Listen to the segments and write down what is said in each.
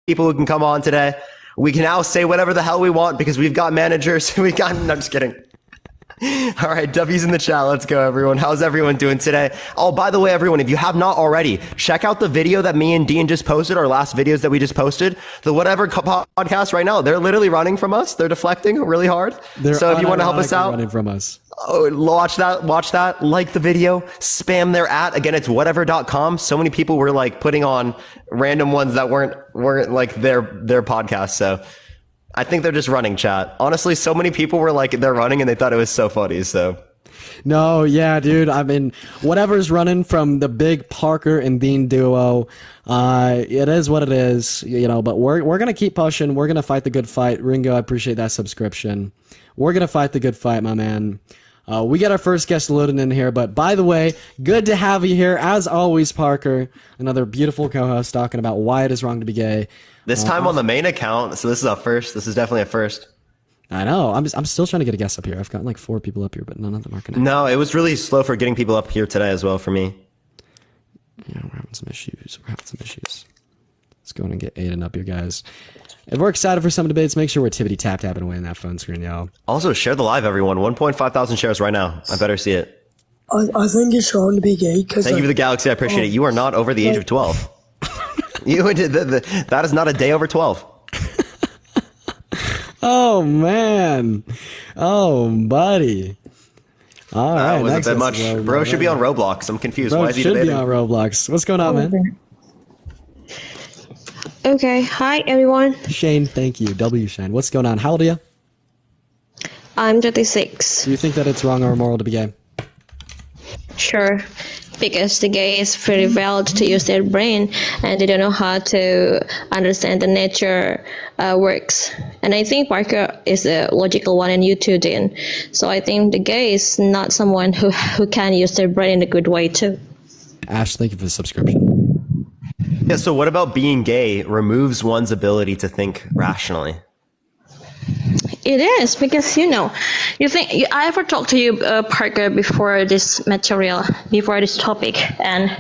people who can come on today. We can now say whatever the hell we want because we've got managers. No, I'm just kidding. All right, W's in the chat. Let's go, everyone. How's everyone doing today? Oh, by the way, everyone, if you have not already, check out the video that me and Dean just posted, our last videos that we just posted. The Whatever podcast right now, they're literally running from us. They're deflecting really hard. So if you want to help us out, running from us. Oh, watch that, like the video, spam their at. Again, it's whatever.com. So many people were like putting on random ones that weren't like their podcast. So I think they're just running, chat. Honestly, so many people were like, they're running and they thought it was so funny. So no, yeah, dude. I mean, whatever's running from the big Parker and Dean duo. It is what it is, you know, but we're going to keep pushing. We're going to fight the good fight. Ringo, I appreciate that subscription. We're going to fight the good fight, my man. We got our first guest loaded in here, but by the way, good to have you here. As always, Parker, another beautiful co-host talking about why it is wrong to be gay. This time on the main account, so this is a first. This is definitely a first. I know. I'm still trying to get a guest up here. I've got like 4 people up here, but none of them are connected. No, it was really slow for getting people up here today as well for me. Yeah, we're having some issues. Let's go in and get Aiden up here, guys. If we're excited for some debates, make sure we're tapping away on that phone screen, y'all. Also, share the live, everyone. 1.5 thousand shares right now. I better see it. I think it's wrong to be gay because. Thank you for the galaxy. I appreciate it. You are not over the age of 12. That is not a day over 12. Oh man. Oh buddy. All right. That was a bit much. Bro should be on Roblox. I'm confused. Bro Why is he should debating? be on Roblox. What's going on, man? Okay. Hi, everyone. Shane, thank you. W Shane. What's going on? How old are you? I'm 36. Do you think that it's wrong or immoral to be gay? Sure. Because the gay is very valid to use their brain and they don't know how to understand the nature works. And I think Parker is a logical one and you too, Dean. So I think the gay is not someone who can use their brain in a good way too. Ash, thank you for the subscription. Yeah, so what about being gay removes one's ability to think rationally? It is because you think I ever talked to you, Parker, before this topic, and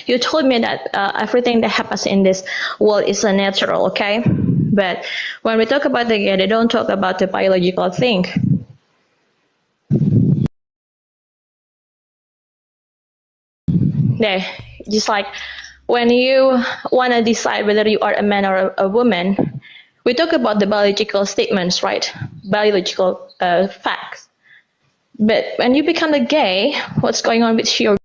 you told me that everything that happens in this world is unnatural, okay? But when we talk about the gay, they don't talk about the biological thing. Just like when you want to decide whether you are a man or a woman, we talk about the biological statements, right? Biological facts. But when you become a gay, what's going on with your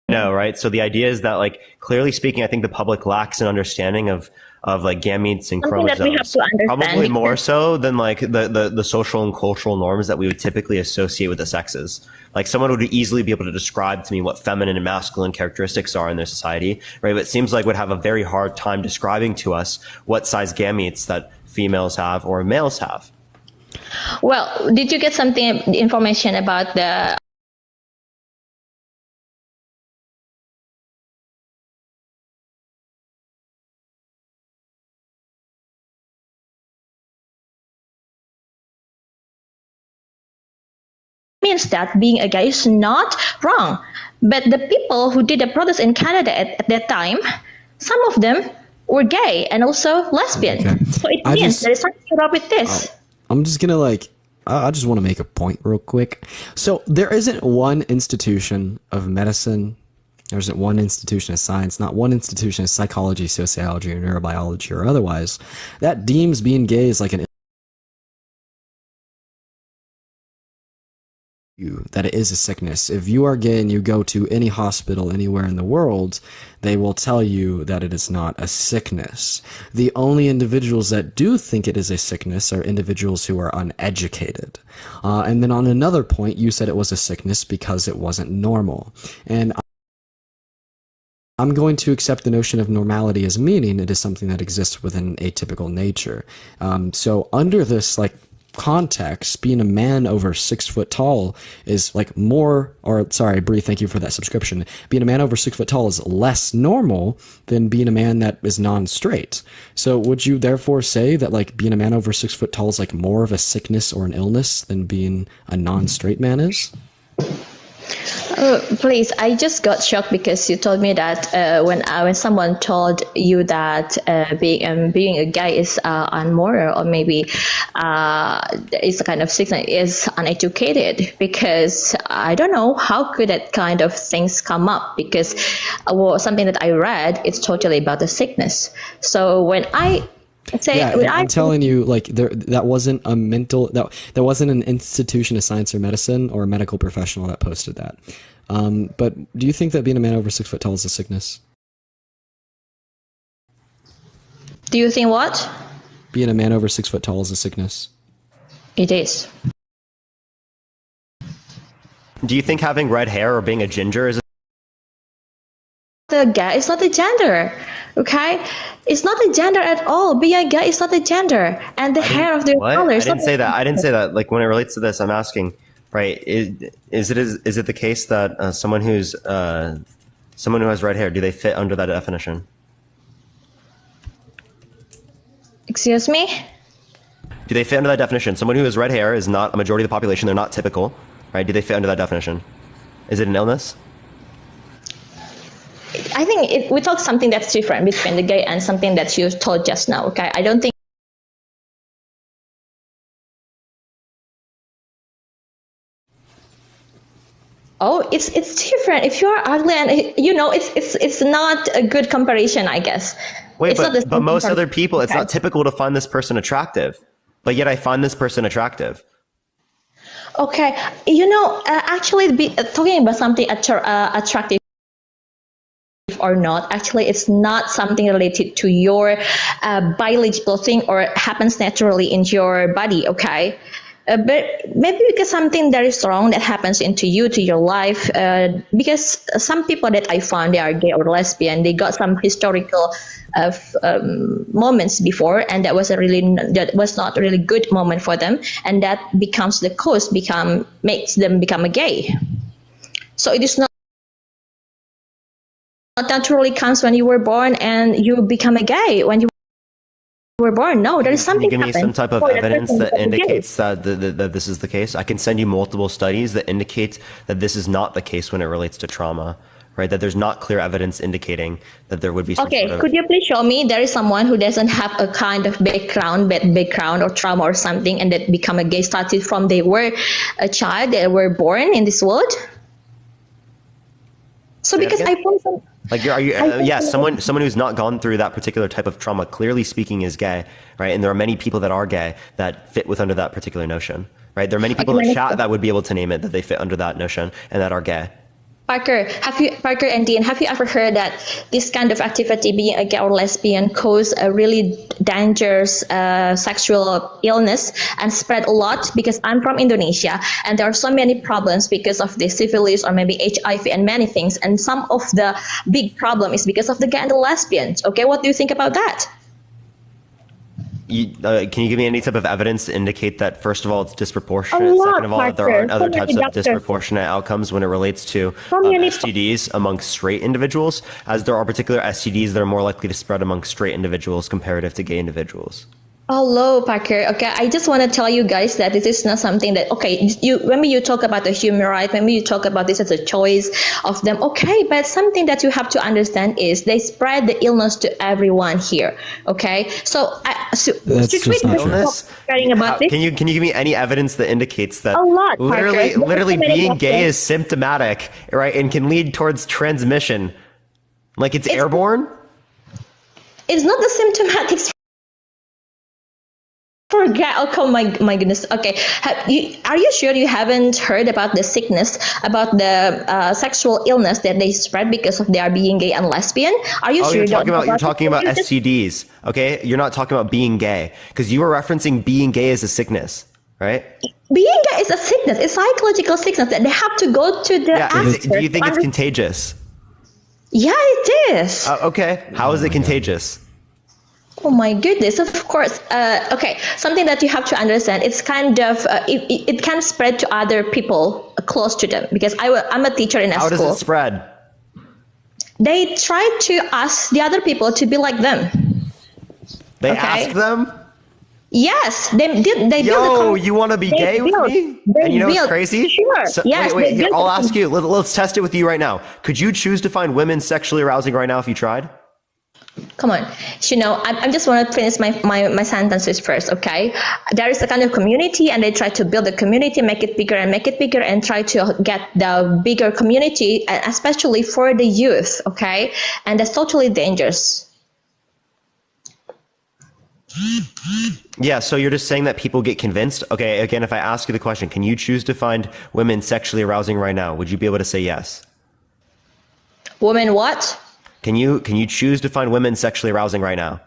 No, right? So the idea is that, like, clearly speaking, I think the public lacks an understanding of like gametes and something that we have chromosomes. to understand. Probably more so than like the social and cultural norms that we would typically associate with the sexes. Like someone would easily be able to describe to me what feminine and masculine characteristics are in their society, right? But it seems like would have a very hard time describing to us what size gametes that females have or males have. Well, did you get something information about the means that being a gay is not wrong. But the people who did the protest in Canada at that time, some of them were gay and also lesbian. Okay. So it means there is something wrong with this. I'm just gonna I just want to make a point real quick. So there isn't one institution of medicine. There isn't one institution of science, not one institution of psychology, sociology, or neurobiology, or otherwise, that deems being gay as like that it is a sickness. If you are gay and you go to any hospital anywhere in the world, they will tell you that it is not a sickness. The only individuals that do think it is a sickness are individuals who are uneducated. And then on another point, you said it was a sickness because it wasn't normal. And I'm going to accept the notion of normality as meaning it is something that exists within atypical nature. So under this, like, context, being a man over 6 foot tall is like more, or sorry, Bree, thank you for that subscription. Being a man over 6 foot tall is less normal than being a man that is non-straight. So would you therefore say that like being a man over 6 foot tall is like more of a sickness or an illness than being a non-straight man is? Please, I just got shocked because you told me that when someone told you that being a guy is unmoral, or maybe it's a kind of sickness, is uneducated. Because I don't know how could that kind of things come up, because something that I read, it's totally about the sickness. So when I I'm telling you, like that wasn't a mental that wasn't an institution of science or medicine or a medical professional that posted that. But do you think that being a man over 6 foot tall is a sickness? Do you think what? Being a man over 6 foot tall is a sickness. It is. Do you think having red hair or being a ginger is The guy is not a gender, okay? It's not a gender at all. Being a guy is not a gender, and the hair of the color. I didn't say that. I didn't say that. Like when it relates to this, I'm asking, right? Is it the case that someone who has red hair, do they fit under that definition? Excuse me? Do they fit under that definition? Someone who has red hair is not a majority of the population. They're not typical, right? Do they fit under that definition? Is it an illness? I think we talk something that's different between the gay and something that you told just now, okay? I don't think. Oh, it's different. If you're ugly and it's not a good comparison, I guess. Wait, it's but most other people, it's okay. not typical to find this person attractive, but yet I find this person attractive. Okay, actually, talking about something attractive or not, actually, it's not something related to your biological thing or happens naturally in your body, okay? But maybe because something that is wrong that happens into you, to your life, because some people that I found, they are gay or lesbian, they got some historical moments before, and that was not a really good moment for them, and that becomes the cause, makes them become a gay. So it is not naturally comes when you were born and you become a gay when you were born. No, there is something. Can you give me some type of evidence that indicates that this is the case? I can send you multiple studies that indicate that this is not the case when it relates to trauma, right? That there's not clear evidence indicating that there would be some sort of... Could you please show me there is someone who doesn't have a kind of background or trauma or something, and that become a gay started from they were a child, they were born in this world? So because I found some... Like, someone who's not gone through that particular type of trauma, clearly speaking, is gay, right? And there are many people that are gay that fit under that particular notion, right? There are many people in chat that would be able to name it, that they fit under that notion and that are gay. Parker and Dean, have you ever heard that this kind of activity, being a gay or lesbian, cause a really dangerous sexual illness and spread a lot? Because I'm from Indonesia, and there are so many problems because of the syphilis or maybe HIV and many things. And some of the big problem is because of the gay and the lesbians. Okay, what do you think about that? Can you give me any type of evidence to indicate that, first of all, it's disproportionate, second of all, that there aren't other types of disproportionate outcomes when it relates to STDs amongst straight individuals, as there are particular STDs that are more likely to spread amongst straight individuals comparative to gay individuals? Hello, Parker. Okay, I just want to tell you guys that this is not something that, when you talk about the human right, when you talk about this as a choice of them, okay, but something that you have to understand is they spread the illness to everyone here, okay? So, should we illness? About this? Can you give me any evidence that indicates that a lot, literally being gay is symptomatic, right, and can lead towards transmission? Like it's airborne? It's not the symptomatic. Forget. Oh my goodness. Okay. Are you sure you haven't heard about the sickness, about the sexual illness that they spread because of they are being gay and lesbian? Are you sure? You're talking about STDs. Okay, you're not talking about being gay, because you were referencing being gay as a sickness, right? Being gay is a sickness. It's psychological sickness that they have to go to the. Do you think it's contagious? Yeah, it is. Okay. How is it contagious? Oh my goodness, of course. Okay, something that you have to understand, it's kind of, it can spread to other people close to them because I'm a teacher in a How does school. it spread? They try to ask the other people to be like them. They Okay. ask them, Yes, they build yo, you want to be gay with me? And you know what's crazy? Sure. So, Yes, wait, they here, build I'll a ask you. Let's test it with you right now. Could you choose to find women sexually arousing right now if you tried? Come on. I just want to finish my sentences first, okay? There is a kind of community and they try to build a community, make it bigger and try to get the bigger community, especially for the youth, okay? And that's totally dangerous. Yeah, so you're just saying that people get convinced? Okay, again, if I ask you the question, can you choose to find women sexually arousing right now? Would you be able to say yes? Women what? Can you choose to find women sexually arousing right now?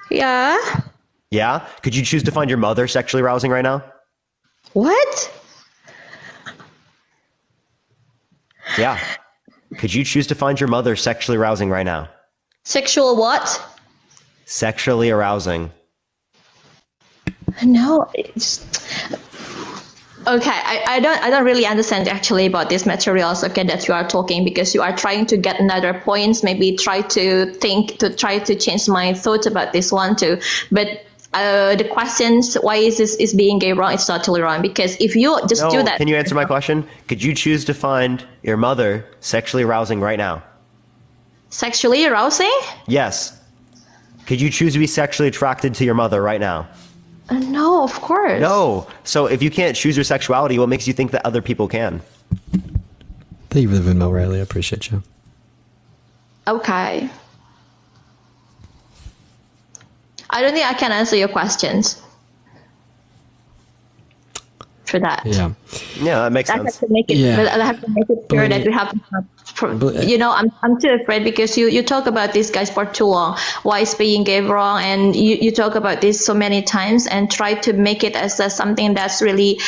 Yeah. Yeah? Could you choose to find your mother sexually arousing right now? What? Yeah. Could you choose to find your mother sexually arousing right now? Sexual what? Sexually arousing. No, okay. I don't really understand actually about these materials, okay, that you are talking, because you are trying to get another points, maybe try to change my thoughts about this one too. But the questions, why is this being gay wrong? It's totally wrong, because if you just do that. Can you answer my question? Could you choose to find your mother sexually arousing right now? Sexually arousing? Yes. Could you choose to be sexually attracted to your mother right now? No, of course. No. So if you can't choose your sexuality, what makes you think that other people can? Thank you for the Venmo, Riley. I appreciate you. Okay. I don't think I can answer your questions for that. Yeah. Yeah, that makes I have sense. to make it. Yeah. I have to make it clear that we have. I'm too afraid because you talk about this guys for too long. Why is being gay wrong? And you talk about this so many times and try to make it as something that's really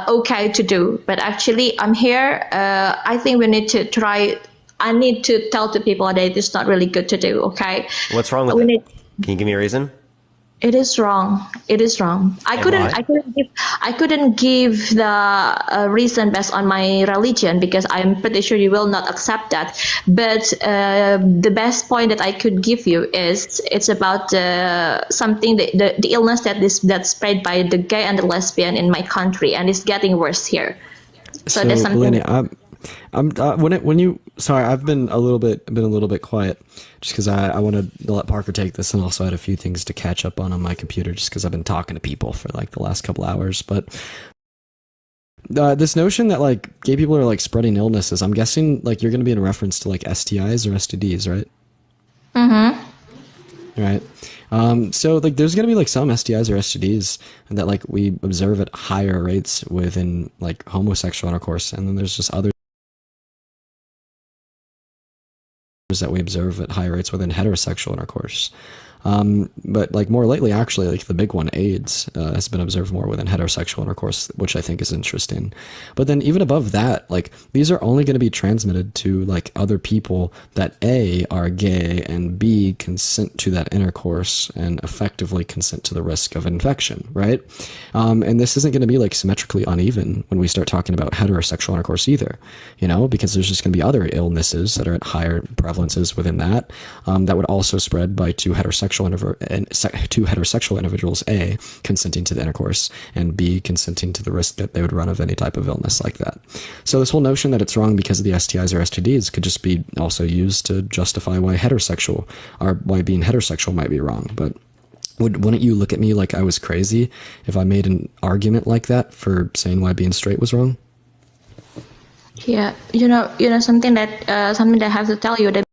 okay to do. But actually, I'm here. I think we need to try. I need to tell to people that it's not really good to do. Okay. What's wrong with We it? need- Can you give me a reason? It is wrong. It is wrong. I couldn't give the reason based on my religion, because I'm pretty sure you will not accept that. But the best point that I could give you is it's about something the illness that's spread by the gay and the lesbian in my country, and it's getting worse here. So there's something. Lenny, sorry, I've been a little bit quiet, just because I wanted to let Parker take this, and also had a few things to catch up on my computer, just because I've been talking to people for like the last couple hours. But this notion that like gay people are like spreading illnesses, I'm guessing like you're going to be in reference to like STIs or STDs, right? Mm-hmm. Right. So like there's going to be like some STIs or STDs that like we observe at higher rates within like homosexual intercourse, and then there's just other that we observe at higher rates within heterosexual intercourse. But like more lately, actually, like the big one, AIDS, has been observed more within heterosexual intercourse, which I think is interesting. But then even above that, like these are only going to be transmitted to like other people that A, are gay, and B, consent to that intercourse and effectively consent to the risk of infection, right? And this isn't going to be like symmetrically uneven when we start talking about heterosexual intercourse either, you know, because there's just going to be other illnesses that are at higher prevalences within that, that would also spread by two heterosexual individuals, A, consenting to the intercourse, and B, consenting to the risk that they would run of any type of illness like that. So this whole notion that it's wrong because of the STIs or STDs could just be also used to justify why being heterosexual might be wrong. But wouldn't you look at me like I was crazy if I made an argument like that for saying why being straight was wrong? Yeah, something that I have to tell you that.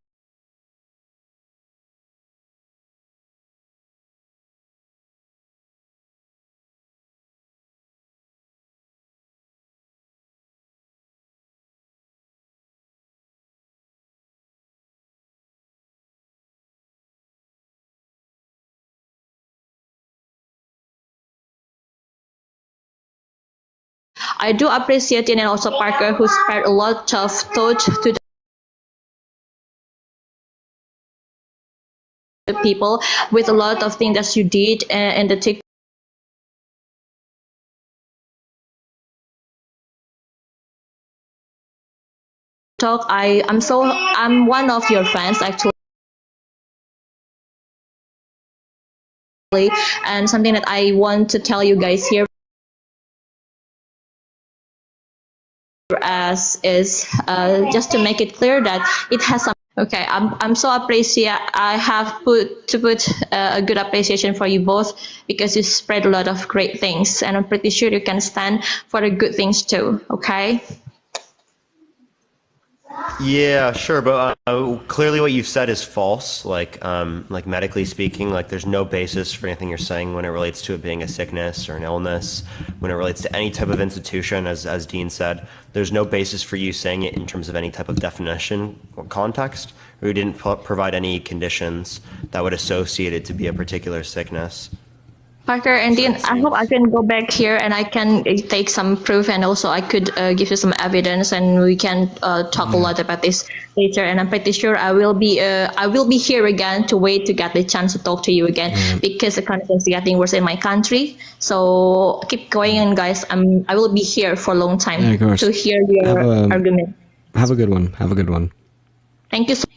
I do appreciate it, and also Parker, who spared a lot of thought to people with a lot of things that you did in the TikTok. I'm one of your fans actually, and something that I want to tell you guys here as is just to make it clear that it has some. Okay, I'm so appreciate. I have put a good appreciation for you both because you spread a lot of great things, and I'm pretty sure you can stand for the good things too. Okay. Yeah, sure, but clearly what you've said is false. Like medically speaking, like there's no basis for anything you're saying when it relates to it being a sickness or an illness. When it relates to any type of institution, as Dean said, there's no basis for you saying it in terms of any type of definition or context. Or you didn't provide any conditions that would associate it to be a particular sickness. Parker and Dean, I hope I can go back here and I can take some proof, and also I could give you some evidence, and we can talk a lot about this later. And I'm pretty sure I will be here again to wait to get the chance to talk to you again because the conditions are getting worse in my country. So keep going, and guys, I will be here for a long time to hear your argument. Have a good one. Have a good one. Thank you so much.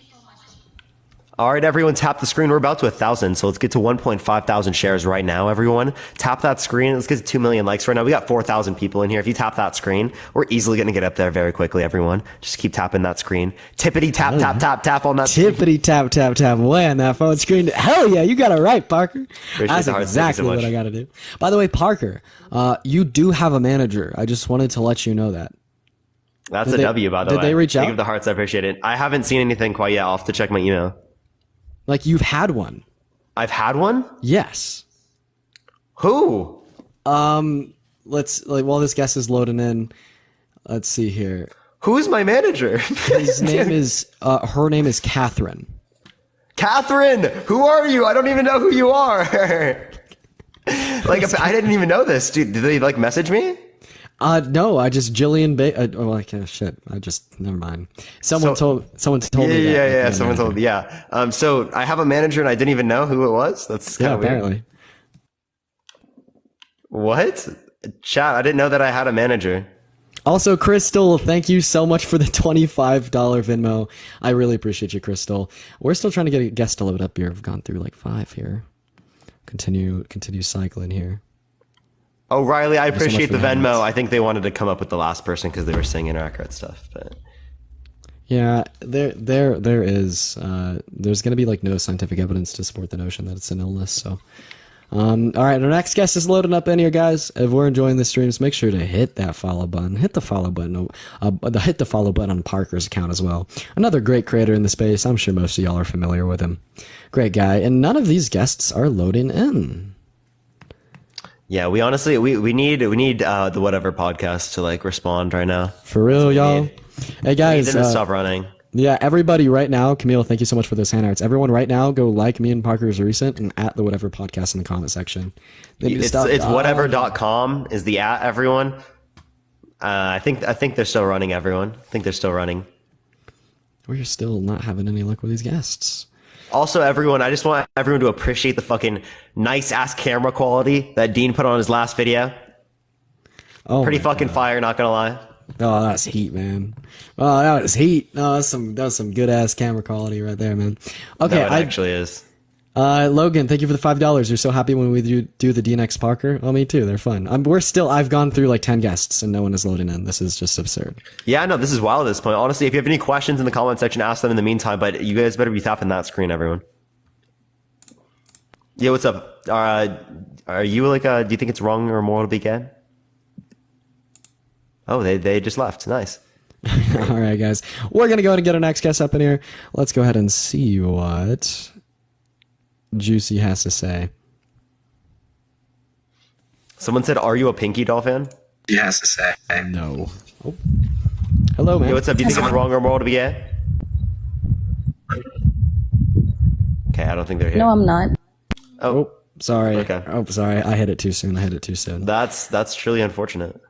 All right, everyone, tap the screen. We're about to 1,000, so let's get to 1.5 thousand shares right now, everyone. Tap that screen. Let's get to 2 million likes right now. We got 4,000 people in here. If you tap that screen, we're easily going to get up there very quickly, everyone. Just keep tapping that screen. Tippity tap, tap, tap, tap on that screen. Tippity tap, tap, tap away on that phone screen. Hell yeah, you got it right, Parker. That's exactly what I got to do. By the way, Parker, you do have a manager. I just wanted to let you know that. That's a W, by the way. Did they reach out? Think of the hearts. I appreciate it. I haven't seen anything quite yet. I'll have to check my email. Like, you've had one. I've had one? Yes. Who? While this guest is loading in, let's see here. Who's my manager? His name is, her name is Catherine. Catherine, who are you? I don't even know who you are. Like, I didn't even know this, dude. Did they like message me? No, I just Jillian shit. Never mind. Someone told me. Yeah. Someone told me. Yeah. So I have a manager and I didn't even know who it was. That's kind of weird. Apparently. What? Chat, I didn't know that I had a manager. Also, Crystal, thank you so much for the $25 Venmo. I really appreciate you, Crystal. We're still trying to get a guest to load up here. We've gone through like 5 here. Continue cycling here. Oh, Riley, I appreciate the Venmo. Hands. I think they wanted to come up with the last person because they were saying inaccurate stuff. But yeah, there is. There's going to be like no scientific evidence to support the notion that it's an illness. So, all right, our next guest is loading up in here, guys. If we're enjoying the streams, make sure to hit that follow button. Hit the follow button. Hit the follow button on Parker's account as well. Another great creator in the space. I'm sure most of y'all are familiar with him. Great guy, and none of these guests are loading in. yeah, we honestly we need the whatever podcast to like respond right now. For real, y'all. Hey guys, We need them to stop running. yeah, everybody right now, Camille, thank you so much for those hand arts. Everyone right now, go like me and Parker's recent and at the whatever podcast in the comment section. It's whatever.com is the at, everyone. I think they're still running, everyone. I think they're still running. We're still not having any luck with these guests. Also, everyone, I just want everyone to appreciate the fucking nice ass camera quality that Dean put on his last video. Oh, Pretty fucking fire, not gonna lie. Oh, that's heat, man. Oh, that was heat. Oh, that was some good ass camera quality right there, man. Okay, No, it actually is. Logan, thank you for the $5. You're so happy when we do the DNX Parker. Oh, me too. They're fun. I've gone through like 10 guests and no one is loading in. This is just absurd. Yeah, no, this is wild at this point. Honestly, if you have any questions in the comment section, ask them in the meantime. But you guys better be tapping that screen, everyone. Yeah, what's up? Are you like? Do you think it's wrong or immoral to be gay? Oh, they just left. Nice. All right, guys. We're going to go ahead and get our next guest up in here. Let's go ahead and see what Juicy has to say. Someone said, "Are you a Pinky Doll fan?" He has to say. No. Oh. Hello, man. Hey, what's up? Do you think it's wrong or immoral to be gay? Okay, I don't think they're here. No, I'm not. Oh, sorry. Okay. Oh, sorry. I hit it too soon. That's truly unfortunate.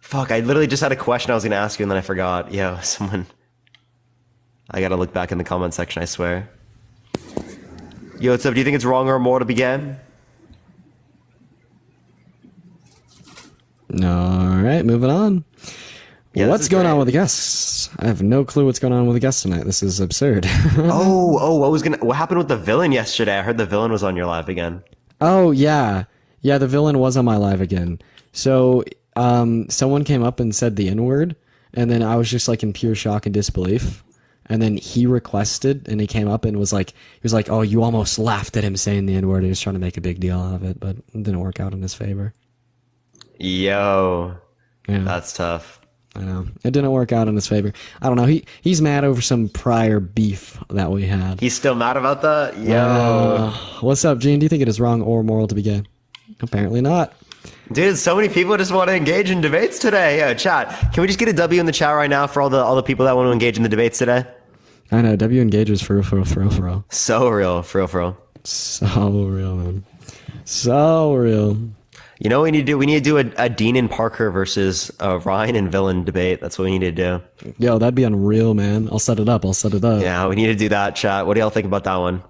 Fuck, I literally just had a question I was going to ask you and then I forgot. Yo, someone... I gotta look back in the comment section, I swear. Yo, what's up? Do you think it's wrong or immoral to be gay? All right, moving on. Yeah, this What's is going great. on with the guests? I have no clue what's going on with the guests tonight. This is absurd. What happened with the villain yesterday? I heard the villain was on your live again. Oh yeah, the villain was on my live again. So someone came up and said the N-word, and then I was just like in pure shock and disbelief. And then he requested, and he came up and was like, "Oh, you almost laughed at him saying the N-word." He was trying to make a big deal out of it, but it didn't work out in his favor. Yo, Yeah, that's tough. I know it didn't work out in his favor. I don't know. He's mad over some prior beef that we had. He's still mad about that? Yo. What's up, Gene? Do you think it is wrong or moral to be gay? Apparently not. Dude, so many people just want to engage in debates today. Yo, chat, can we just get a W in the chat right now for all the people that want to engage in the debates today? I know. W engages for real. So real, for real. So real, man. So real. You know what we need to do? We need to do a Dean and Parker versus Ryan and Villain debate. That's what we need to do. Yo, that'd be unreal, man. I'll set it up. Yeah, we need to do that, chat. What do y'all think about that one?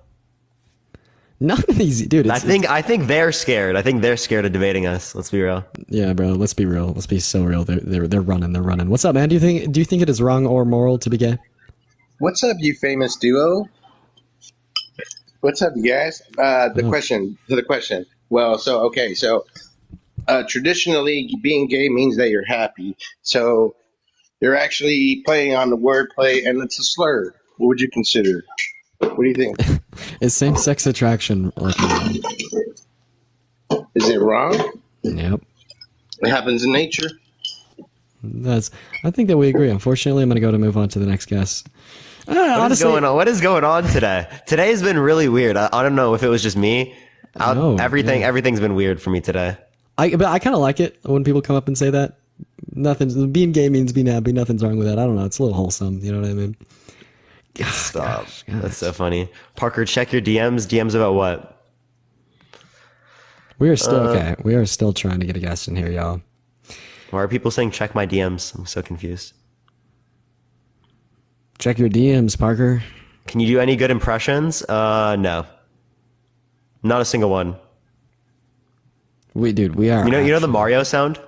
Not easy, dude. I think they're scared. I think they're scared of debating us. Let's be real. Yeah, bro. Let's be real. Let's be so real. They're running. They're running. What's up, man? Do you think it is wrong or moral to be gay? What's up, you famous duo? What's up, you guys? The question. Well, so traditionally, being gay means that you're happy. So you're actually playing on the wordplay, and it's a slur. What would you consider? What do you think? Is same-sex attraction like moral? Is it wrong? Yep. It happens in nature. I think that we agree. Unfortunately, I'm gonna move on to the next guest. Honestly, What is going on today? Today's been really weird. I don't know if it was just me. Everything's been weird for me today. But I kind of like it when people come up and say that. Being gay means being happy. Nothing's wrong with that. I don't know. It's a little wholesome. You know what I mean? Stop. That's so funny. Parker, check your DMs. DMs about what? We are still okay. We are still trying to get a guest in here, y'all. Why are people saying check my DMs? I'm so confused. Check your DMs, Parker. Can you do any good impressions? No. Not a single one. We are. You know the Mario sound?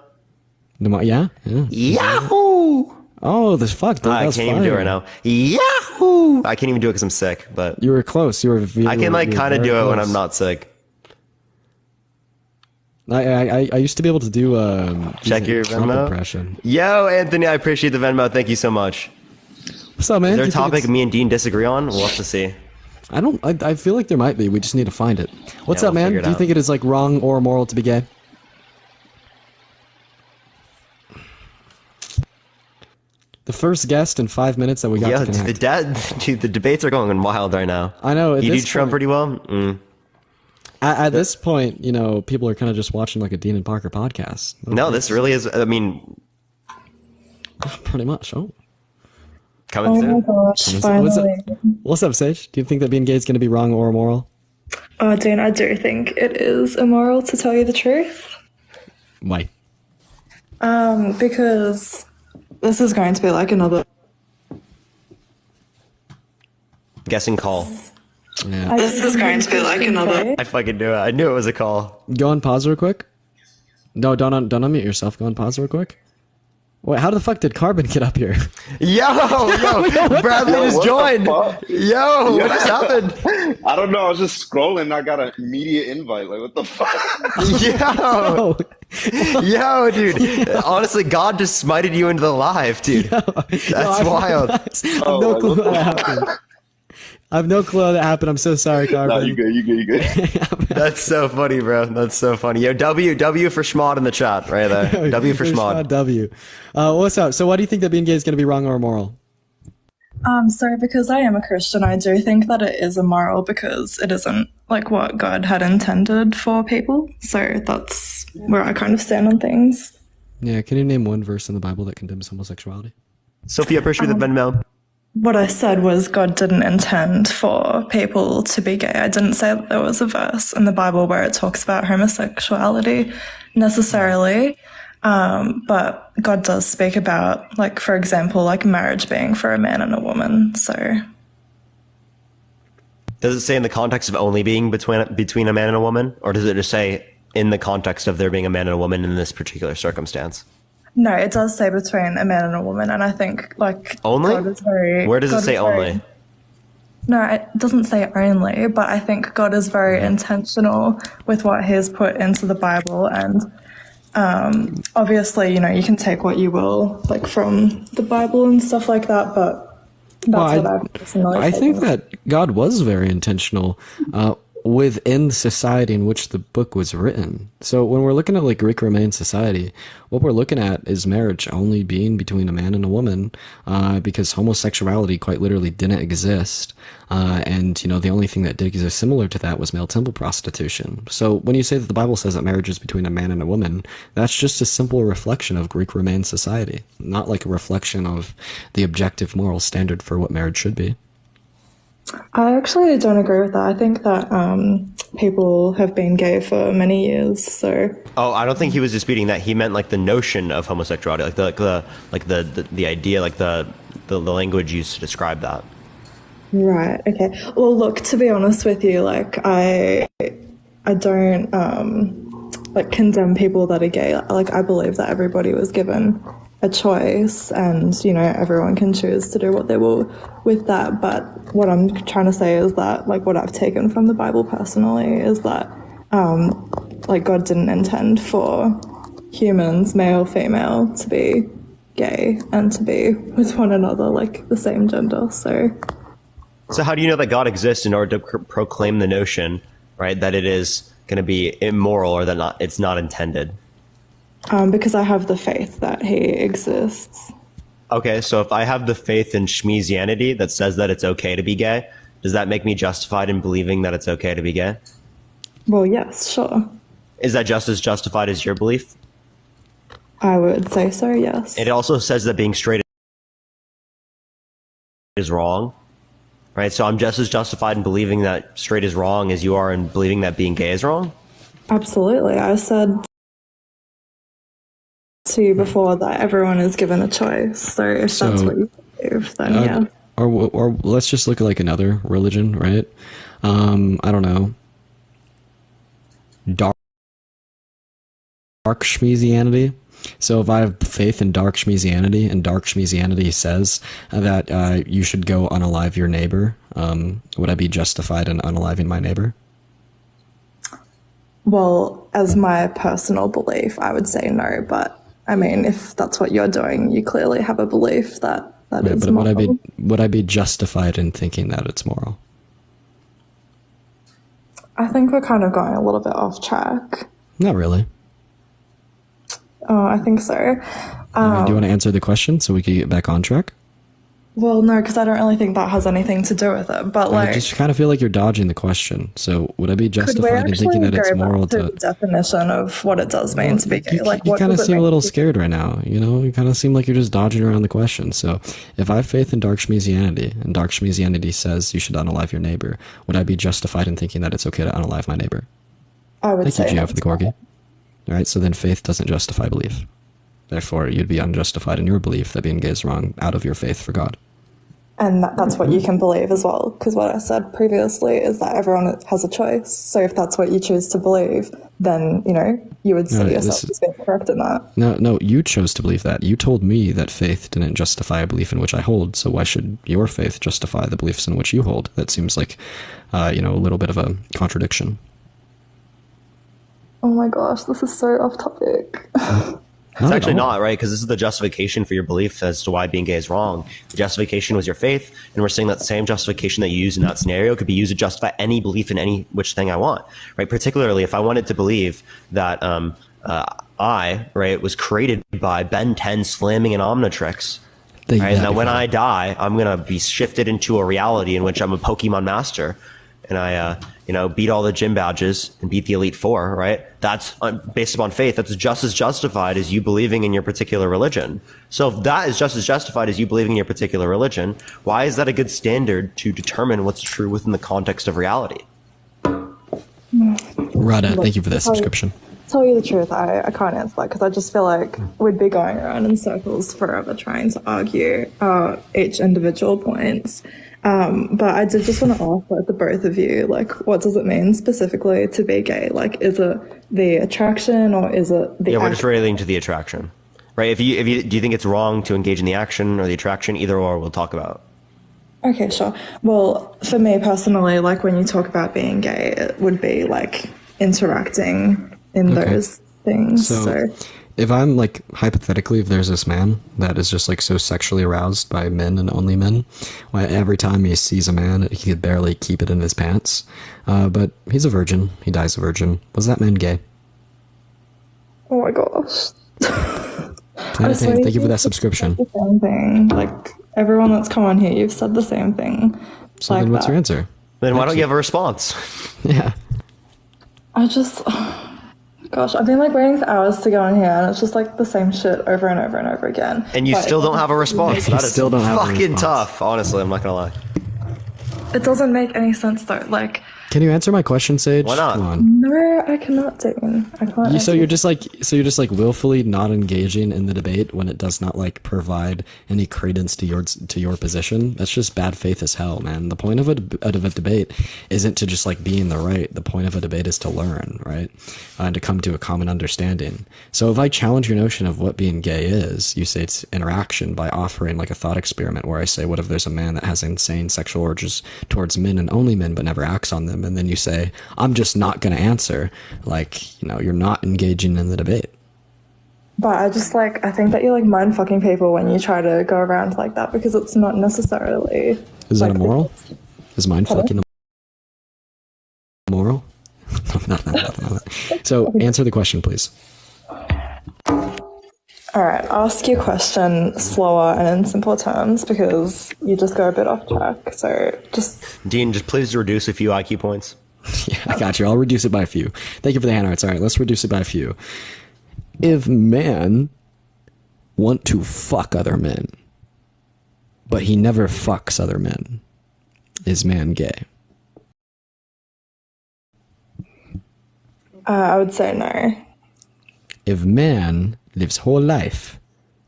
Yeah. Yahoo! Oh, this fuck. Dude, I can't even do it right now. Yahoo! I can't even do it because I'm sick, but You were close. I can kind of do it when I'm not sick. I used to be able to do Check your Trump Venmo. impression. Yo, Anthony, I appreciate the Venmo. Thank you so much. What's up, man? Is there Do a you think topic it's- me and Dean disagree on? We'll have to see. I feel like there might be. We just need to find it. What's Yeah, up, we'll man? figure it Do you out. think it is like wrong or moral to be gay? The first guest in 5 minutes that we got Yeah, to connect. the debates are going wild right now. I know. At You do this Trump point- pretty well? Mm. At this point, people are kind of just watching like a Dean and Parker podcast. No, this really is, I mean, Pretty much. Oh. coming Oh my soon. gosh, What's up? finally. What's up, Sage? Do you think that being gay is going to be wrong or immoral? Oh, Dean, I do think it is immoral to tell you the truth. Why? Because this is going to be like another. Guessing call. Yeah. This is going to be like another. I fucking knew it. I knew it was a call. Go on pause real quick. No, don't unmute yourself. Go on pause real quick. Wait, how the fuck did Carbon get up here? Yo, Bradley just what the joined. fuck? Yo, what just happened? I don't know. I was just scrolling. I got an immediate invite. Like, what the fuck? Yo, Oh, yo, dude. Honestly, God just smited you into the live, dude. That's wild. I have no clue how that happened. I have no clue how that happened. I'm so sorry, Carbon. No, you good. You good. That's so funny, bro. That's so funny. Yo, W for Schmod in the chat, right there. W for There's Schmod. not W. What's up? So, why do you think that being gay is going to be wrong or immoral? So because I am a Christian, I do think that it is immoral because it isn't like what God had intended for people. So that's where I kind of stand on things. Yeah, can you name one verse in the Bible that condemns homosexuality? Sophia, appreciate the Venmo. What I said was God didn't intend for people to be gay. I didn't say that there was a verse in the Bible where it talks about homosexuality necessarily. But God does speak about, like, for example, like marriage being for a man and a woman. So Does it say in the context of only being between a man and a woman, or does it just say in the context of there being a man and a woman in this particular circumstance? No, it does say between a man and a woman, and I think like Only? God is very. Where does God it say is very- only? No, it doesn't say only, but I think God is very intentional with what He's put into the Bible, and obviously, you know, you can take what you will, like from the Bible and stuff like that, but that's what I've personally I think taken. that God was very intentional within the society in which the book was written. So when we're looking at like Greek Roman society, what we're looking at is marriage only being between a man and a woman, because homosexuality quite literally didn't exist. And, you know, the only thing that did exist similar to that was male temple prostitution. So when you say that the Bible says that marriage is between a man and a woman, that's just a simple reflection of Greek Roman society, not like a reflection of the objective moral standard for what marriage should be. I actually don't agree with that. I think that people have been gay for many years, so Oh, I don't think he was disputing that. He meant like the notion of homosexuality, like the idea, like the language used to describe that. right. Okay. Well, look, to be honest with you, like I don't like condemn people that are gay. Like I believe that everybody was given a choice, and you know everyone can choose to do what they will with that. But what I'm trying to say is that, like, what I've taken from the Bible personally is that like God didn't intend for humans, male, female, to be gay and to be with one another, like the same gender. So how do you know that God exists in order to proclaim the notion, right, that it is going to be immoral or that it's not intended? Because I have the faith that He exists. Okay, so if I have the faith in Schmeesianity that says that it's okay to be gay, does that make me justified in believing that it's okay to be gay? Well, yes, sure. Is that just as justified as your belief? I would say so, yes. It also says that being straight is wrong, right? So I'm just as justified in believing that straight is wrong as you are in believing that being gay is wrong? Absolutely. I said to you before that everyone is given a choice. So if that's So, what you believe, then yeah. Or let's just look at like another religion, right? I don't know. Dark Schmeesianity. So if I have faith in dark Schmeesianity, and dark Schmeesianity says that you should go unalive your neighbor, would I be justified in unaliving my neighbor? Well, as my personal belief, I would say no. But I mean, if that's what you're doing, you clearly have a belief that Right, is but moral. would I be justified in thinking that it's moral? I think we're kind of going a little bit off track. Not really. Oh, I think so. I mean, do you want to answer the question so we can get back on track? Well, no, because I don't really think that has anything to do with it. But I like, just kind of feel like you're dodging the question. So would I be could we justified in actually thinking that it's go moral back to to... the definition of what it does mean to be gay? Like, you what kind of does it seem a mean little to be- scared right now. You know, you kind of seem like you're just dodging around the question. So if I have faith in dark Schmeesianity, and dark Schmeesianity says you should unalive your neighbor, would I be justified in thinking that it's okay to unalive my neighbor? I would Thank you, say Gio, for the that's corgi. All right, so then faith doesn't justify belief. Therefore, you'd be unjustified in your belief that being gay is wrong out of your faith for God. And that's what you can believe as well. Because what I said previously is that everyone has a choice. So if that's what you choose to believe, then, you know, you would see No, yourself this as being correct in that. No, you chose to believe that. You told me that faith didn't justify a belief in which I hold, so why should your faith justify the beliefs in which you hold? That seems like, a little bit of a contradiction. Oh my gosh, this is so off topic. It's actually not, right? Because this is the justification for your belief as to why being gay is wrong. The justification was your faith, and we're saying that same justification that you use in that scenario could be used to justify any belief in any which thing I want, right? Particularly if I wanted to believe that I, right, was created by Ben 10 slamming an Omnitrix, right? And that when I die, I'm going to be shifted into a reality in which I'm a Pokemon master, and I, beat all the gym badges and beat the Elite Four, right? That's based upon faith. That's just as justified as you believing in your particular religion. So if that is just as justified as you believing in your particular religion, why is that a good standard to determine what's true within the context of reality? Rada, thank you for that subscription. tell you the truth, I can't answer that because I just feel like we'd be going around in circles forever trying to argue each individual points. But I did just want to ask, like, the both of you, like, what does it mean specifically to be gay? Like, is it the attraction or is it the Yeah, we're just relating to the attraction, right? If you do you think it's wrong to engage in the action or the attraction? Either or, we'll talk about. Okay, sure. Well, for me personally, like, when you talk about being gay, it would be like interacting in those things. So if I'm like, hypothetically, if there's this man that is just like so sexually aroused by men and only men, well, every time he sees a man, he could barely keep it in his pants. But he's a virgin. He dies a virgin. Was that man gay? oh my gosh. Thank you for that subscription. The same thing. Like, everyone that's come on here, you've said the same thing. So like then what's that. your answer? Then why don't you have a response? Yeah. I just, gosh, I've been like waiting for hours to go on here, and it's just like the same shit over and over and over again. And you But still don't have a response. That is still don't have a fucking response. tough. Honestly, I'm not gonna lie. It doesn't make any sense though. Like, Can you answer my question, Sage? Why not? Come on. no, I cannot, Dean. I can't. So you're just like willfully not engaging in the debate when it does not like provide any credence to your position. That's just bad faith as hell, man. The point of a debate isn't to just like be in the right. The point of a debate is to learn, right, and to come to a common understanding. So if I challenge your notion of what being gay is, you say it's interaction by offering like a thought experiment where I say, what if there's a man that has insane sexual urges towards men and only men but never acts on them? And then you say, I'm just not going to answer. Like, you know, you're not engaging in the debate. But I just like, I think that you're like mind fucking people when you try to go around like that, because it's not necessarily. Is that like, immoral? Is mind fucking immoral? No. So answer the question, please. All right, ask your question slower and in simpler terms because you just go a bit off track. So just. Dean, just please reduce a few IQ points. Yeah, I got you. I'll reduce it by a few. Thank you for the hand hearts. All right, let's reduce it by a few. If men want to fuck other men, but he never fucks other men, is man gay? I would say no. If man lives whole life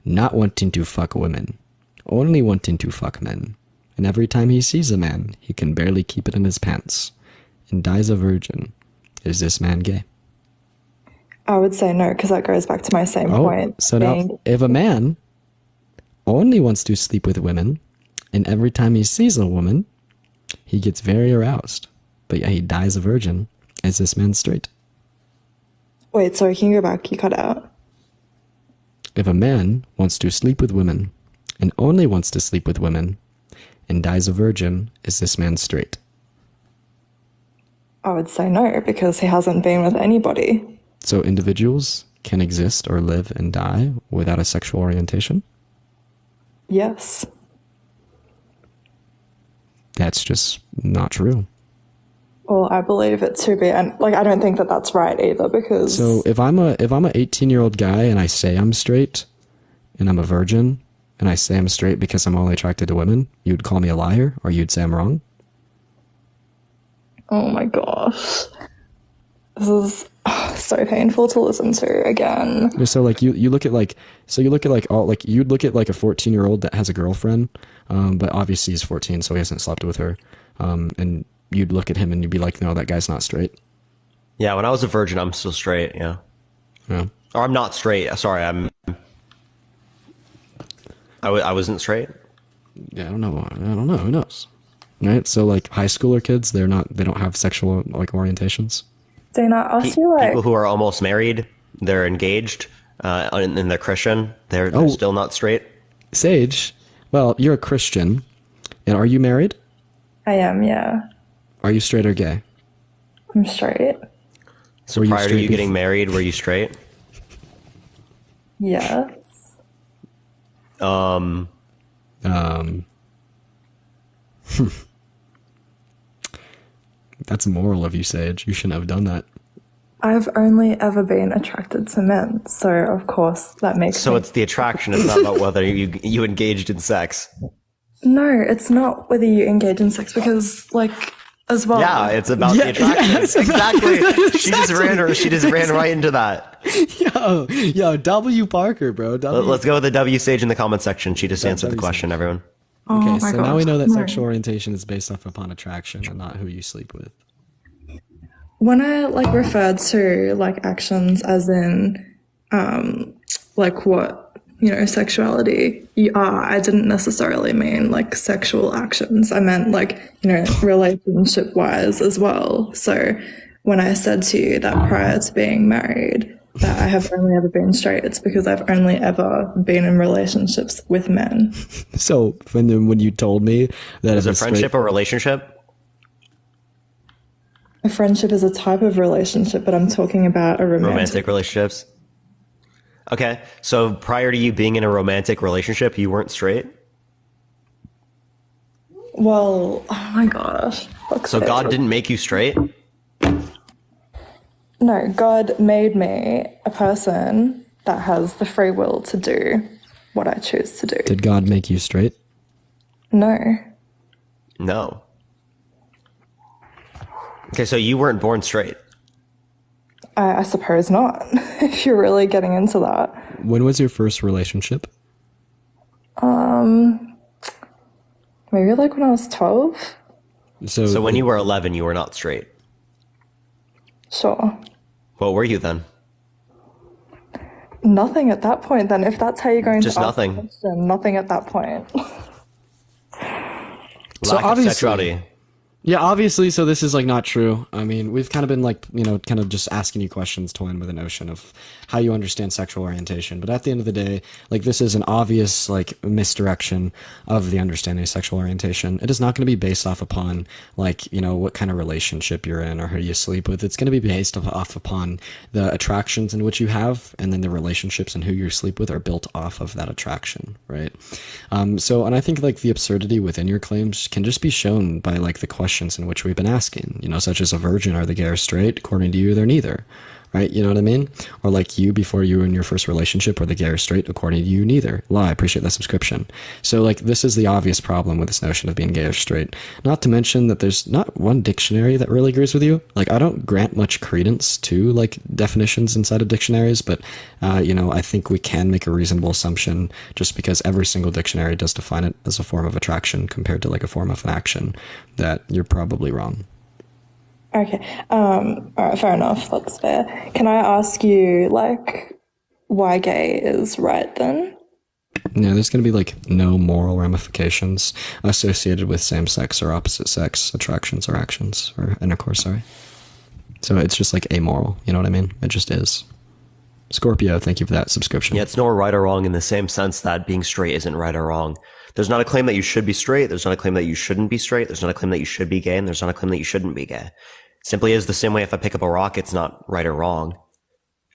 not wanting to fuck women, only wanting to fuck men, and every time he sees a man, he can barely keep it in his pants, and dies a virgin, is this man gay? I would say no, because that goes back to my same point. So now, if a man only wants to sleep with women, and every time he sees a woman, he gets very aroused, but yeah, he dies a virgin, is this man straight? Wait, sorry, can you go back? You cut out. If a man wants to sleep with women, and only wants to sleep with women, and dies a virgin, is this man straight? I would say no, because he hasn't been with anybody. So individuals can exist or live and die without a sexual orientation? Yes. That's just not true. Well, I believe it to be, and like I don't think that that's right either, because. So if I'm a 18-year-old guy and I say I'm straight, and I'm a virgin, and I say I'm straight because I'm only attracted to women, you'd call me a liar, or you'd say I'm wrong? Oh my gosh. This is so painful to listen to again. So like you look at like you'd look at like a 14-year-old that has a girlfriend, but obviously he's 14, so he hasn't slept with her, and you'd look at him and you'd be like, no, that guy's not straight. Yeah, when I was a virgin, I'm still straight. Yeah. Yeah. Or I'm not straight. Sorry, I wasn't straight. Yeah, I don't know. Who knows? Right. So like high schooler kids, they don't have sexual like orientations. Dana, ask you like. People who are almost married, they're engaged, and they're Christian. They're still not straight. Sage, well, you're a Christian, and are you married? I am, yeah. Are you straight or gay? I'm straight. So prior to you getting married, were you straight? Yes. That's immoral of you, Sage. You shouldn't have done that. I've only ever been attracted to men, so of course that makes So me... it's the attraction. It's not about whether you engaged in sex. No, it's not whether you engage in sex, because like as well. Yeah, it's about the Yeah, attractions. yes, Exactly. exactly. She just ran right into that. Yo, W Parker, bro. Let's go with the W Sage in the comment section. She just answered the W question, everyone. Oh Okay, my so now gosh. we know that No. sexual orientation is based off upon attraction and not who you sleep with. When I like referred to like actions as in like what, you know, sexuality you are, I didn't necessarily mean like sexual actions. I meant like, you know, relationship wise as well. So when I said to you that prior to being married that I have only ever been straight, it's because I've only ever been in relationships with men. So when you told me that Is it a was friendship a relationship? A friendship is a type of relationship, but I'm talking about a Romantic relationships? Okay, so prior to you being in a romantic relationship, you weren't straight? Well, oh my gosh. Fuck's So sake. God didn't make you straight? No, God made me a person that has the free will to do what I choose to do. Did God make you straight? No. No. Okay, so you weren't born straight. I suppose not, if you're really getting into that. When was your first relationship? Maybe like when I was 12? So when you were 11, you were not straight. Sure. What were you then? Nothing at that point then, if that's how you're going Just to ask the nothing. question, nothing at that point. So Lack of obviously- sexuality. Yeah, obviously, so this is like not true. I mean, we've kind of been like, you know, kind of just asking you questions toying with the notion of how you understand sexual orientation. But at the end of the day, like this is an obvious like misdirection of the understanding of sexual orientation. It is not going to be based off upon like, you know, what kind of relationship you're in or who you sleep with. It's going to be based off upon the attractions in which you have, and then the relationships and who you sleep with are built off of that attraction, right? And I think like the absurdity within your claims can just be shown by like the questions in which we've been asking, you know, such as a virgin, are they gay or straight? According to you, they're neither, right? You know what I mean? Or like you, before you were in your first relationship, are they gay or straight? According to you, neither. Lie, appreciate that subscription. So like this is the obvious problem with this notion of being gay or straight. Not to mention that there's not one dictionary that really agrees with you. Like I don't grant much credence to like definitions inside of dictionaries, but you know, I think we can make a reasonable assumption just because every single dictionary does define it as a form of attraction compared to like a form of an action, that you're probably wrong. Okay. All right, fair enough. That's fair. Can I ask you, like, why gay is right then? Yeah, there's going to be like no moral ramifications associated with same-sex or opposite-sex attractions or actions or intercourse, sorry. So it's just like amoral, you know what I mean? It just is. Scorpio, thank you for that subscription. Yeah, it's nor right or wrong in the same sense that being straight isn't right or wrong. There's not a claim that you should be straight. There's not a claim that you shouldn't be straight. There's not a claim that you should be gay. And there's not a claim that you shouldn't be gay. Simply is the same way if I pick up a rock, it's not right or wrong.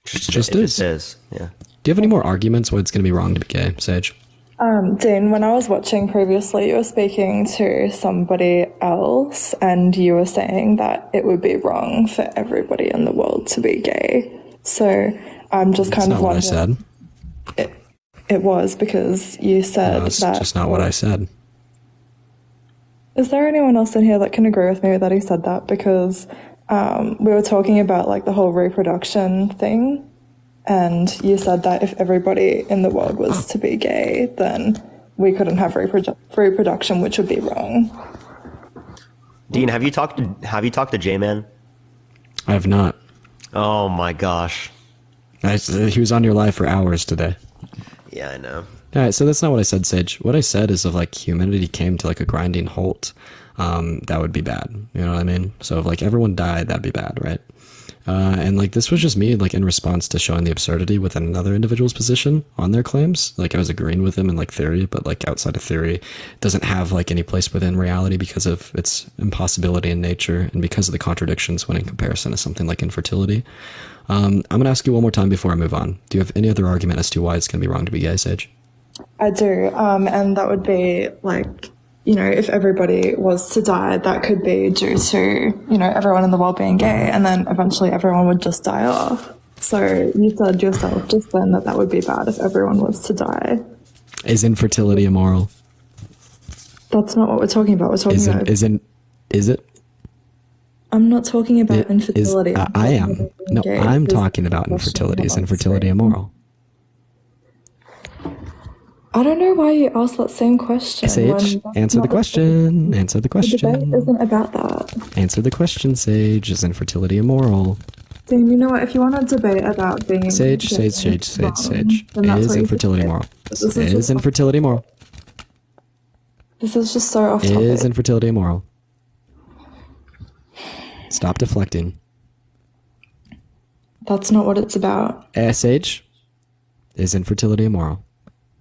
Just it is. just is. Yeah. Do you have any more arguments why it's going to be wrong to be gay, Sage? Dean, when I was watching previously, you were speaking to somebody else and you were saying that it would be wrong for everybody in the world to be gay. So I'm just That's kind not of what I wondering. said. It was because you said No, that's that. just not what I said. Is there anyone else in here that can agree with me that he said that? Because we were talking about like the whole reproduction thing, and you said that if everybody in the world was to be gay, then we couldn't have reproduction, which would be wrong. Dean, have you talked to J-Man? I have not. Oh my gosh. He was on your live for hours today. Yeah, I know. All right, so that's not what I said, Sage. What I said is if like humanity came to like a grinding halt, that would be bad. You know what I mean? So if like everyone died, that'd be bad, right? And like this was just me like in response to showing the absurdity within another individual's position on their claims. Like I was agreeing with them in like theory, but like outside of theory, it doesn't have like any place within reality because of its impossibility in nature and because of the contradictions when in comparison to something like infertility. I'm going to ask you one more time before I move on. Do you have any other argument as to why it's going to be wrong to be gay, Sage? I do, and that would be like, you know, if everybody was to die, that could be due to, you know, everyone in the world being gay, and then eventually everyone would just die off. So you said yourself just then that that would be bad if everyone was to die. Is infertility immoral? That's not what we're talking about. We're talking about Is it? I'm not talking about It is, infertility. I am. No, gay. I'm This talking about question infertility. Is about infertility straight. immoral? I don't know why you asked that same question. Sage, when that's answer the not question. Answer the The debate question. isn't about that. Answer the question, Sage. Is infertility immoral? Dean, you know what? If you want to debate about being Sage, gay Sage, Sage, Sage, wrong, Sage. then that's Is what you can infertility say. moral? But this is Is just infertility moral? this is just so off topic. Is infertility immoral? Stop deflecting. That's not what it's about. Sage, is infertility immoral?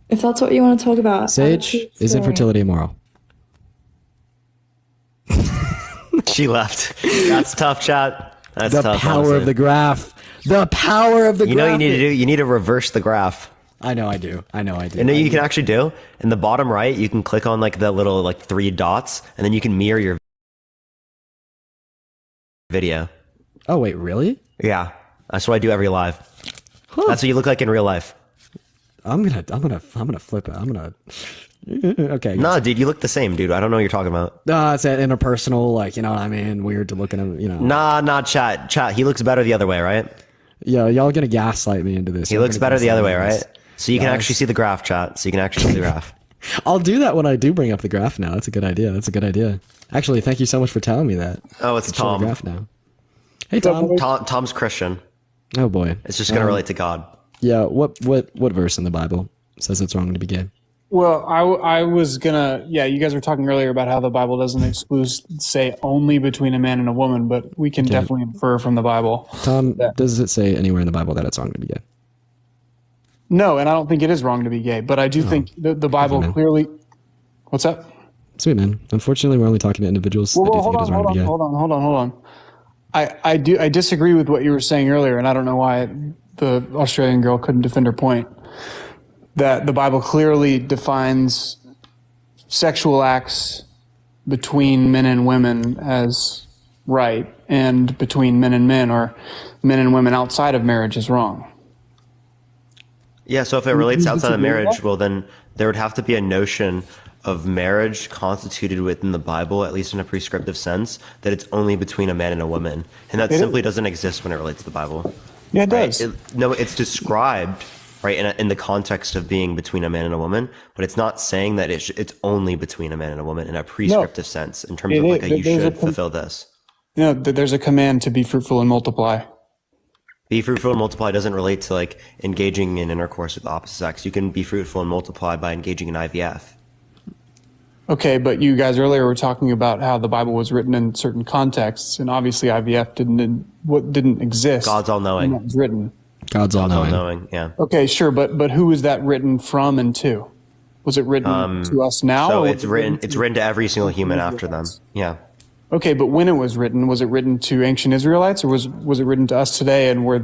If that's what you want to talk about, Sage, attitude is sparing. infertility immoral? She left. That's tough, chat. That's The tough. power honestly. of the graph. The power of the graph. You know what you need to do? You need to reverse the graph. I know I do. I know I do. You know you can actually do? In the bottom right, you can click on like the little like 3 dots, and then you can mirror your video. Oh, wait, really? Yeah. That's what I do every live. That's what you look like in real life. I'm gonna flip it. Okay. No, dude, you look the same, dude. I don't know what you're talking about. It's that interpersonal, like, you know what I mean? Weird to look at him, you know. Nah, chat. Chat, he looks better the other way, right? Yeah, y'all gonna gaslight me into this. He Y'all looks gonna better the other way, gaslight me into right? So you can Yes. actually see the graph, chat. So you can actually see the graph. this. I'll do that when I do bring up the graph now. That's a good idea. Actually, thank you so much for telling me that. Oh, it's Show the Tom. graph now. Hey, Tom. Tom's Christian. Oh, boy. It's just going to relate to God. Yeah, what verse in the Bible says it's wrong to be gay? Well, I was gonna, you guys were talking earlier about how the Bible doesn't say only between a man and a woman, but we can definitely infer from the Bible. Tom, does it say anywhere in the Bible that it's wrong to be gay? No, and I don't think it is wrong to be gay, but I do think the Bible man. clearly. What's that? Sweet, man. Unfortunately, we're only talking to individuals that do Well, think it is wrong to be gay. hold on. I disagree with what you were saying earlier, and I don't know why the Australian girl couldn't defend her point. That the Bible clearly defines sexual acts between men and women as right, and between men and men or men and women outside of marriage is wrong. Yeah, so if it relates you outside of disagree with marriage, that? well, then there would have to be a notion of marriage constituted within the Bible, at least in a prescriptive sense, that it's only between a man and a woman. And that It simply is. doesn't exist when it relates to the Bible. Yeah, it Right? does. It's described, right, in the context of being between a man and a woman, but it's not saying that it's only between a man and a woman in a prescriptive sense, in terms It of like is. a you There's a should con- fulfill this. There's a command to be fruitful and multiply. Be fruitful and multiply doesn't relate to like engaging in intercourse with the opposite sex. You can be fruitful and multiply by engaging in IVF. Okay, but you guys earlier were talking about how the Bible was written in certain contexts, and obviously IVF didn't exist. God's all knowing. when that was written. God's all knowing. Knowing, yeah. Okay, sure, but who was that written from and to? Was it written to us now? So or was it's it written to every single human after them. Israelites? Yeah. Okay, but when it was it written to ancient Israelites, or was it written to us today, and we're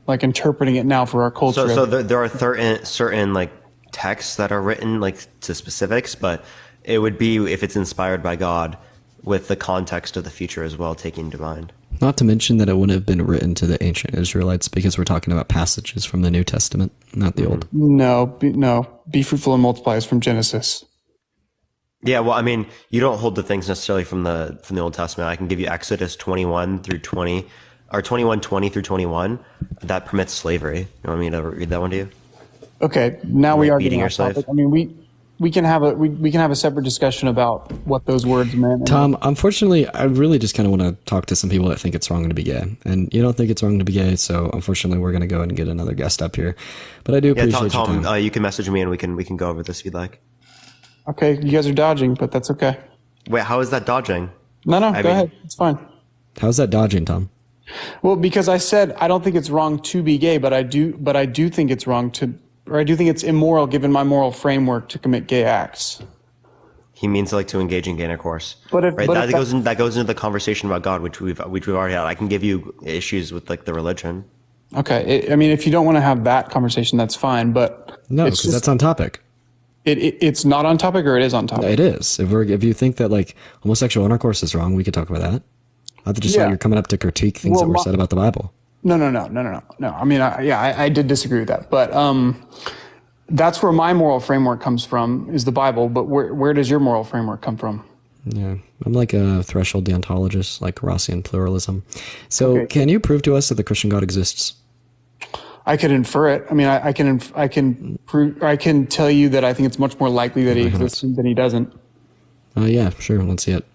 like interpreting it now for our culture? So there are certain like texts that are written like to specifics, but it would be if it's inspired by God with the context of the future as well taken into mind. Not to mention that it wouldn't have been written to the ancient Israelites because we're talking about passages from the New Testament, not the Old. No, be fruitful and multiply is from Genesis. Yeah, well, I mean, you don't hold the things necessarily from the Old Testament. I can give you Exodus 21 through 20, or 21:20 through 21. That permits slavery. You want me to read that one to you? Okay, now we Like are beating getting your off slave? topic. I mean, we can have a separate discussion about what those words meant. Tom, unfortunately, I really just kind of want to talk to some people that think it's wrong to be gay. And you don't think it's wrong to be gay, so unfortunately, we're going to go and get another guest up here. But I do Yeah, appreciate Tom, your time. you can message me and we can go over this if you'd like. Okay, you guys are dodging, but that's okay. Wait, how is that dodging? No, go mean- ahead. It's fine. How's that dodging, Tom? Well, because I said I don't think it's wrong to be gay, but I do think it's wrong I do think it's immoral given my moral framework to commit gay acts. He means like to engage in gay intercourse. But if- right, but that if goes that goes into the conversation about God, which we've already had. I can give you issues with like the religion. Okay, I mean, if you don't want to have that conversation, that's fine. But No, it's because that's on topic. it's not on topic, or it is on topic. It is. If you think that like homosexual intercourse is wrong, we could talk about that. I just thought Yeah. you're coming up to critique things Well, that were said about the Bible. No. I mean, I did disagree with that, but that's where my moral framework comes from is the Bible. But where does your moral framework come from? Yeah, I'm like a threshold deontologist, like Rossian pluralism. So, can you prove to us that the Christian God exists? I could infer it. I mean, I can prove, I can tell you that I think it's much more likely that he exists than he doesn't. Yeah, sure. Let's see it.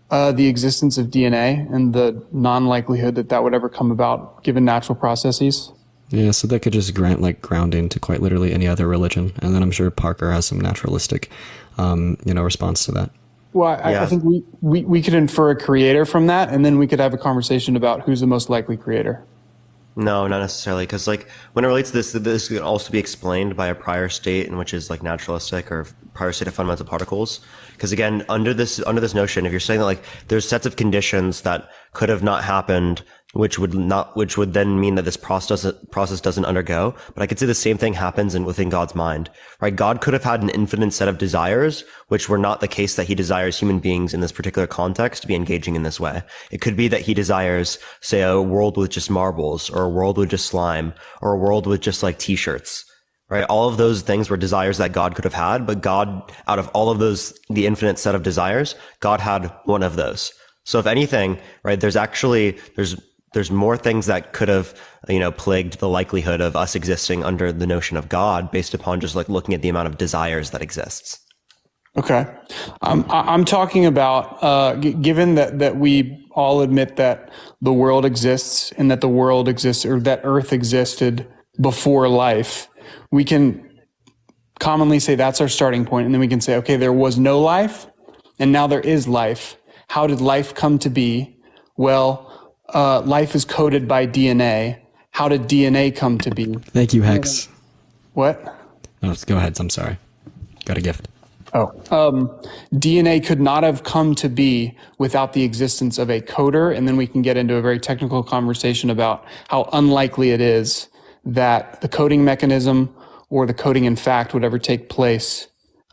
The existence of DNA and the non-likelihood that that would ever come about given natural processes. Yeah, so that could just grant like grounding to quite literally any other religion, and then I'm sure Parker has some naturalistic, response to that. Well, I think we could infer a creator from that, and then we could have a conversation about who's the most likely creator. No, not necessarily, because like when it relates to this can also be explained by a prior state, in which is like naturalistic or prior state of fundamental particles. Because again, under this notion, if you're saying that like there's sets of conditions that could have not happened, which would then mean that this process doesn't undergo. But I could say the same thing happens within God's mind, right? God could have had an infinite set of desires, which were not the case that he desires human beings in this particular context to be engaging in this way. It could be that he desires, say, a world with just marbles, or a world with just slime, or a world with just like t-shirts, right? All of those things were desires that God could have had, but God, out of all of those, the infinite set of desires, God had one of those. So if anything, right, there's more things that could have, plagued the likelihood of us existing under the notion of God based upon just like looking at the amount of desires that exists. Okay. I'm talking about, given that we all admit that the world exists and that the world exists, or that Earth existed before life, we can commonly say that's our starting point. And then we can say, okay, there was no life and now there is life. How did life come to be? Well, life is coded by DNA. How did DNA come to be? Thank you, Hex. What? No, go ahead. I'm sorry. Got a gift. DNA could not have come to be without the existence of a coder. And then we can get into a very technical conversation about how unlikely it is that the coding mechanism or the coding in fact would ever take place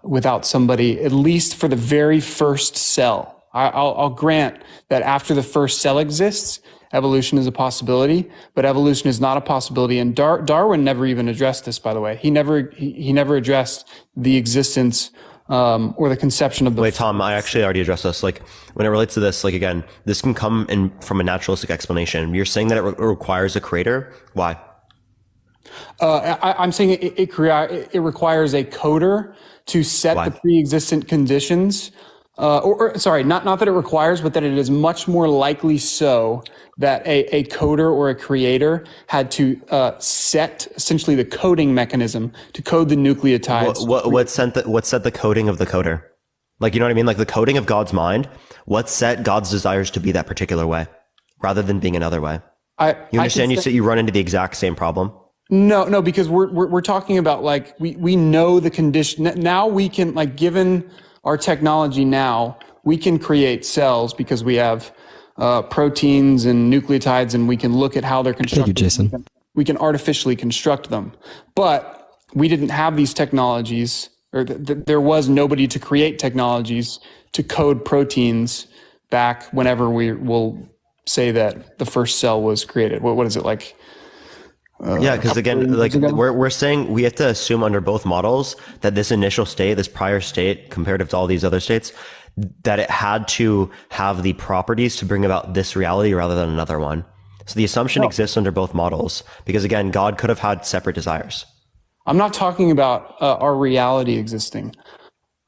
without somebody, at least for the very first cell. I'll grant that after the first cell exists, evolution is a possibility, but evolution is not a possibility. And Darwin never even addressed this, by the way. He never addressed the existence or the conception of the... Wait, Tom, I actually already addressed this. Like, when it relates to this, like, again, this can come in from a naturalistic explanation. You're saying that it requires a creator? Why? I'm saying it requires a coder to set Why? the pre-existent conditions. Sorry, not that it requires, but that it is much more likely so that a coder or a creator had to set essentially the coding mechanism to code the nucleotides. What set the coding of the coder? Like, you know what I mean? Like the coding of God's mind, what set God's desires to be that particular way rather than being another way? You understand? You run into the exact same problem. No, because we're talking about like we know the condition. Now we can, like, given our technology now, we can create cells because we have proteins and nucleotides, and we can look at how they're constructed. Thank you, Jason. We can artificially construct them. But we didn't have these technologies, or there was nobody to create technologies to code proteins back whenever we will say that the first cell was created. What is it, like? Yeah, because again, like we're saying, we have to assume under both models that this initial state, this prior state, comparative to all these other states, that it had to have the properties to bring about this reality rather than another one. So the assumption exists under both models, because again, God could have had separate desires. I'm not talking about our reality existing.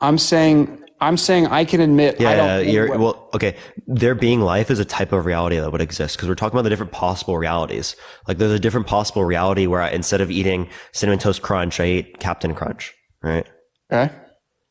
I'm saying I can admit. Okay. There being life is a type of reality that would exist, because we're talking about the different possible realities. Like there's a different possible reality where instead of eating Cinnamon Toast Crunch, I ate Captain Crunch, right? Okay.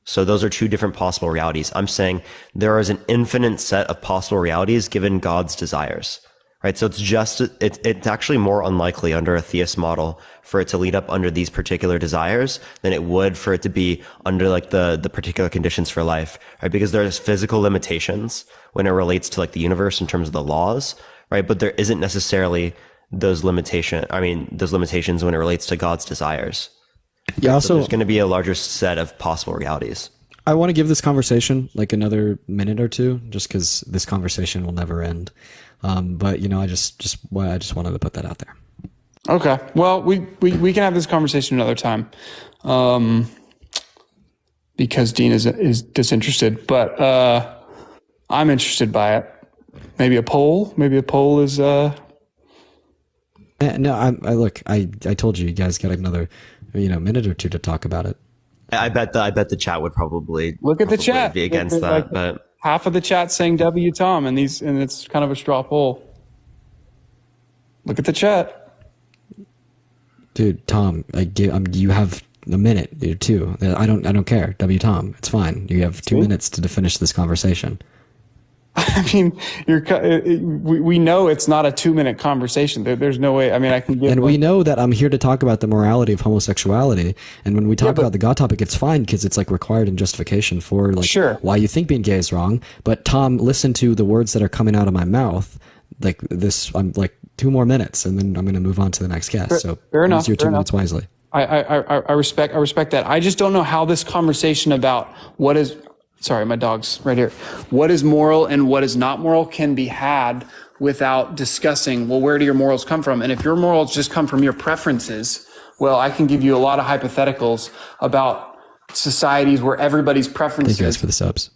So those are two different possible realities. I'm saying there is an infinite set of possible realities given God's desires, right? So it's actually more unlikely under a theist model for it to lead up under these particular desires than it would for it to be under like the particular conditions for life, right? Because there's physical limitations when it relates to like the universe in terms of the laws, right? But there isn't necessarily those limitations when it relates to God's desires. Yeah, also, so there's going to be a larger set of possible realities. I want to give this conversation like another minute or two, just because this conversation will never end. But I just wanted to put that out there. Okay. Well, we can have this conversation another time, because Dean is disinterested. But I'm interested by it. Maybe a poll. Maybe a poll is. No, I told you guys got another, minute or two to talk about it. I bet the chat would probably Look at the chat. be against that, Like, but half of the chat saying W Tom, and it's kind of a straw poll. Look at the chat. Dude, Tom, you have a minute or two. I don't care. W Tom, it's fine. You have 2 minutes to finish this conversation. I mean, we know it's not a 2-minute conversation. There's no way. I mean, I can give. And we know that I'm here to talk about the morality of homosexuality. And when we talk about the God topic, it's fine because it's like required in justification for like why you think being gay is wrong. But Tom, listen to the words that are coming out of my mouth. Like this, I'm like 2 more minutes, and then I'm going to move on to the next guest. So fair enough. Use your 2 minutes wisely. I respect that. I just don't know how this conversation about what is. Sorry, my dog's right here. What is moral and what is not moral can be had without discussing, well, where do your morals come from? And if your morals just come from your preferences, well, I can give you a lot of hypotheticals about societies where everybody's preferences. Thank you guys for the subs.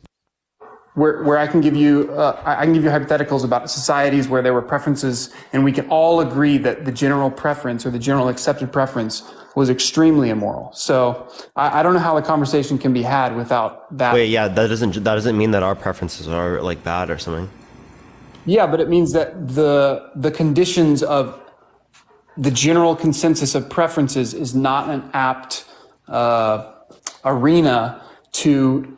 Where I can give you hypotheticals about societies where there were preferences, and we can all agree that the general preference or the general accepted preference was extremely immoral. So I don't know how the conversation can be had without that. wait, yeah, that doesn't mean that our preferences are like bad or something. Yeah, but it means that the conditions of the general consensus of preferences is not an apt arena to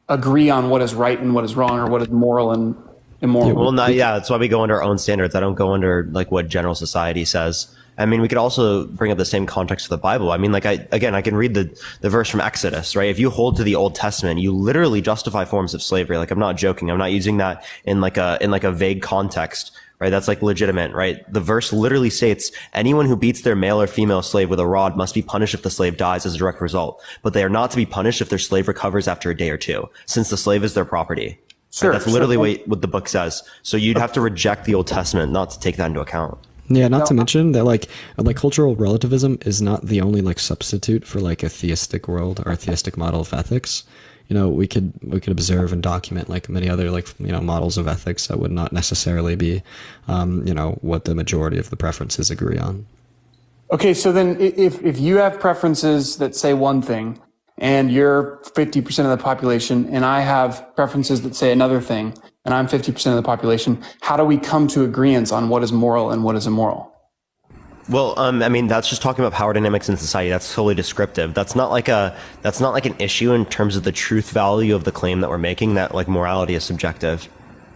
agree on what is right and what is wrong, or what is moral and immoral. Well, that's why we go under our own standards. I don't go under like what general society says. I mean, we could also bring up the same context of the Bible. I mean, like I can read the verse from Exodus, right? If you hold to the Old Testament, you literally justify forms of slavery. Like, I'm not joking. I'm not using that in like a vague context, right? That's like legitimate, right? The verse literally states, anyone who beats their male or female slave with a rod must be punished if the slave dies as a direct result. But they are not to be punished if their slave recovers after a day or two, since the slave is their property. Sure. Right? That's literally what the book says. So you'd have to reject the Old Testament not to take that into account. Yeah, not to mention that like cultural relativism is not the only like substitute for like a theistic world or a theistic model of ethics. We could observe and document like many other models of ethics that would not necessarily be what the majority of the preferences agree on. Okay, so then if you have preferences that say one thing and you're 50% of the population, and I have preferences that say another thing, and I'm 50% of the population, how do we come to agreement on what is moral and what is immoral? Well, I mean, that's just talking about power dynamics in society. That's totally descriptive. That's not like an issue in terms of the truth value of the claim that we're making, that like morality is subjective,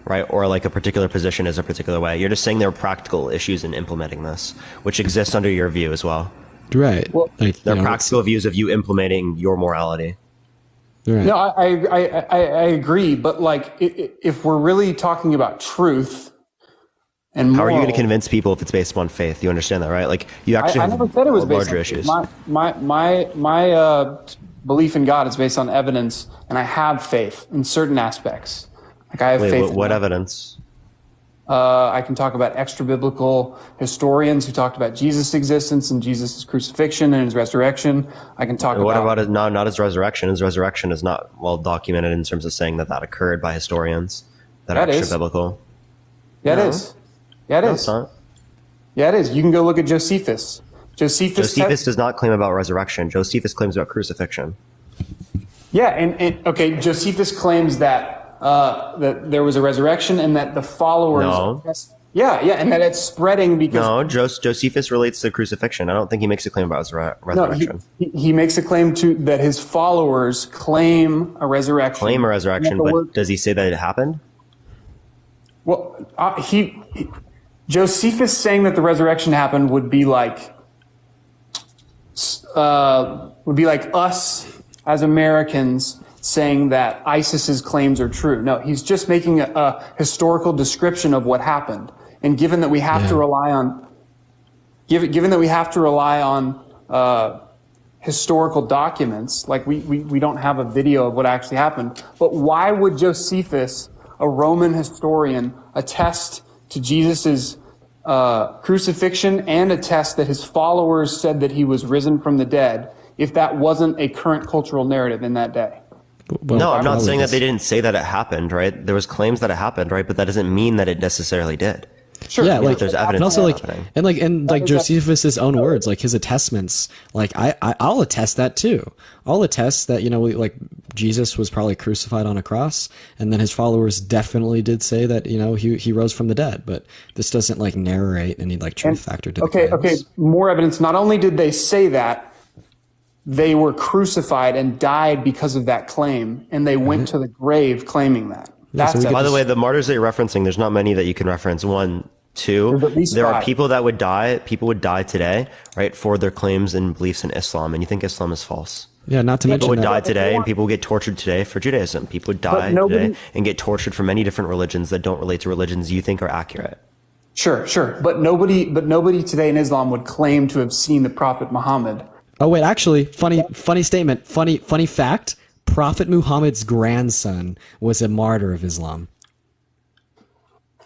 right? Or like a particular position is a particular way. You're just saying there are practical issues in implementing this, which exist under your view as well. Right. Well, there are practical views of you implementing your morality. Right. No, I agree, but like if we're really talking about truth and how are you going to convince people if it's based upon faith? You understand that, right? Like you actually have never said it was based larger on issues. My belief in God is based on evidence, and I have faith in certain aspects. Like I have faith. What evidence? I can talk about extra-biblical historians who talked about Jesus' existence and Jesus' crucifixion and his resurrection. I can talk what about... not his resurrection? His resurrection is not well documented in terms of saying that occurred by historians that are extra-biblical. Yeah, it is. Yeah, it is. Yeah, it is. You can go look at Josephus. Josephus does not claim about resurrection. Josephus claims about crucifixion. Yeah, and okay, Josephus claims that that there was a resurrection and that the followers... No. Yeah, and that it's spreading because... No, Josephus relates to crucifixion. I don't think he makes a claim about resurrection. No, he makes a claim that his followers claim a resurrection. But does he say that it happened? Well, Josephus saying that the resurrection happened would be like us as Americans saying that ISIS's claims are true. No, he's just making a historical description of what happened. And given that we have to rely on, given that we have to rely on historical documents, like we don't have a video of what actually happened. But why would Josephus, a Roman historian, attest to Jesus's crucifixion and attest that his followers said that he was risen from the dead if that wasn't a current cultural narrative in that day? Well, No, I'm not probably saying that just- they didn't say that it happened, right? There was claims that it happened, right? But that doesn't mean that it necessarily did. Sure. Yeah, like there's evidence and also of like it happening. and Josephus's own words, like his attestments, like I'll attest that too. I'll attest that like Jesus was probably crucified on a cross, and then his followers definitely did say that he rose from the dead. But this doesn't like narrate any like truth factor to the Okay, claims. more evidence. Not only did they say that, they were crucified and died because of that claim, and they went to the grave claiming that. That's so we get By the evidence. way, the martyrs that you're referencing, there's not many that you can reference. One, two. There's at least There are 5. people that would die. People would die today, right, for their claims and beliefs in Islam. And you think Islam is false. Yeah, not to mention People would that. die today, and people would get tortured today for Judaism. People would die nobody- today and get tortured for many different religions that don't relate to religions you think are accurate. Sure. But nobody today in Islam would claim to have seen the Prophet Muhammad. Oh wait, actually, funny statement. Funny fact. Prophet Muhammad's grandson was a martyr of Islam.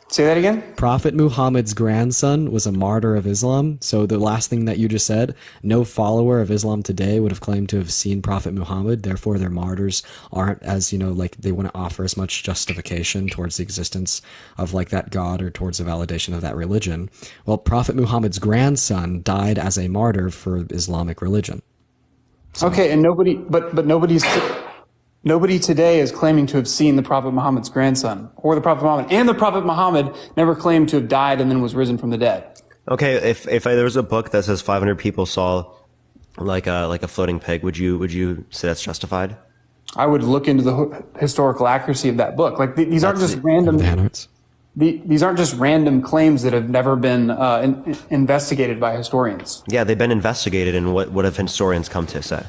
Say that again? Prophet Muhammad's grandson was a martyr of Islam. So the last thing that you just said, no follower of Islam today would have claimed to have seen Prophet Muhammad. Therefore, their martyrs aren't as, like they wouldn't offer as much justification towards the existence of like that God or towards the validation of that religion. Well, Prophet Muhammad's grandson died as a martyr for Islamic religion. Okay, and nobody today is claiming to have seen the Prophet Muhammad's grandson or the Prophet Muhammad. And the Prophet Muhammad never claimed to have died and then was risen from the dead. Okay, if there was a book that says 500 people saw like a floating pig, would you say that's justified? I would look into the historical accuracy of that book. Like these aren't just random. These aren't just random claims that have never been investigated by historians. Yeah, they've been investigated, and what have historians come to say?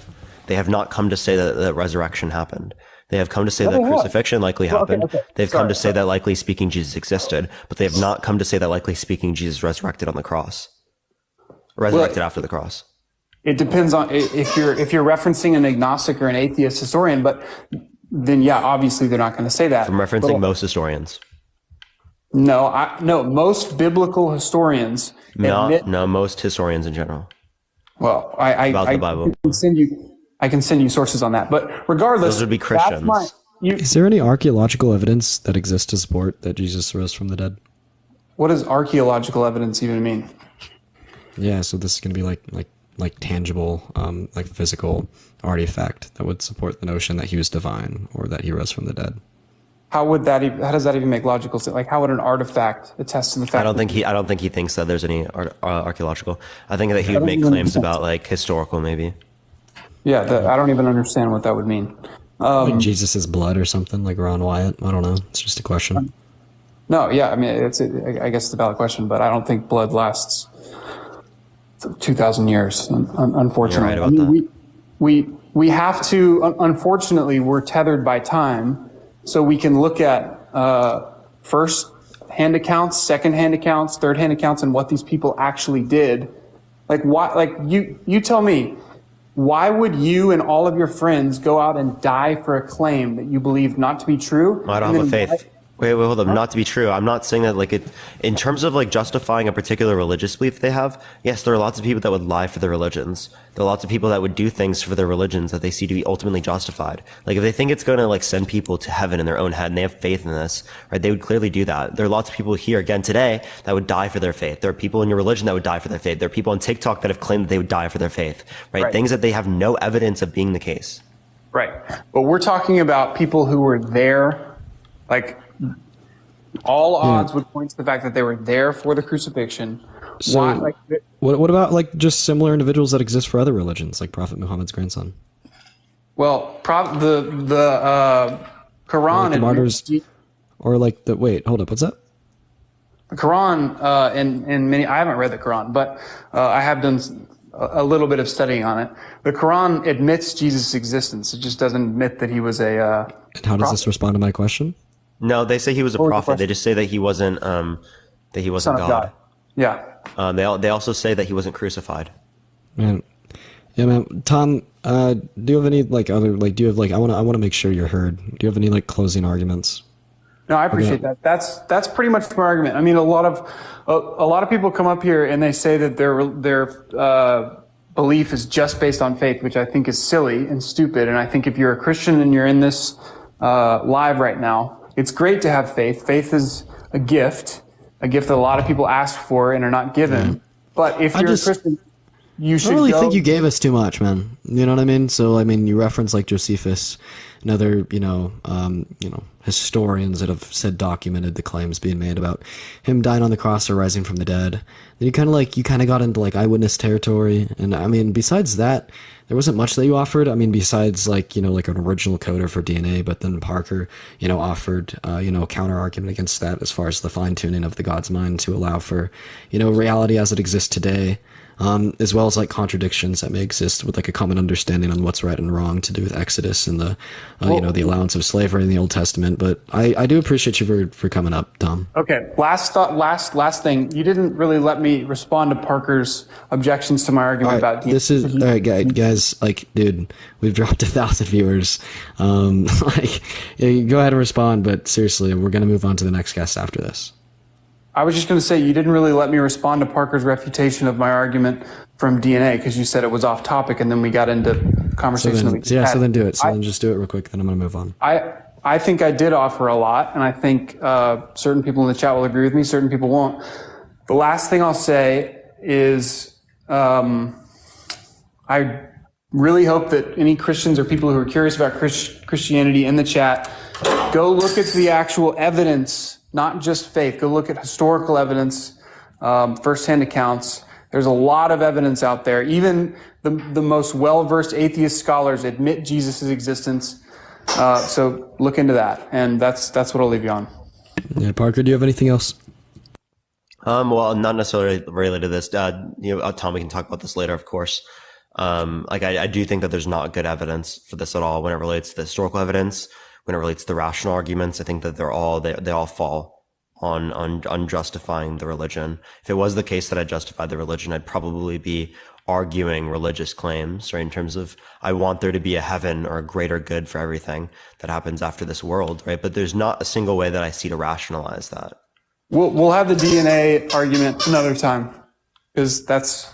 They have not come to say that resurrection happened. They have come to say that crucifixion likely happened. They've come to say that likely speaking Jesus existed, but they have not come to say that likely speaking Jesus resurrected on the cross. Resurrected after the cross. It depends on if you're referencing an agnostic or an atheist historian, but then yeah, obviously they're not going to say that. I'm referencing most historians. No, most biblical historians admit. No, most historians in general. Well, About the Bible. I can send you sources on that. But regardless, Those would be Christians. Is there any archaeological evidence that exists to support that Jesus rose from the dead? What does archaeological evidence even mean? Yeah, so this is going to be like tangible, like physical artifact that would support the notion that he was divine or that he rose from the dead. How does that even make logical sense? Like, how would an artifact attest to the fact? I don't think he thinks that there's any archaeological. I think that he would make claims about like historical, maybe. Yeah, I don't even understand what that would mean. Like Jesus's blood or something, like Ron Wyatt. I don't know. It's just a question. No, yeah, I mean, I guess it's a valid question, but I don't think blood lasts 2,000 years. Unfortunately, You're right about that. We have to. Unfortunately, we're tethered by time, so we can look at first-hand accounts, second-hand accounts, third-hand accounts, and what these people actually did. Like why? Like you tell me. Why would you and all of your friends go out and die for a claim that you believe not to be true? I don't have a faith. Wait, hold up. Not to be true. I'm not saying that like it, in terms of like justifying a particular religious belief they have. Yes, there are lots of people that would lie for their religions. There are lots of people that would do things for their religions that they see to be ultimately justified. Like if they think it's going to like send people to heaven in their own head and they have faith in this, right? They would clearly do that. There are lots of people here again today that would die for their faith. There are people in your religion that would die for their faith. There are people on TikTok that have claimed that they would die for their faith, right? Things that they have no evidence of being the case. Right. But we're talking about people who were there, like all odds would point to the fact that they were there for the crucifixion. So, Why, like, what about like just similar individuals that exist for other religions, like Prophet Muhammad's grandson? well, the Quran Like the martyrs, or like the wait, hold up, what's that? The Quran, and many, I haven't read the Quran, but I have done a little bit of studying on it. The Quran admits Jesus' existence. It just doesn't admit that he was a And how does this respond to my question? No, they say he was a What was the prophet. question? They just say that he wasn't son God. of God. Yeah. They also say that he wasn't crucified. Man, yeah, man. Tom, do you have any like other like? Do you have like? I want to make sure you're heard. Do you have any like closing arguments? No, I appreciate that. That's pretty much my argument. I mean, a lot of people come up here and they say that they're belief is just based on faith, which I think is silly and stupid. And I think if you're a Christian and you're in this live right now, it's great to have faith. Faith is a gift that a lot of people ask for and are not given. But if you're a Christian, you should I don't really think you gave us too much, man. You know what I mean? So, I mean, you reference like Josephus and other, historians that have said documented the claims being made about him dying on the cross or rising from the dead. Then you kind of got into like eyewitness territory. And I mean, besides that, there wasn't much that you offered. I mean, besides like an original coder for DNA, but then Parker, offered, a counter argument against that as far as the fine tuning of the God's mind to allow for, reality as it exists today. As well as like contradictions that may exist with like a common understanding on what's right and wrong to do with Exodus and the the allowance of slavery in the Old Testament. But I do appreciate you for coming up, Tom. Okay. Last thing. You didn't really let me respond to Parker's objections to my argument about this is all right, guys. Like, dude, we've dropped 1,000 viewers. Go ahead and respond. But seriously, we're gonna move on to the next guest after this. I was just going to say, you didn't really let me respond to Parker's refutation of my argument from DNA because you said it was off topic, and then we got into conversation. So then do it. Then just do it real quick. Then I'm going to move on. I think I did offer a lot, and I think certain people in the chat will agree with me. Certain people won't. The last thing I'll say is I really hope that any Christians or people who are curious about Christianity in the chat go look at the actual evidence. Not just faith. Go look at historical evidence, firsthand accounts. There's a lot of evidence out there. Even the most well-versed atheist scholars admit Jesus' existence. So look into that. And that's what I'll leave you on. Yeah, Parker, do you have anything else? Well, not necessarily related to this. Tom, we can talk about this later, of course. I do think that there's not good evidence for this at all when it relates to the historical evidence. When it relates to the rational arguments, I think that they all fall on justifying the religion. If it was the case that I justified the religion, I'd probably be arguing religious claims, right? In terms of, I want there to be a heaven or a greater good for everything that happens after this world, right? But there's not a single way that I see to rationalize that. We'll have the DNA argument another time because that's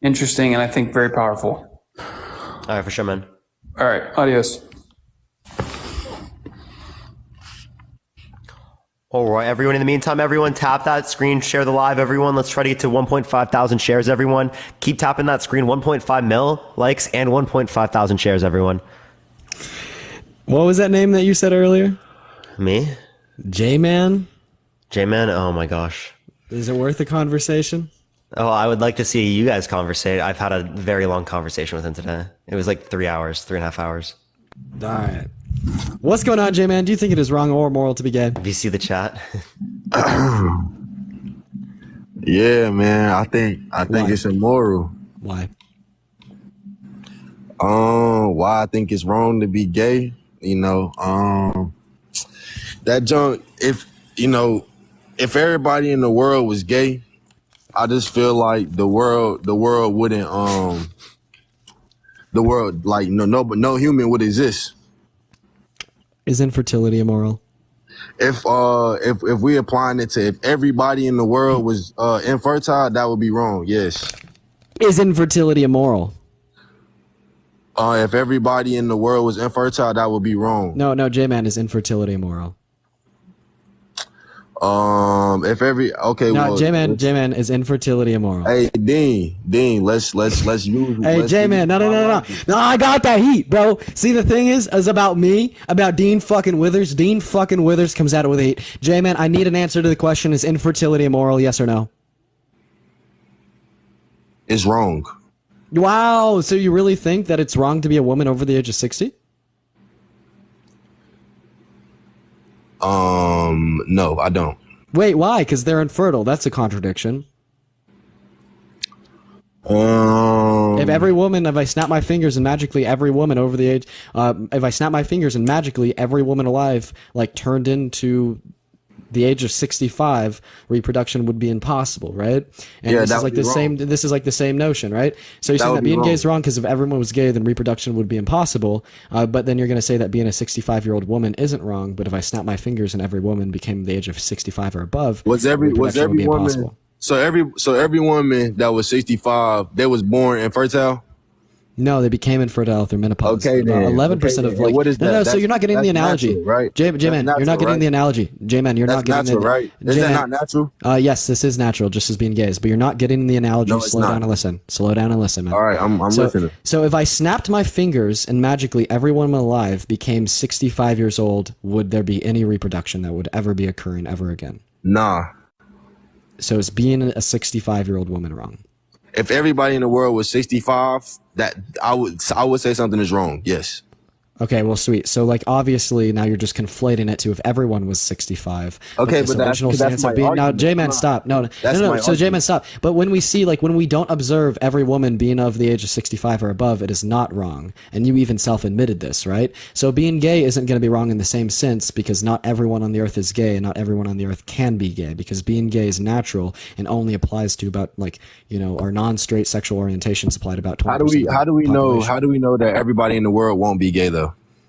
interesting and I think very powerful. All right, for sure, man. All right, adios. All right, everyone. In the meantime, everyone tap that screen, share the live, everyone. Let's try to get to 1.5 thousand shares, everyone. Keep tapping that screen, 1.5 mil likes and 1.5 thousand shares, everyone. What was that name that you said earlier? Me? J-Man? J-Man? Oh my gosh. Is it worth a conversation? Oh, I would like to see you guys conversate. I've had a very long conversation with him today. It was like 3.5 hours. All right. What's going on, J-Man? Do you think it is wrong or moral to be gay? Do you see the chat? Yeah, man. I think it's immoral. Why? Why I think it's wrong to be gay? That junk. If everybody in the world was gay, I just feel like the world wouldn't no human would exist. Is infertility immoral? If we applying it to if everybody in the world was infertile, that would be wrong. Yes. Is infertility immoral? If everybody in the world was infertile, that would be wrong. No, J-Man, is infertility immoral? J-Man, is infertility immoral? Hey, Dean, let's use. Hey, J-Man, no, I got that heat, bro. See, the thing is about me, about Dean fucking Withers. Dean fucking Withers comes out with heat. J-Man, I need an answer to the question: is infertility immoral? Yes or no? It's wrong. Wow, so you really think that it's wrong to be a woman over the age of 60? No, I don't. Wait, why? Because they're infertile. That's a contradiction. If I snap my fingers and magically every woman over the age, if I snap my fingers and magically every woman alive turned into the age of 65, reproduction would be impossible, right? And yeah, this is like the same. This is like the same notion, right? So you're saying that being gay is wrong because if everyone was gay, then reproduction would be impossible. But then you're going to say that being a 65-year-old woman isn't wrong. But if I snap my fingers and every woman became the age of 65 or above, was every woman? so every woman that was 65, they was born infertile. No, they became infertile through menopause. Okay, then. 11% Okay, of then. like. What is no, that? no. So That's- you're not getting the that's analogy, natural, right? J-Man. That's You're not natural, getting right? the analogy, J-Man. You're That's not getting natural, the, right? Is that J-Man, not natural? Yes, this is natural, just as being gays, but you're not getting the analogy. No, it's Slow not. down and listen. Slow down and listen, man. All right, I'm so, listening. So if I snapped my fingers and magically every woman alive became 65 years old, would there be any reproduction that would ever be occurring ever again? Nah. So is being a 65-year-old woman wrong? If everybody in the world was 65, that I would say something is wrong. Yes. Okay, well, sweet. So, like, obviously, now you're just conflating it to if everyone was 65. Okay, this but that's- original that's stance my of being now, argument. J-Man, Come on. stop. No, That's no. my So, J-Man, argument. stop. But when we see, like, when we don't observe every woman being of the age of 65 or above, it is not wrong. And you even self-admitted this, right? So, being gay isn't going to be wrong in the same sense because not everyone on the earth is gay and not everyone on the earth can be gay because being gay is natural and only applies to about, like, you know, our non-straight sexual orientations apply to about 20%. How do we know that everybody in the world won't be gay though?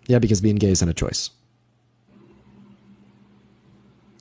Yeah, because being gay isn't a choice.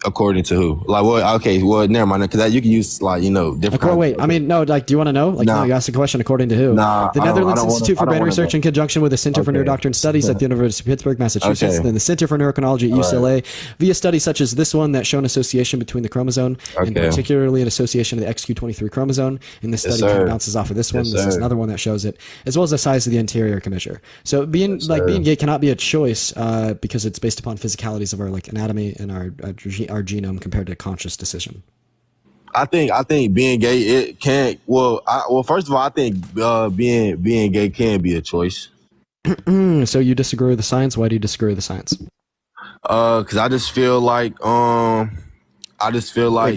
According to who? Like, well, okay, well, never mind. Because you can use like different. Okay, wait. I mean, no. Like, do you want to know? Like, Nah. no, you asked the question according to who? Nah, The I don't- Netherlands I don't Institute for wanna- I Brain don't wanna Research, know. in conjunction with the Center for Okay. Neurodoctrine Studies at the University of Pittsburgh, Massachusetts, Okay. and the Center for Neurochronology at UCLA, via studies such as this one that show an association between the chromosome, and Okay. particularly an association of the XQ23 chromosome. And this study kind sir. of bounces off of this one. Yes, This is sir. another one that shows it, as well as the size of the anterior commissure. So being sir. being gay cannot be a choice because it's based upon physicalities of our like anatomy and our genome compared to conscious decision. I think being gay it can't. Well, first of all, I think being gay can be a choice. So you disagree with the science? Why do you disagree with the science? Because I just feel like Wait,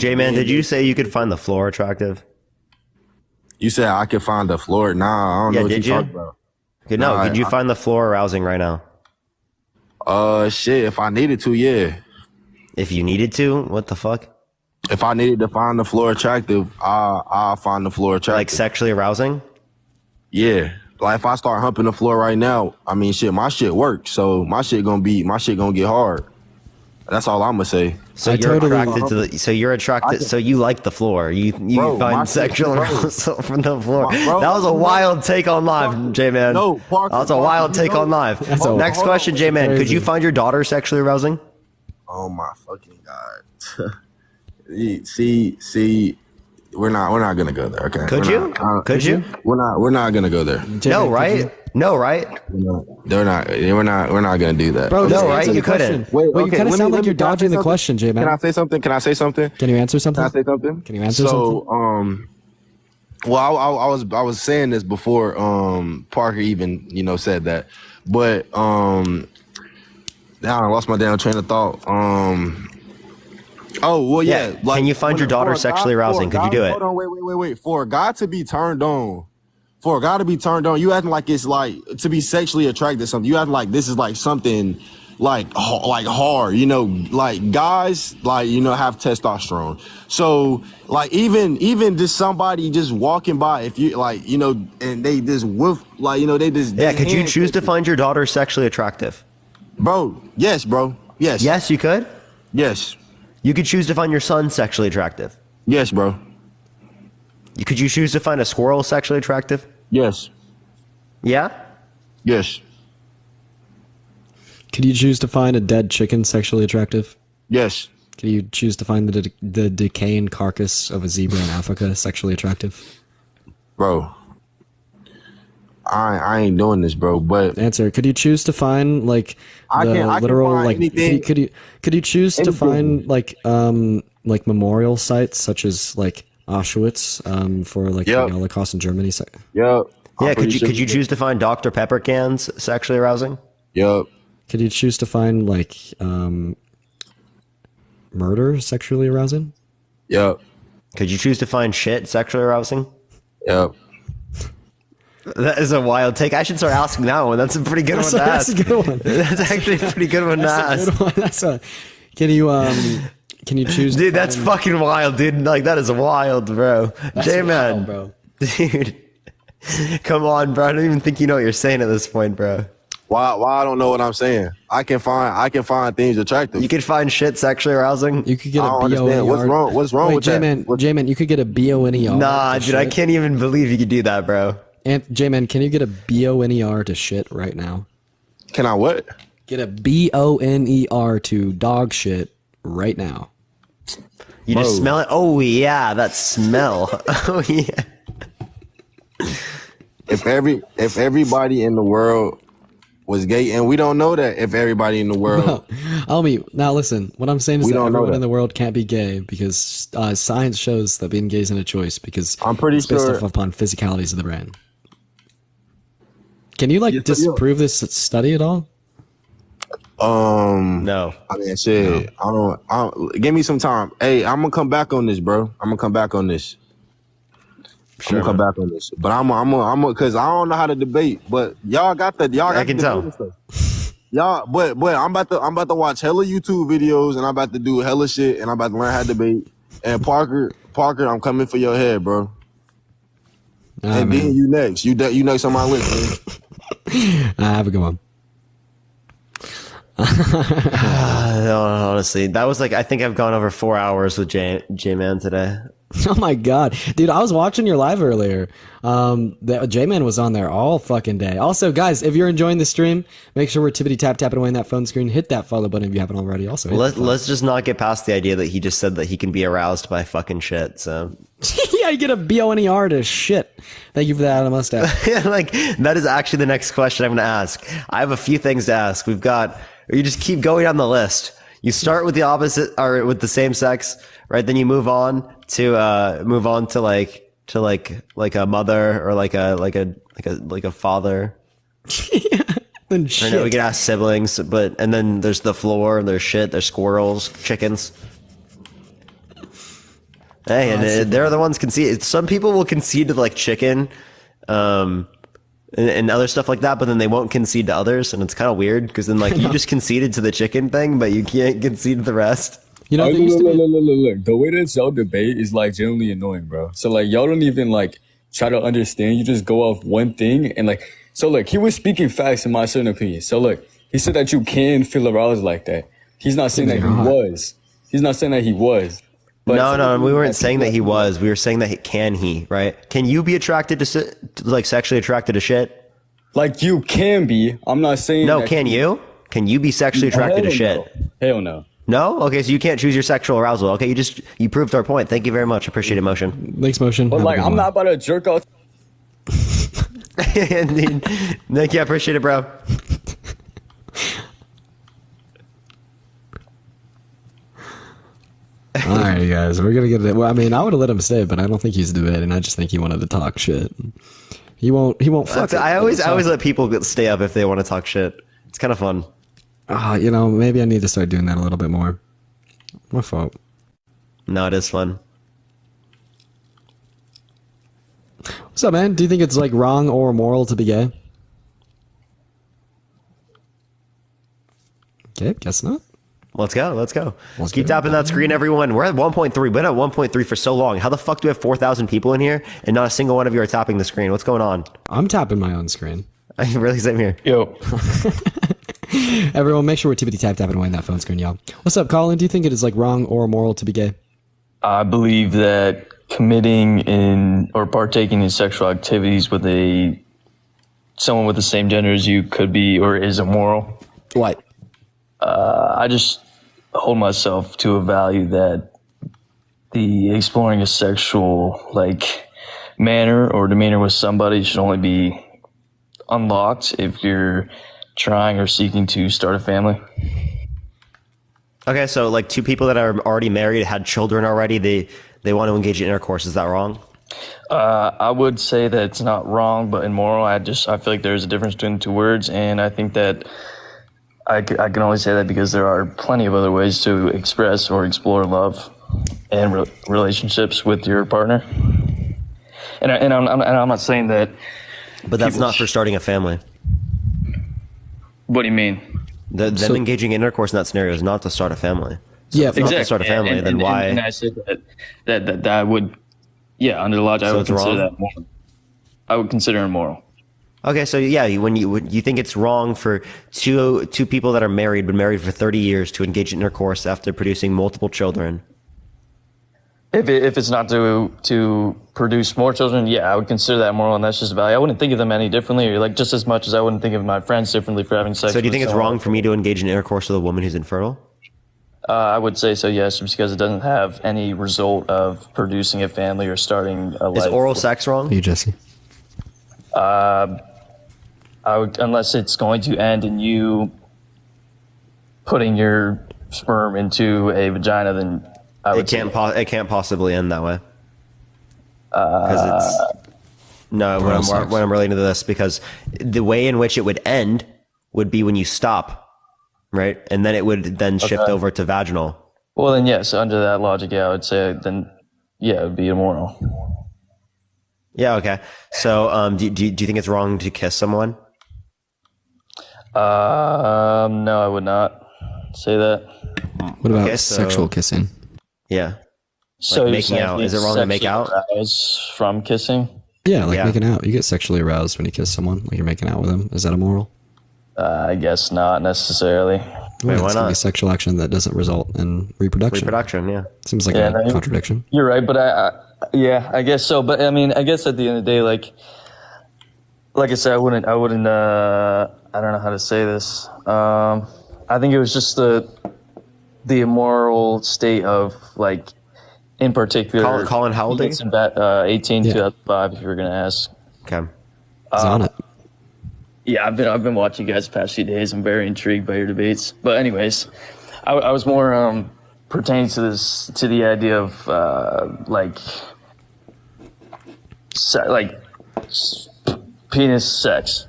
J-Man, did you say you could find the floor attractive? You said I could find the floor. Nah, I don't Yeah, know what did you you? talking about. Okay, no, Nah, could you find the floor arousing right now? Shit. If I needed to, yeah. If you needed to, what the fuck? If I needed to find the floor attractive, I'll find the floor attractive. Like sexually arousing? Yeah. Like if I start humping the floor right now, I mean shit, my shit works. So my shit gonna get hard. That's all I'm gonna say. So I you're totally- attracted to the. So you're attracted. So you like the floor. You Bro, my find shit- sexual bro. arousal from the floor. Bro, that was a wild take on live, J-Man. No, Parker, that was a Parker, wild take no. on live. That's a- Next hold on, question, J-Man. Could crazy. you find your daughter sexually arousing? Oh my fucking god. See, we're not gonna go there. Okay. Could We're you? not- Could you? We're not gonna go there. No, J-Man, could right? you- No, right? We're not gonna do that. Bro, just No, right? answer the You couldn't. question. Wait, you okay, kind of let sound me- like you're can I say dodging the something? question, J-Man. Can I say something? Can I say something? Can you answer something? Can I say something? Can you answer so, something? well, I was saying this before Parker even said that, but now I lost my damn train of thought. Oh well, yeah. Yeah, can you find your daughter sexually arousing? Could you do it? Hold on, wait. For a guy to be turned on, you acting like it's like to be sexually attracted to something. You acting like this is like something like hard, like guys have testosterone. So like even just somebody just walking by, if you and they just woof, they just Yeah, could you choose to find your daughter sexually attractive? bro? Yes, bro. Yes. Yes, you could. Yes. You could choose to find your son sexually attractive. Yes, bro. Could you choose to find a squirrel sexually attractive? Yes. Yeah? Yes. Could you choose to find a dead chicken sexually attractive? Yes. Could you choose to find the decaying carcass of a zebra in Africa sexually attractive? Bro. I ain't doing this, bro. But Answer. Could you choose to find like I the can literal find like? anything. Could you choose to Anything. find like memorial sites such as like Auschwitz for like Yep. the Holocaust in Germany? Yep. Yeah, could you choose to find Dr. Pepper cans sexually arousing? Yep. Could you choose to find like murder sexually arousing? Yep. Could you choose to find shit sexually arousing? Yep. That is a wild take. I should start asking that one. That's a pretty good one to That's ask. a good one. That's actually a pretty good one to That's a ask. good one. That's a. Can you choose? to Dude, that's find- fucking wild, dude. Like, that is wild, bro. J-Man. wild, bro. Dude. Come on, bro. I don't even think you know what you're saying at this point, bro. Why I don't know what I'm saying? I can find things attractive. You could find shit sexually arousing. You could get I a don't understand. B-O-N-E-R. What's wrong Wait, with that? J-Man, J-Man, you could get a B-O-N-E-R. Nah, to dude, I shit. can't even believe you could do that, bro. And J-Man, can you get a B-O-N-E-R to shit right now? Can I what? Get a B-O-N-E-R to dog shit right now. You just smell it. Oh yeah, that smell. Oh yeah. If everybody in the world was gay, and we don't know that if everybody in the world. Homie, now listen. What I'm saying is We that don't know everyone that. in the world can't be gay because science shows that being gay isn't a choice because I'm pretty it's based sure- off upon physicalities of the brain. Can you like Yes, I do. disprove this study at all? No. I mean, shit. I don't. Give me some time. Hey, I'm gonna come back on this, bro. I'm gonna come back on this. Sure, I'm gonna come back on this, but I'm because I don't know how to debate. But y'all got the y'all. Got I can the tell. debating stuff. Y'all, but I'm about to watch hella YouTube videos, and I'm about to do hella shit, and I'm about to learn how to debate. And Parker, I'm coming for your head, bro. And then you next. You next on my list, man. Have a good one. Honestly, that was like I think I've gone over 4 hours with J-Man today. Oh my god, dude! I was watching your live earlier. The J-Man was on there all fucking day. Also, guys, if you're enjoying the stream, make sure we're tippity tapping away in that phone screen. Hit that follow button if you haven't already. Also, Let's just not get past the idea that he just said that he can be aroused by fucking shit. So yeah, you get a B-O-N-E-R to shit. Thank you for that, mustache. like that is actually the next question I'm going to ask. I have a few things to ask. We've got. You just keep going down the list. You start with the opposite or with the same sex, right? Then you move on to like a mother or like a father. Then I shit. know we can ask siblings, and then there's the floor, there's shit, there's squirrels, chickens. Hey, and they're the ones concede. Some people will concede to like chicken, and other stuff like that, but then they won't concede to others, and it's kind of weird because then like you just conceded to the chicken thing, but you can't concede to the rest. You know, Oh, there used to be- look. The way that y'all debate is like genuinely annoying, bro. So like y'all don't even like try to understand. You just go off one thing and like. So look, he was speaking facts in my certain opinion. So look, he said that you can feel aroused like that. He's not saying that he was. He's not saying that he was. But No, we weren't saying that he was. We were saying that he, right? Can you be attracted to like sexually attracted to shit? Like you can be. I'm not saying. No, that can you? Can you be sexually attracted to Hell shit? no. Hell no. No? Okay, so you can't choose your sexual arousal. Okay, you proved our point. Thank you very much. Appreciate it, Motion. Thanks, Motion. But Have a like, good I'm one. not about to jerk off. Indeed. Thank you. I appreciate it, bro. All right, you guys, we're gonna get it. Well, I mean, I would have let him stay, but I don't think he's debating. I just think he wanted to talk shit. He won't fuck. I always let people stay up if they want to talk shit. It's kind of fun. You know, maybe I need to start doing that a little bit more. My fault. No, it is fun. What's up, man? Do you think it's like wrong or immoral to be gay? Okay, guess not. Let's go. Let's Keep go. tapping that screen, everyone. We're at 1.3. We've been at 1.3 for so long. How the fuck do we have 4,000 people in here and not a single one of you are tapping the screen? What's going on? I'm tapping my own screen. I really same here. Yo. Everyone, make sure we're tippity tapping away in that phone screen, y'all. What's up, Colin? Do you think it is like wrong or immoral to be gay? I believe that committing in or partaking in sexual activities with someone with the same gender as you could be or is immoral. What? I just hold myself to a value that the exploring a sexual manner or demeanor with somebody should only be unlocked if you're trying or seeking to start a family. Okay, so like two people that are already married, had children already, they want to engage in intercourse. Is that wrong? I would say that it's not wrong, but immoral. I feel like there's a difference between the two words, and I think that I can only say that because there are plenty of other ways to express or explore love and relationships with your partner. And I'm not saying that. But that's not for starting a family. What do you mean? Them engaging in intercourse in that scenario is not to start a family. So Yeah, if it's not to start a family, then why? And I said that I would, under the logic, I would it's consider wrong? that moral. I would consider it immoral. Okay, so yeah, when you think it's wrong for two people that are married, been married for 30 years, to engage in intercourse after producing multiple children. If it's not to produce more children, yeah, I would consider that moral, and that's just value. I wouldn't think of them any differently, or like just as much as I wouldn't think of my friends differently for having sex. So do you with think it's someone. wrong for me to engage in intercourse with a woman who's infertile? I would say so, yes, just because it doesn't have any result of producing a family or starting a life. Is oral sex wrong? You, Jesse. I would, unless it's going to end in you putting your sperm into a vagina, then I would. It can't possibly end that way. Because it's no. When I'm relating to this, because the way in which it would end would be when you stop, right, and then it would then shift over to vaginal. Well, then yes, under that logic, yeah, I would say then, yeah, it would be immoral. Yeah. Okay. So, do you think it's wrong to kiss someone? No, I would not say that. What about sexual kissing? Yeah. So Like you're making saying out. being Is it wrong to make sexually out? aroused from kissing? Yeah, like making out. You get sexually aroused when you kiss someone, like you're making out with them. Is that immoral? I guess not necessarily. Well, why it's gonna be not? sexual action that doesn't result in reproduction. Reproduction. Yeah. Seems like Yeah, a no, contradiction. You're right, but yeah, I guess so. But I mean, I guess at the end of the day, like I said, I wouldn't, I don't know how to say this. I think it was just the immoral state of, like, in particular. Colin, how old are you? 18 Yeah. 2005, if you were going to ask. Okay. He's on it. Yeah, I've been watching you guys the past few days. I'm very intrigued by your debates. But anyways, I was more pertaining to the idea of penis sex,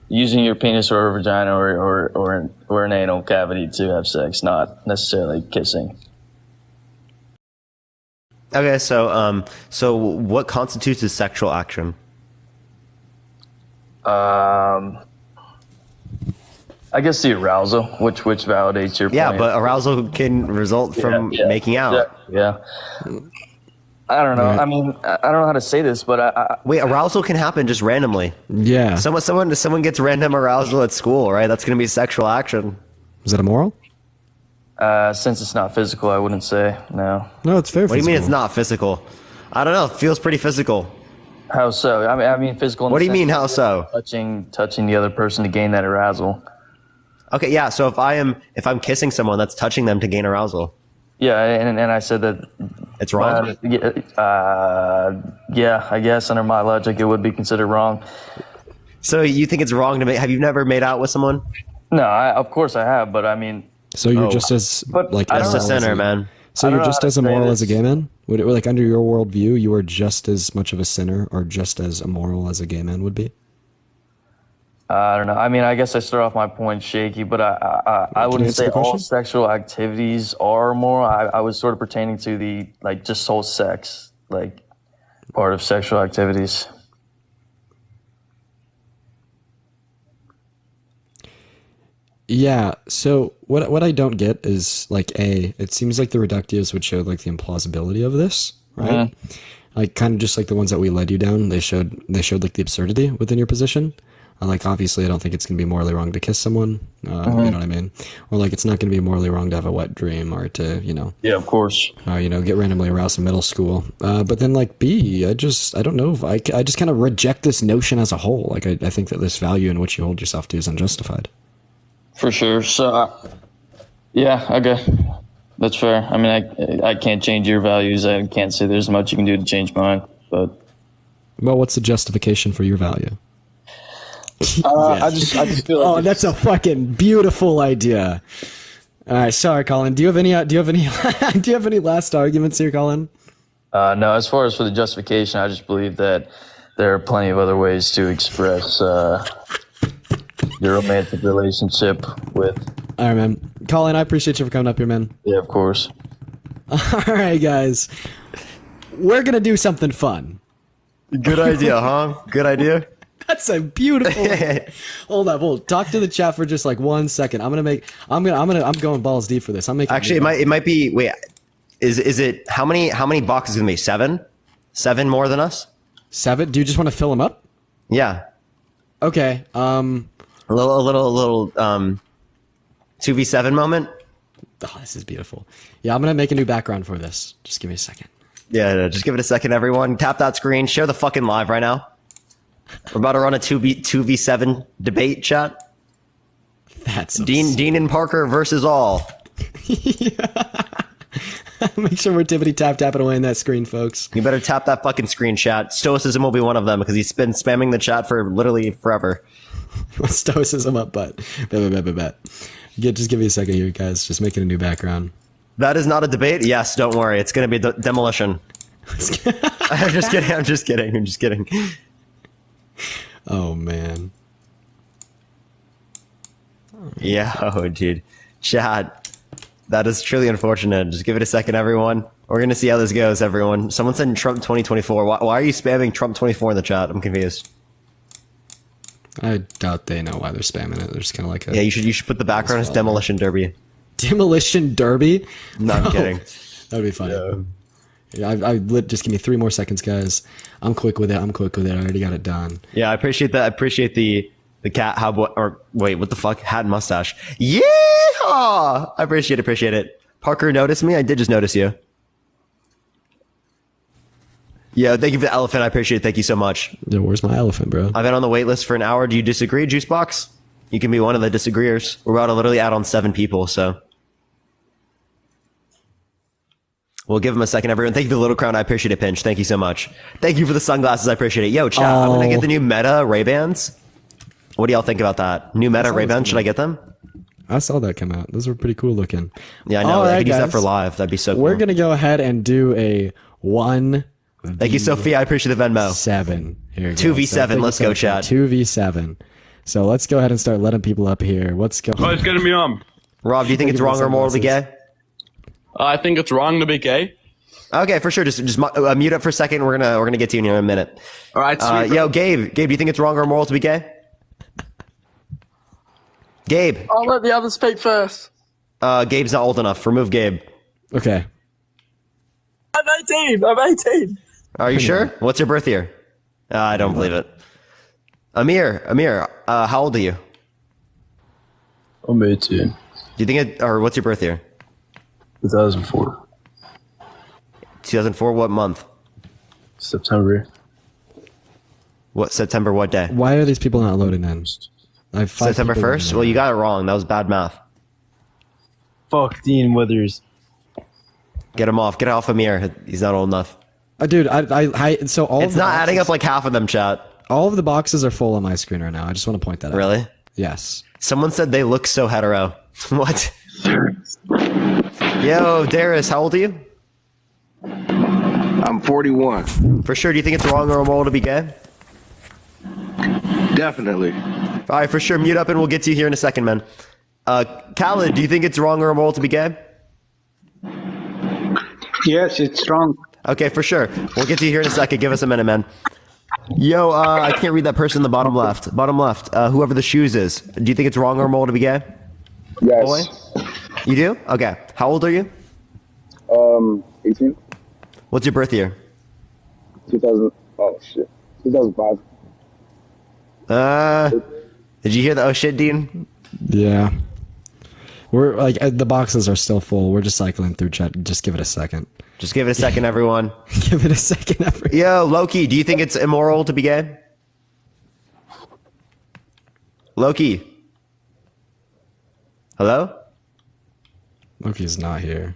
using your penis or a vagina or an anal cavity to have sex, not necessarily kissing. Okay. So what constitutes a sexual action? I guess the arousal, which validates your Yeah, point. but arousal can result from making out. Yeah. I don't know. Right. I mean, I don't know how to say this, but Wait, arousal can happen just randomly. Yeah. Someone gets random arousal at school, right? That's going to be sexual action. Is that immoral? since it's not physical, I wouldn't say no. No, it's fair. What do you mean it's not physical? I don't know. It feels pretty physical. How so? I mean physical. In What the do you mean? sense How so? of touching the other person to gain that arousal. Okay, yeah. So if I'm kissing someone, that's touching them to gain arousal. Yeah, and I said that It's wrong. Yeah, I guess under my logic, it would be considered wrong. So you think it's wrong to make? Have you never made out with someone? No, of course I have, but I mean, So you're just as But like I don't Just a know. sinner, man. So I don't you're know just how to as say immoral as a this. gay man? Would it, like under your worldview, you are just as much of a sinner or just as immoral as a gay man would be? I don't know. I mean, I guess I start off my point shaky, but I wouldn't answer say the question? all sexual activities are immoral. I was sort of pertaining to the just whole sex, part of sexual activities. Yeah. So what I don't get is it seems like the reductives would show like the implausibility of this, right? Like kind of just like the ones that we led you down. They showed like the absurdity within your position. Like obviously, I don't think it's gonna be morally wrong to kiss someone. You know what I mean? Or like it's not gonna be morally wrong to have a wet dream or to Yeah, of course. get randomly aroused in middle school. But then like B, I don't know if I just kind of reject this notion as a whole. Like I think that this value in which you hold yourself to is unjustified. For sure. So, yeah, okay. That's fair. I mean, I can't change your values. I can't say there's much you can do to change mine. But Well, what's the justification for your value? I just feel like Oh, that's a fucking beautiful idea. All right, sorry, Colin. Do you have any? Do you have any last arguments here, Colin? no, as far as for the justification, I just believe that there are plenty of other ways to express your romantic relationship with. All right, man. Colin, I appreciate you for coming up here, man. Yeah, of course. All right, guys. We're gonna do something fun. Good idea, huh? Good idea. That's a beautiful. Hold up, hold. Talk to the chat for just like 1 second. I'm going balls deep for this. I'm making. Actually, it might be. Wait, is it how many boxes gonna be? 7? 7 more than us? 7. Do you just want to fill them up? Yeah. Okay. A little 2v7 moment. Oh, this is beautiful. Yeah, I'm gonna make a new background for this. Just give me a second. Yeah, just give it a second, everyone. Tap that screen. Share the fucking live right now. We're about to run a 2v7 debate chat. That's Dean and Parker versus all. Make sure we're tapping away in that screen, folks. You better tap that fucking screen, chat. Stoicism will be one of them because he's been spamming the chat for literally forever. Stoicism up, but bet. Just give me a second here, guys. Just making a new background. That is not a debate. Yes, don't worry. It's going to be demolition. I'm just kidding. Oh, man. Yeah, oh, dude. Chat. That is truly unfortunate. Just give it a second, everyone. We're going to see how this goes, everyone. Someone said Trump 2024. Why are you spamming Trump 24 in the chat? I'm confused. I doubt they know why they're spamming it. They're just kind of like Yeah, you should put the background as Demolition Derby. Demolition Derby? No, I'm kidding. That would be funny. Yeah, just give me 3 more seconds, guys. I'm quick with it. I already got it done. Yeah, I appreciate that. I appreciate the cat wait, what the fuck? Hat and mustache. Yeah! I appreciate it. Parker noticed me? I did just notice you. Yeah, thank you for the elephant. I appreciate it. Thank you so much. Yeah, where's my elephant, bro? I've been on the wait list for an hour. Do you disagree, Juicebox? You can be one of the disagreeers. We're about to literally add on 7 people, so. We'll give him a second, everyone. Thank you for the little crown. I appreciate it, Pinch. Thank you so much. Thank you for the sunglasses. I appreciate it. Yo, chat, I'm going to get the new Meta Ray-Bans. What do y'all think about that? New Meta Ray-Bans, should I get them? I saw that come out. Those were pretty cool looking. Yeah, I know. I could use that for live. That'd be so cool. We're going to go ahead and do a 1v7. Thank you, Sophia. I appreciate the Venmo. 7. Here we go. 2v7. Let's go, chat. 2v7. So let's go ahead and start letting people up here. What's going on? Oh, it's getting me on. Rob, do you think it's wrong or moral to be gay? I think it's wrong to be gay. Okay, for sure. Just mute up for a second. We're gonna get to you in a minute. All right. Sweet, yo, Gabe, do you think it's wrong or moral to be gay? Gabe. I'll let the others speak first. Gabe's not old enough. Remove Gabe. Okay. I'm 18. Are you sure? What's your birth year? I don't believe it. Amir, how old are you? I'm 18. Do you think it, or what's your birth year? 2004. 2004, what month? September. What, September, what day? Why are these people not loading in? September 1st? Well, you got it wrong. That was bad math. Fuck Dean Withers. Get him off. Get off Amir. He's not old enough. Dude, so all it's not adding up like half of them, chat. All of the boxes are full on my screen right now. I just want to point that out. Really? Yes. Someone said they look so hetero. What? Yo, Darius, how old are you? I'm 41. For sure. Do you think it's wrong or immoral to be gay? Definitely. All right, for sure. Mute up and we'll get to you here in a second, man. Khaled, do you think it's wrong or immoral to be gay? Yes, it's wrong. Okay, for sure. We'll get to you here in a second. Give us a minute, man. Yo, I can't read that person in the bottom left. Bottom left. Whoever the shoes is. Do you think it's wrong or immoral to be gay? Yes. Boy? You do? Okay. How old are you? 18. What's your birth year? 2000. Oh shit. 2005. Did you hear the oh shit, Dean? Yeah. We're like the boxes are still full. We're just cycling through chat. Just give it a second. Just give it a second, everyone. Give it a second, everyone. Yo, Loki, do you think it's immoral to be gay? Loki. Hello? Loki's not here.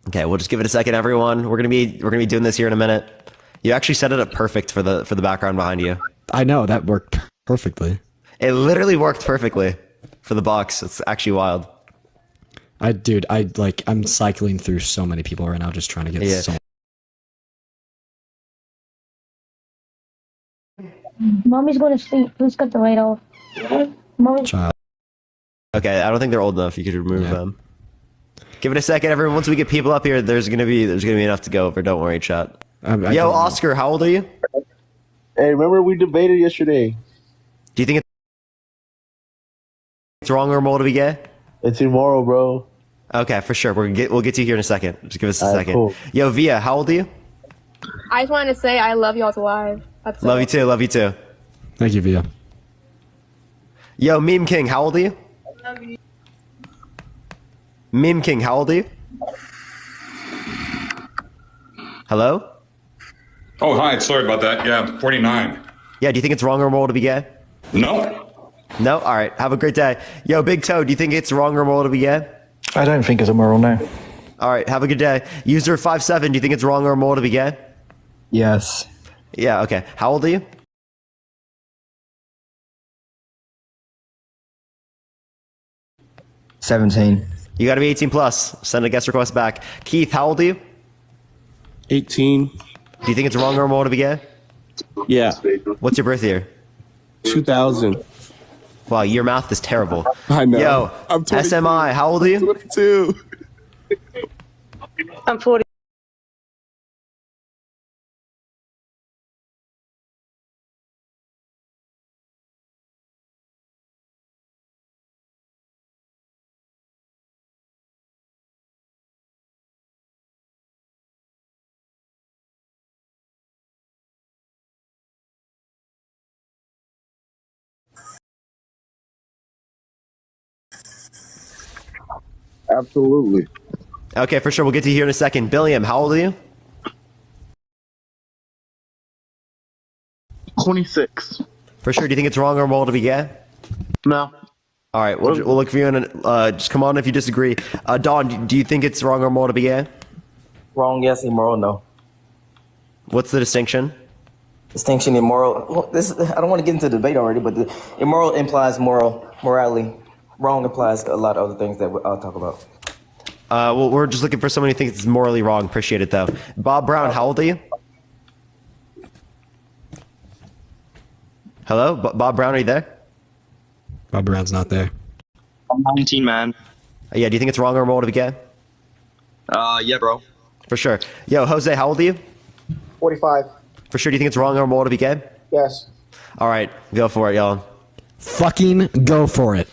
Okay, we'll just give it a second, everyone. We're gonna be doing this here in a minute. You actually set it up perfect for the background behind you. I know that worked perfectly. It literally worked perfectly for the box. It's actually wild. I'm cycling through so many people right now, just trying to get so. Mommy's going to sleep. Please cut the light off. Mommy. Child. Okay, I don't think they're old enough. You could remove them. Give it a second, everyone. Once we get people up here, there's gonna be enough to go over. Don't worry, chat. Yo, Oscar, how old are you? Hey, remember we debated yesterday? Do you think it's wrong or immoral to be gay? It's immoral, bro. Okay, for sure. We'll get to you here in a second. Just give us a second. Cool. Yo, Via, how old are you? I just wanted to say I love y'all's live. Love you too. Love you too. Thank you, Via. Yo, Meme King, how old are you? Meme King, how old are you? Hello? Oh, hi. Sorry about that. Yeah, I'm 49. Yeah, do you think it's wrong or immoral to be gay? No. No? All right. Have a great day. Yo, Big Toe, do you think it's wrong or immoral to be gay? I don't think it's immoral, no. All right. Have a good day. User 57, do you think it's wrong or immoral to be gay? Yes. Yeah, okay. How old are you? $17. You got to be 18 plus. Send a guest request back. Keith, how old are you? 18. Do you think it's wrong or immoral to be gay? Yeah. What's your birth year? 2000. Wow, your math is terrible. I know. Yo, I'm 22. SMI, how old are you? 22. I'm 40. Absolutely. Okay, for sure. We'll get to you here in a second. Billiam, how old are you? 26. For sure. Do you think it's wrong or immoral to be gay? No. All right, we'll look for you in just come on if you disagree. Don, do you think it's wrong or immoral to be gay? Wrong, yes. Immoral, no. What's the distinction? Distinction, immoral. Well, I don't want to get into the debate already, but the immoral implies morality. Wrong implies a lot of other things that I'll talk about. Well, we're just looking for someone who thinks it's morally wrong. Appreciate it, though. Bob Brown, how old are you? Hello? Bob Brown, are you there? Bob Brown's not there. I'm 19, man. Yeah, do you think it's wrong or immoral to be gay? Yeah, bro. For sure. Yo, Jose, how old are you? 45. For sure, do you think it's wrong or immoral to be gay? Yes. All right, go for it, y'all. Fucking go for it.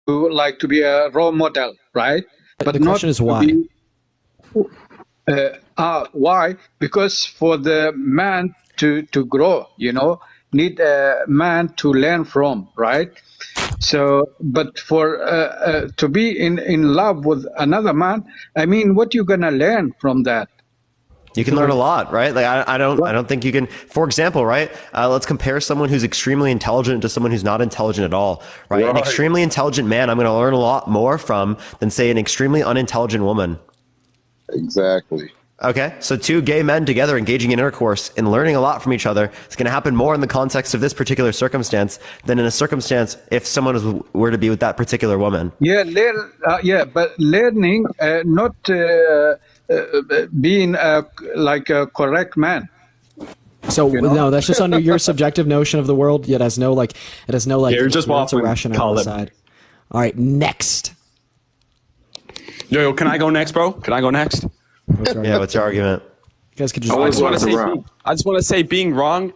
Who like to be a role model, right? But the question is why? Why? Because for the man to grow, need a man to learn from, right? So, but for to be in love with another man, I mean, what you gonna learn from that? You can learn a lot, right? Like I don't think you can. For example, right? Let's compare someone who's extremely intelligent to someone who's not intelligent at all, right? An extremely intelligent man, I'm going to learn a lot more from than say an extremely unintelligent woman. Exactly. Okay, so two gay men together engaging in intercourse and learning a lot from each other is going to happen more in the context of this particular circumstance than in a circumstance if someone were to be with that particular woman. Yeah, but learning, not being like a correct man. So no, that's just under your subjective notion of the world. It has no You're just waffling. rationale aside. All right, next. Yo, can I go next, bro? Can I go next? Yeah, what's your argument? You guys could just. I just want to say being wrong.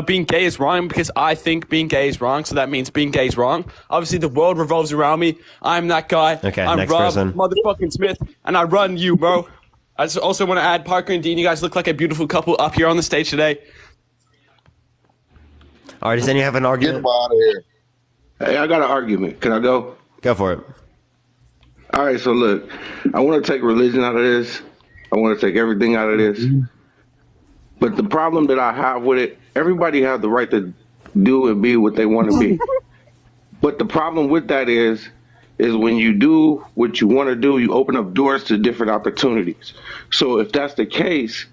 Being gay is wrong because I think being gay is wrong, so that means being gay is wrong. Obviously, the world revolves around me. I'm that guy. Okay, I'm next Rob person. motherfucking Smith, and I run you, bro. I just also want to add Parker and Dean. You guys look like a beautiful couple up here on the stage today. All right, does anyone have an argument? Get out of here. Hey, I got an argument. Can I go? Go for it. All right, so look, I want to take religion out of this. I want to take everything out of this. But the problem that I have with it, everybody has the right to do and be what they want to be. But the problem with that is when you do what you want to do, you open up doors to different opportunities. So if that's the case,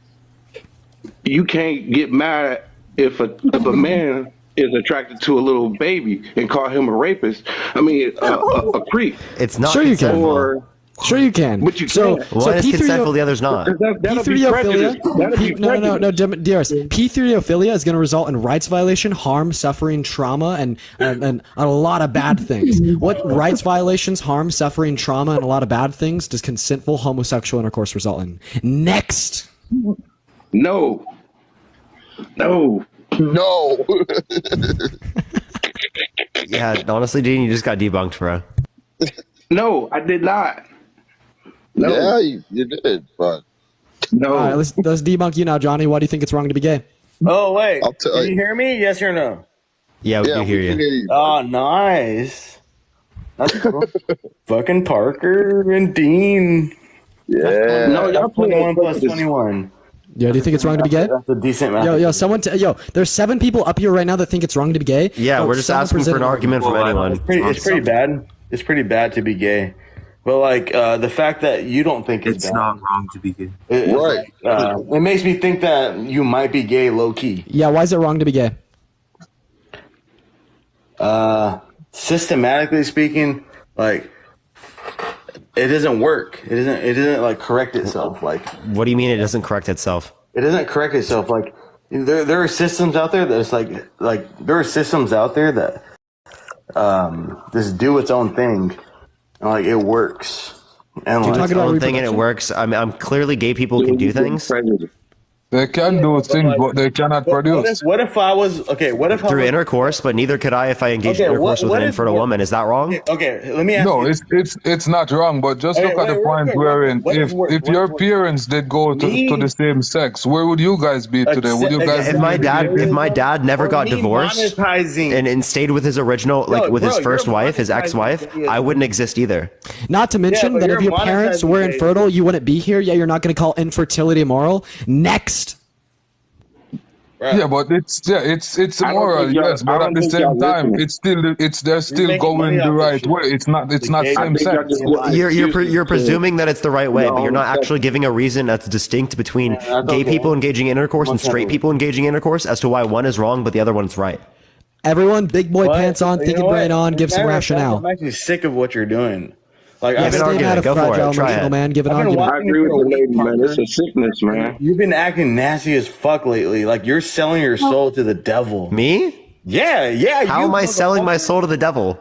you can't get mad if a man is attracted to a little baby and call him a rapist. I mean, a creep. It's not Sure you can. consensual. Sure you can. But you so, can't. One is consensual, the other's not. P3ophilia. No, DRS. P3ophilia is going to result in rights violation, harm, suffering, trauma, and a lot of bad things. What rights violations, harm, suffering, trauma, and a lot of bad things does consentful homosexual intercourse result in? Next. No. Yeah, honestly, Dean, you just got debunked, bro. No, I did not. No. Yeah, you did, but no. All right, let's debunk you now, Johnny. Why do you think it's wrong to be gay? Oh wait, I'll tell can you you. hear me? Yes or no? Yeah, we can hear we can you. hear you. Oh, nice. That's cool. Fucking Parker and Dean. Yeah. No, y'all That's 21 plus this. 21. Yo, do you think it's wrong to be gay? That's a decent amount. Yo, there's 7 people up here right now that think it's wrong to be gay. Yeah, Yo, we're just someone asking for present an argument from anyone. It's pretty bad. It's pretty bad to be gay. But like the fact that you don't think it's bad, not wrong to be gay. Right. it makes me think that you might be gay low key. Yeah, why is it wrong to be gay? Systematically speaking, like it doesn't work. It doesn't like correct itself. Like What do you mean it doesn't correct itself? it doesn't correct itself. Like there are systems out there that's like there are systems out there that just do its own thing, and like it works. And Do like, its own thing and it works. I'm clearly gay people can do things. They can do things, but they cannot produce. What if I was okay? What if I Through was, intercourse, but neither could I if I engaged in intercourse with an infertile woman. Is that wrong? Okay, let me ask No, you. it's not wrong, but just Okay, look at the wait, point wait, wherein what if- if your parents did go to the same sex, where would you guys be today? Would you guys If my dad never got divorced and stayed with his original, like with his first wife, his ex-wife, I wouldn't exist either. Not to mention but that you're if your parents monetizing were gay. infertile, you wouldn't be here. Yeah, you're not going to call infertility immoral. Next. Yeah, but it's immoral, think y'all- yes, I but don't at the think same y'all time, listening. they're still making going money the off this right shit. way. It's not same sex. You're presuming that it's the right way, but you're not No, actually giving a reason that's distinct between that's gay okay. people engaging in intercourse and straight people engaging in intercourse as to why one is wrong but the other one's right. Everyone, big boy What? pants on, You thinking know brain what? on, give some Matter of fact, rationale. I'm actually sick of what you're doing. Like Yeah, I've been stay argument. mad of Go for it. fragile Try emotional it. man. Give an I've been argument. I agree with the lady, man. It's a sickness, man. You've been acting nasty as fuck lately. Like you're selling your soul to the devil. Me? Yeah. How you am I selling my motherfucker. soul to the devil?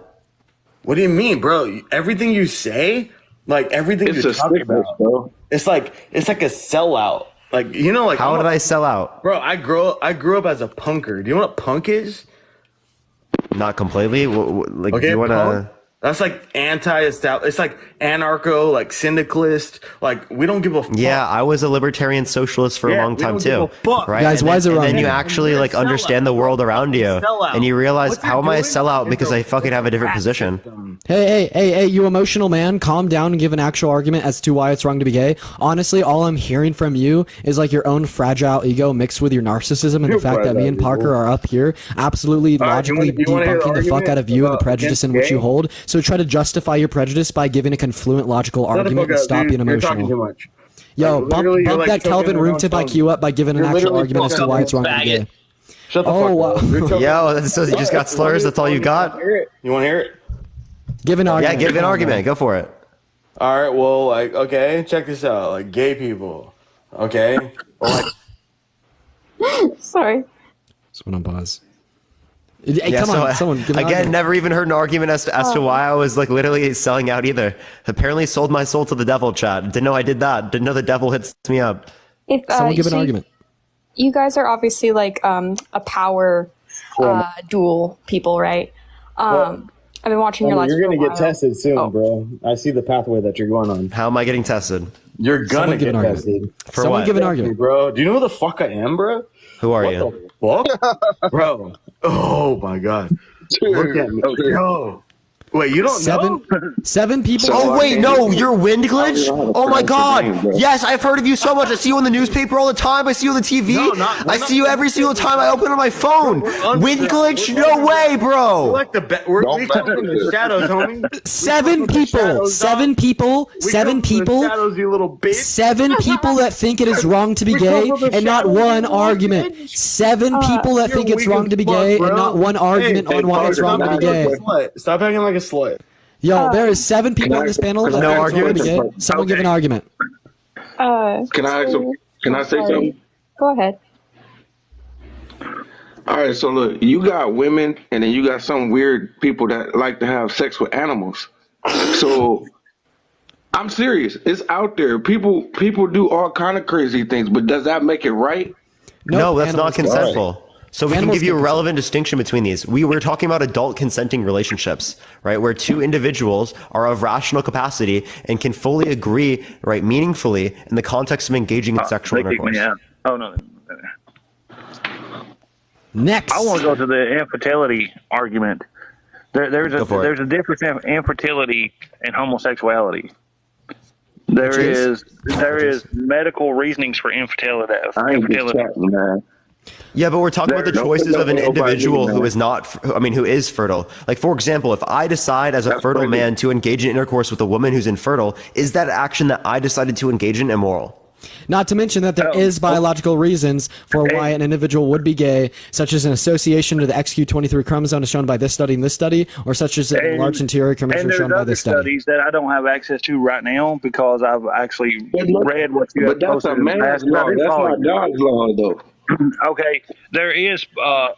What do you mean, bro? Everything you say, like everything It's you're a talking sickness, about, bro. it's like a sellout. Like like How did I sell out? Bro, I grew up as a punker. Do you know what punk is? Not completely. Like, do Okay, you want punk. to? That's like anti-establishment. It's like anarcho, like syndicalist. Like we don't give a fuck. Yeah, I was a libertarian socialist for a Yeah, long we time don't give too. a fuck. Right? Guys, And why then- is it and wrong? then you Yeah. actually You're a like understand the sellout. world around you, Sellout. and you realize What you're how am I a doing sellout is because a I fucking have a different rat position. system. Hey, you emotional man, calm down and give an actual argument as to why it's wrong to be gay. Honestly, all I'm hearing from you is like your own fragile ego mixed with your narcissism and You're the fact that me and fragile Parker ego. are up here absolutely All right, logically you wanna hear the debunking the fuck argument out of you and the about prejudice in against which you gay? hold. So try to justify your prejudice by giving a confluent logical Shut the argument fuck and up, stop dude. being You're talking too emotional. much. Yo, Like, bump literally, you're, like, that choking Kelvin on your room own tip tongue. IQ up by giving an You're actual literally argument as to choking why on it's wrong to be faggot. gay. Shut the Oh, fuck wow. up. You're choking- Yo, so you just got slurs. That's all you got? You want to hear it? Give an Yeah, argument. give an argument. Go for it. All right. Well, like, okay, check this out. Like, gay people. Okay. Or, like, Sorry. Someone on pause. Hey, Yeah, come so, on, someone. Give an again, argument. never even heard an argument as to why I was like literally selling out either. Apparently, sold my soul to the devil. Chat. Didn't know I did that. Didn't know the devil hits me up. If Someone give an so argument. You guys are obviously like a power dual people, right? I've been watching your lives. you're for a gonna get while. tested soon, bro. I see the pathway that you're going on. How am I getting tested? You're gonna Someone give get an argument. tested. For Someone what? give an argument. Bro, do you know who the fuck I am, bro? Who are What you? the fuck? Bro. Oh my god. Look at me. Yo. Wait, you don't know? Seven people. Oh wait, no, you're Wind Glitch? Oh my god! Yes, I've heard of you so much. I see you in the newspaper all the time. I see you on the TV. I see you every single time I open on my phone. Wind Glitch? No way, We're bro. like the we come from the shadows, homie. Seven people. Seven people. We Seven come from the people. shadows, you little bitch. Seven people that think it is wrong to be We come gay from the and not shadows, one you little argument. bitch. Seven people that You're think it's weak wrong as to be fuck, gay bro. and not one argument Hey, on why it's wrong to be gay. Stop acting like a slut. Yo, there is seven people on this panel that No think it's wrong to be gay. arguments. Someone give an argument. Can I say something? Go ahead. All right, so look, you got women, and then you got some weird people that like to have sex with animals. So I'm serious. It's out there. People do all kind of crazy things, but does that make it right? No, that's not consensual. So we can Animals give you a can relevant distinction between these. We're talking about adult consenting relationships, right? Where two individuals are of rational capacity and can fully agree, right, meaningfully in the context of engaging in sexual They kicked intercourse. me out. Oh, no. Next. I want to go to the infertility argument. There's a difference in infertility and homosexuality. There is medical reasonings for infertility. Yeah, but we're talking about the choices of an individual who is not, who is fertile. Like, for example, if I decide as a fertile man to engage in intercourse with a woman who's infertile, is that action that I decided to engage in immoral? Not to mention that there is biological reasons for why an individual would be gay, such as an association to the XQ23 chromosome as shown by this study and this study, or such as a large anterior curvature shown by this study. Studies that I don't have access to right now because I've actually read what you have But that's posted a man's law. That's not God's law, though. Okay, there is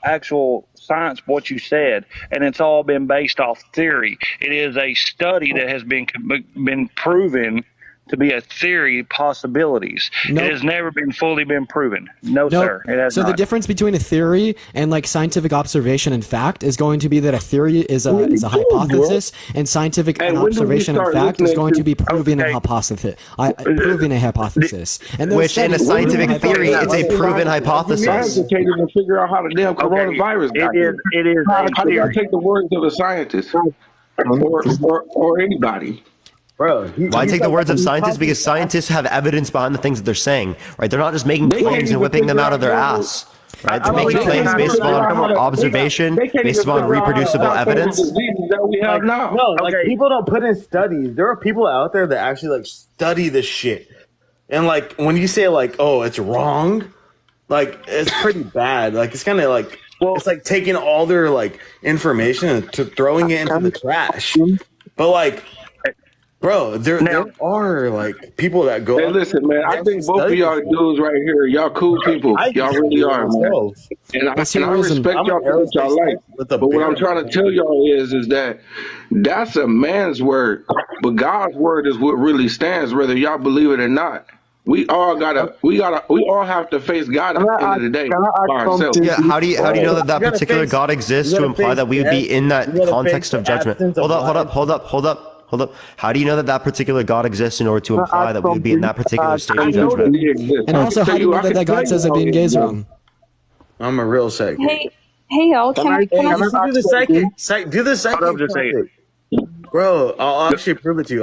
actual science what you said, and it's all been based off theory. It is a study that has been proven to be a theory possibilities. Nope. It has never been fully been proven. No, sir. It has So not. the difference between a theory and like scientific observation and fact is going to be that a theory is a hypothesis, and scientific observation and fact is going to be proving a hypothesis. Proving a hypothesis. And those Which in a studies- scientific theory, it's a proven hypothesis. Scientists can't even figure out how the damn coronavirus got here. It is How a do I theory. take the words of a scientist or anybody? Bro, Why take the words of scientists? Because scientists have evidence behind the things that they're saying, right? They're not just making claims and whipping them out of their ass, right? They're making claims based upon observation, based upon reproducible evidence. That we have now. No, like people don't put in studies. There are people out there that actually like study this shit, and like when you say like, oh, it's wrong, like it's pretty bad. Like it's kind of like it's like taking all their like information and throwing it into the trash. But like, bro, there are like people that go. Hey, listen, man. I think both of y'all dudes right here, y'all cool people. Y'all really are, man. And I respect y'all for what y'all like. But what I'm trying to tell y'all is that that's a man's word, but God's word is what really stands, whether y'all believe it or not. We all have to face God at the end of the day by ourselves. Yeah, how do you know that particular God exists to imply that we would be in that context of judgment? Hold up. How do you know that particular God exists in order to imply that we would be in that particular state of judgment? And also, how do you know that God says that being gay is wrong? I'm a real psychic. Hey, y'all, can I do the psychic? Do the psychic. Hold up, just say it. Bro, I'll actually prove it to you.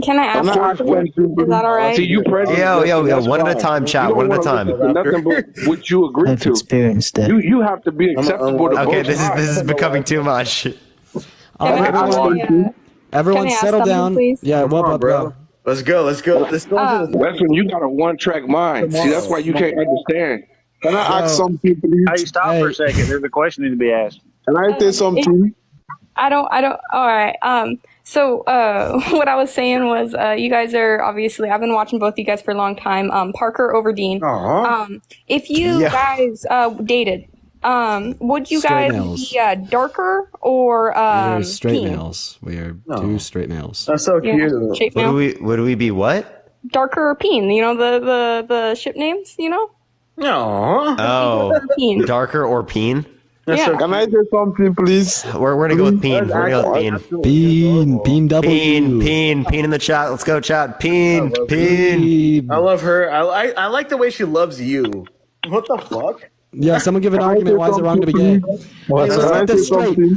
Can I ask you a question? Is that all right? See, you Yo, one at a time, chat. One at a time. Nothing but what you agree to. Experienced it. You have to be acceptable to Okay, both this sides. is becoming too much. Everyone Can I ask settle something, down. please? Yeah, what up, bro? Let's go. That's when you got a one-track mind. See, that's why you can't understand. Can I ask something, please? Hey, stop for a second. There's a question need to be asked. Can I say something? I don't. All right. So, what I was saying was, you guys are obviously, I've been watching both you guys for a long time. Parker over Dean. If you guys, dated, would you Straight guys males. be, darker or, We're straight peen? males. We are two straight males. That's so Yeah, cute. shape male. Would we be what? Darker or peen? You know, the ship names, you know? No. Oh, Peen. darker or peen? Yeah. Can I say something, please? We're gonna go with peen. We're gonna go with peen. Peen W. Peen in the chat. Let's go, chat. Peen. Peen. I love her. I like the way she loves you. What the fuck? Yeah, someone give an argument. Why is it wrong to be gay?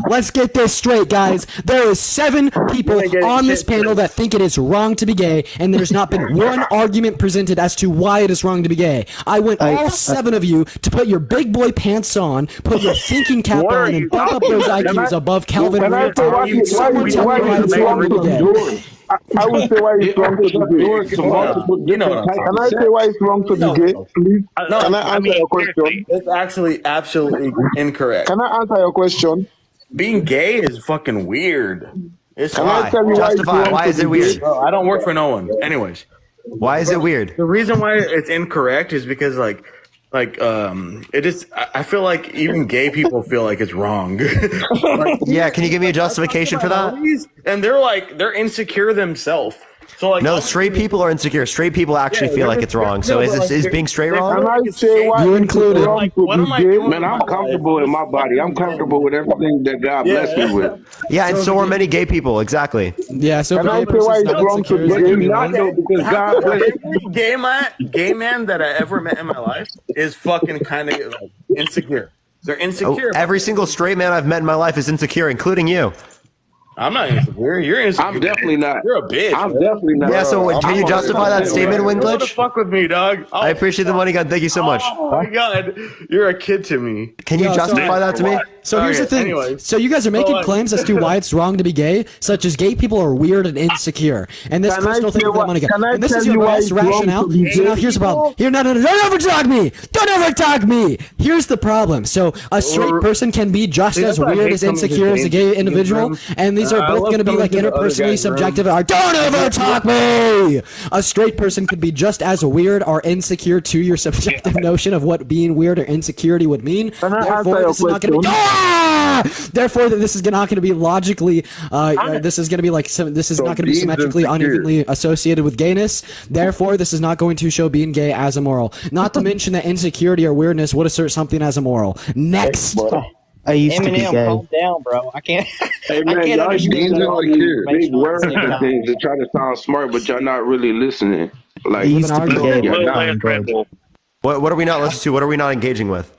Let's get this straight, guys. There is 7 people on this panel that think it is wrong to be gay, and there's not been one argument presented as to why it is wrong to be gay. I want all 7 of you to put your big boy pants on, put your thinking cap on, and bump up those IQs above Calvin Reed. Someone tell me why it's wrong to be gay. I will say why it's wrong to be gay. Can I say why it's wrong to be gay, please? Can I answer your question? It's actually absolutely incorrect. Can I answer your question? Being gay is fucking weird. It's Can I tell you why it's wrong Why is to it be weird? gay? Bro, I don't work for no one. Anyways, Why is it weird? the reason why it's incorrect is because it is. I feel like even gay people feel like it's wrong. Yeah, can you give me a justification for that? And they're insecure themselves. So like, No, straight people are insecure. Straight people actually feel like it's wrong. So is being straight wrong? Can I say why You it's included. wrong Like, to what be am I gay? doing? Man, I'm comfortable in my body. I'm comfortable with everything that God blessed me with. Yeah, and so are many gay people. Exactly. Yeah, so Can I gay say why person's it's not wrong to insecure be is gay? gonna be Not wrong. though, because God blessed me. Every gay man that I ever met in my life is fucking kind of like insecure. They're Oh, insecure. every single straight man I've met in my life is insecure, including you. I'm not insecure. You're insecure. I'm definitely not. You're a bitch. I'm bro. definitely not. Yeah, so I'm can you justify that 100% statement, right. You want to Wingledge? fuck with me, dog? I appreciate the money, God. Thank you so much. Oh my god, you're a kid to me. Can you Yo, so- justify that to me? So here's the Okay, thing. anyway. So you guys are making like- claims as to why it's wrong to be gay, such as gay people are weird and insecure, and this Can I crystal thing say with that what- money. can I And this tell is your you why best it's wrong rationale. to be So now gay here's the problem. people? Here, no, don't ever talk me. Don't ever talk me. Here's the problem. So a straight person can be just See, as that's why I weird hate as coming to insecure as a gay games, individual, rooms. and these are I both love going to be coming like to the other interpersonally guys' subjective. rooms. Don't ever talk me. A straight person could be just as weird or insecure to your subjective notion of what being weird or insecurity would mean. Can I answer Therefore, your this is not going to be. question? Therefore, this is not going to be logically. This is going to be like this is So not going to be being symmetrically insecure. unevenly associated with gayness. Therefore, this is not going to show being gay as immoral. Not to mention that insecurity or weirdness would assert something as immoral. Next. I used to be Eminem, gay. calm down, bro. I can't. Hey I man, can't y'all understand using all like these big information words at the same and time. things to try to sound smart, but y'all not really listening. Like I used to be y'all gay, but Little not. less Red Bull. What are we not listening to? What are we not engaging with?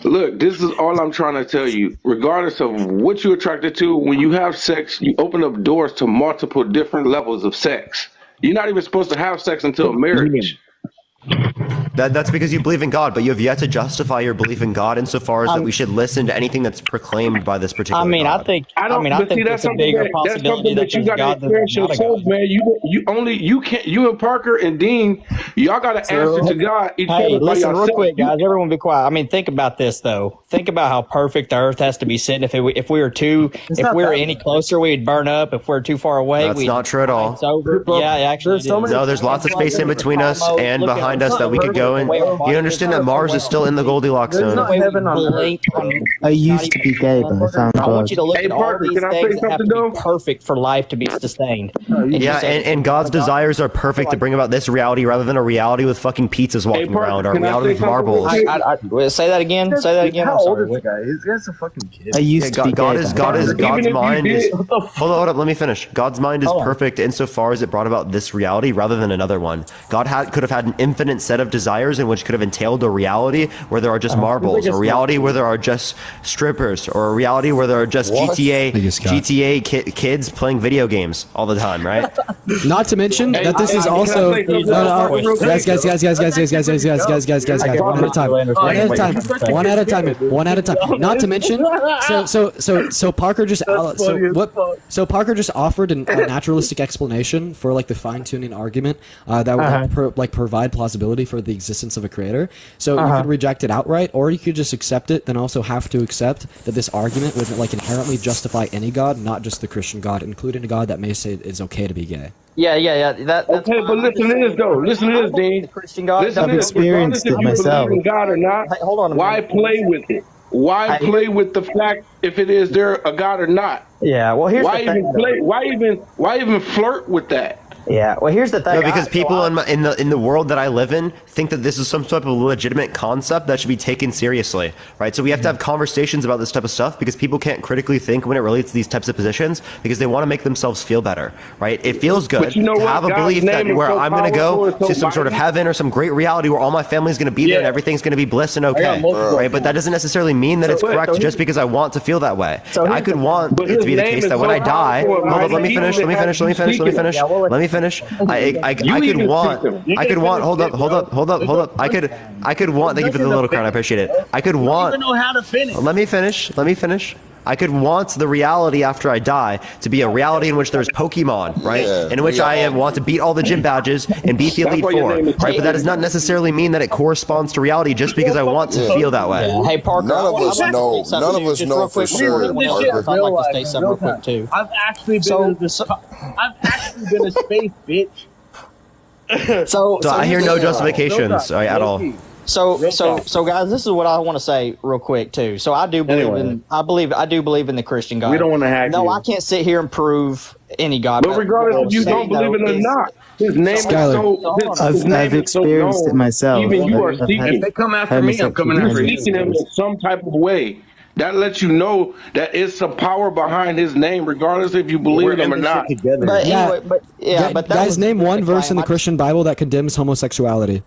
Look, this is all I'm trying to tell you. Regardless of what you're attracted to, when you have sex, you open up doors to multiple different levels of sex. You're not even supposed to have sex until marriage. That's because you believe in God, but you have yet to justify your belief in God insofar as that we should listen to anything that's proclaimed by this particular I mean, God. I think. I don't. I but see, think that's it's a something bigger that's possibility something that you there's got to God than there's experience not a yourself, God. man. You can't. You and Parker and Dean, y'all got to answer to God each Hey, other by listen, real yourself. quick, guys. Everyone, be quiet. I mean, think about this though. Think about how perfect the Earth has to be sitting. If we were any closer, we'd burn up. If we're too far away, That's we'd not true at all. It's over. Yeah, actually, it is. No, there's lots of space in between us and behind us that we could go in. You understand that Mars is still in the Goldilocks zone. I used to be gay, but I found I want God. you to look Hey, at all Parker, these can I say things that have something, to be though? perfect for life to be sustained. Yeah, and God's desires are perfect to bring about this reality rather than a reality with fucking pizzas walking Parker, around or a can I reality say with something? marbles. Say that again. Say that again. I'm sorry. guy? He's a fucking kid. I used to be God gay. is but I found God's Even if you mind did- is hold up, let me finish. God's mind is perfect insofar as it brought about this reality rather than another one. God could have had an infinite set of desires in which could have entailed a reality where there are just marbles, a reality where there are just strippers, or a reality where there are just GTA kids playing video games all the time, right? Not to mention that this is also guys. One at a time. Not to mention, so Parker just Parker just offered a naturalistic explanation for like the fine tuning argument that would like provide plausibility for the existence of a creator. So you could reject it outright, or you could just accept it, then also have to accept that this argument would like inherently justify any god, not just the Christian God, including a god that may say it's okay to be gay. Yeah. That's Okay, but listen to this though. Listen to this, Dean. Christian God. Listen I've to this. Regardless experienced if it you myself. believe in God or not, Hey, hold on a why minute. play with it? Why play with the fact if it is there a God or not? Yeah. Well, here's Why the thing. even play? Why even flirt with that? Yeah. Well, here's the thing. No, because people in the world that I live in think that this is some type of legitimate concept that should be taken seriously, right? So we have to have conversations about this type of stuff because people can't critically think when it relates to these types of positions because they want to make themselves feel better, right? It feels good But you know to what? have a God's belief that name is where so I'm going to go powerful, to it's so some sort of mighty. heaven or some great reality where all my family's going to be there and everything's going to be bliss and okay, right? But that doesn't necessarily mean that it's correct just because I want to feel that way. I could want it to be the case that when I die, hold up, let me finish. I could want. Hold up. I could want. Thank you for the little crown. I appreciate it. I could want. even know how to finish. Let me finish. I could want the reality after I die to be a reality in which there's Pokemon, right? Yeah, in which I want to beat all the gym badges and beat the That's Elite why your Four, name is right? But that does not necessarily mean that it corresponds to reality just because I want to feel that way. Hey, Parker. None of us know. None None of us know for sure, Parker. I'd like to say something real quick too. I've actually been a space bitch. So So I hear no justifications at all. So guys, this is what I want to say real quick too. So I do believe I do believe in the Christian God. We don't want to hack No, you. I can't sit here and prove any God. But regardless if you don't believe it or not, his name is so. I've experienced it myself. Even you are I've had seeking. If they come after me, I'm coming after you. Seeking him in some type of way. That lets you know that it's some power behind his name, regardless if you believe him or not. But anyway, but guys, name one verse in the Christian Bible that condemns homosexuality.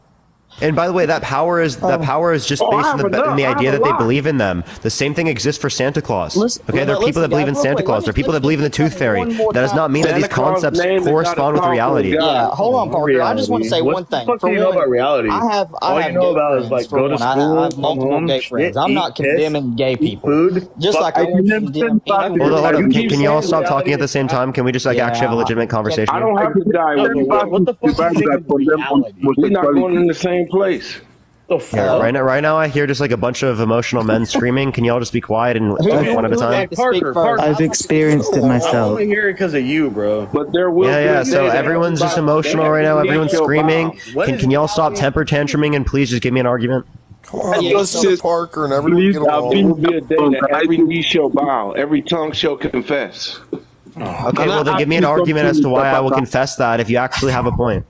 And by the way, that power is just based in the idea that they believe in them. The same thing exists for Santa Claus. Okay, there are people that believe in Santa Claus. There are people that believe in the Tooth Fairy. That does not mean that these concepts correspond with reality. Yeah, hold on, Parker. I just want to say one thing. What the fuck do you know about reality? I have All you know about is like go to school, I have multiple gay friends. I'm not condemning gay people. Food, just like I condemn Hold on. Can you all stop talking at the same time? Can we just actually have a legitimate conversation? I don't have to die. What the fuck do you think is reality? We're not going in the same place. Yeah, right now I hear just like a bunch of emotional men screaming. Can you all just be quiet and talk one at a time? Parker, I've experienced it I myself. only hear it because of you, bro. But there will Yeah. So everyone's just emotional right now. Everyone's screaming. Can y'all stop temper tantruming and please just give me an argument? Parker and everyone get along. There will be a day that every knee shall bow, every tongue shall confess. Okay, well then give me an argument as to why I will confess that if you actually have a point.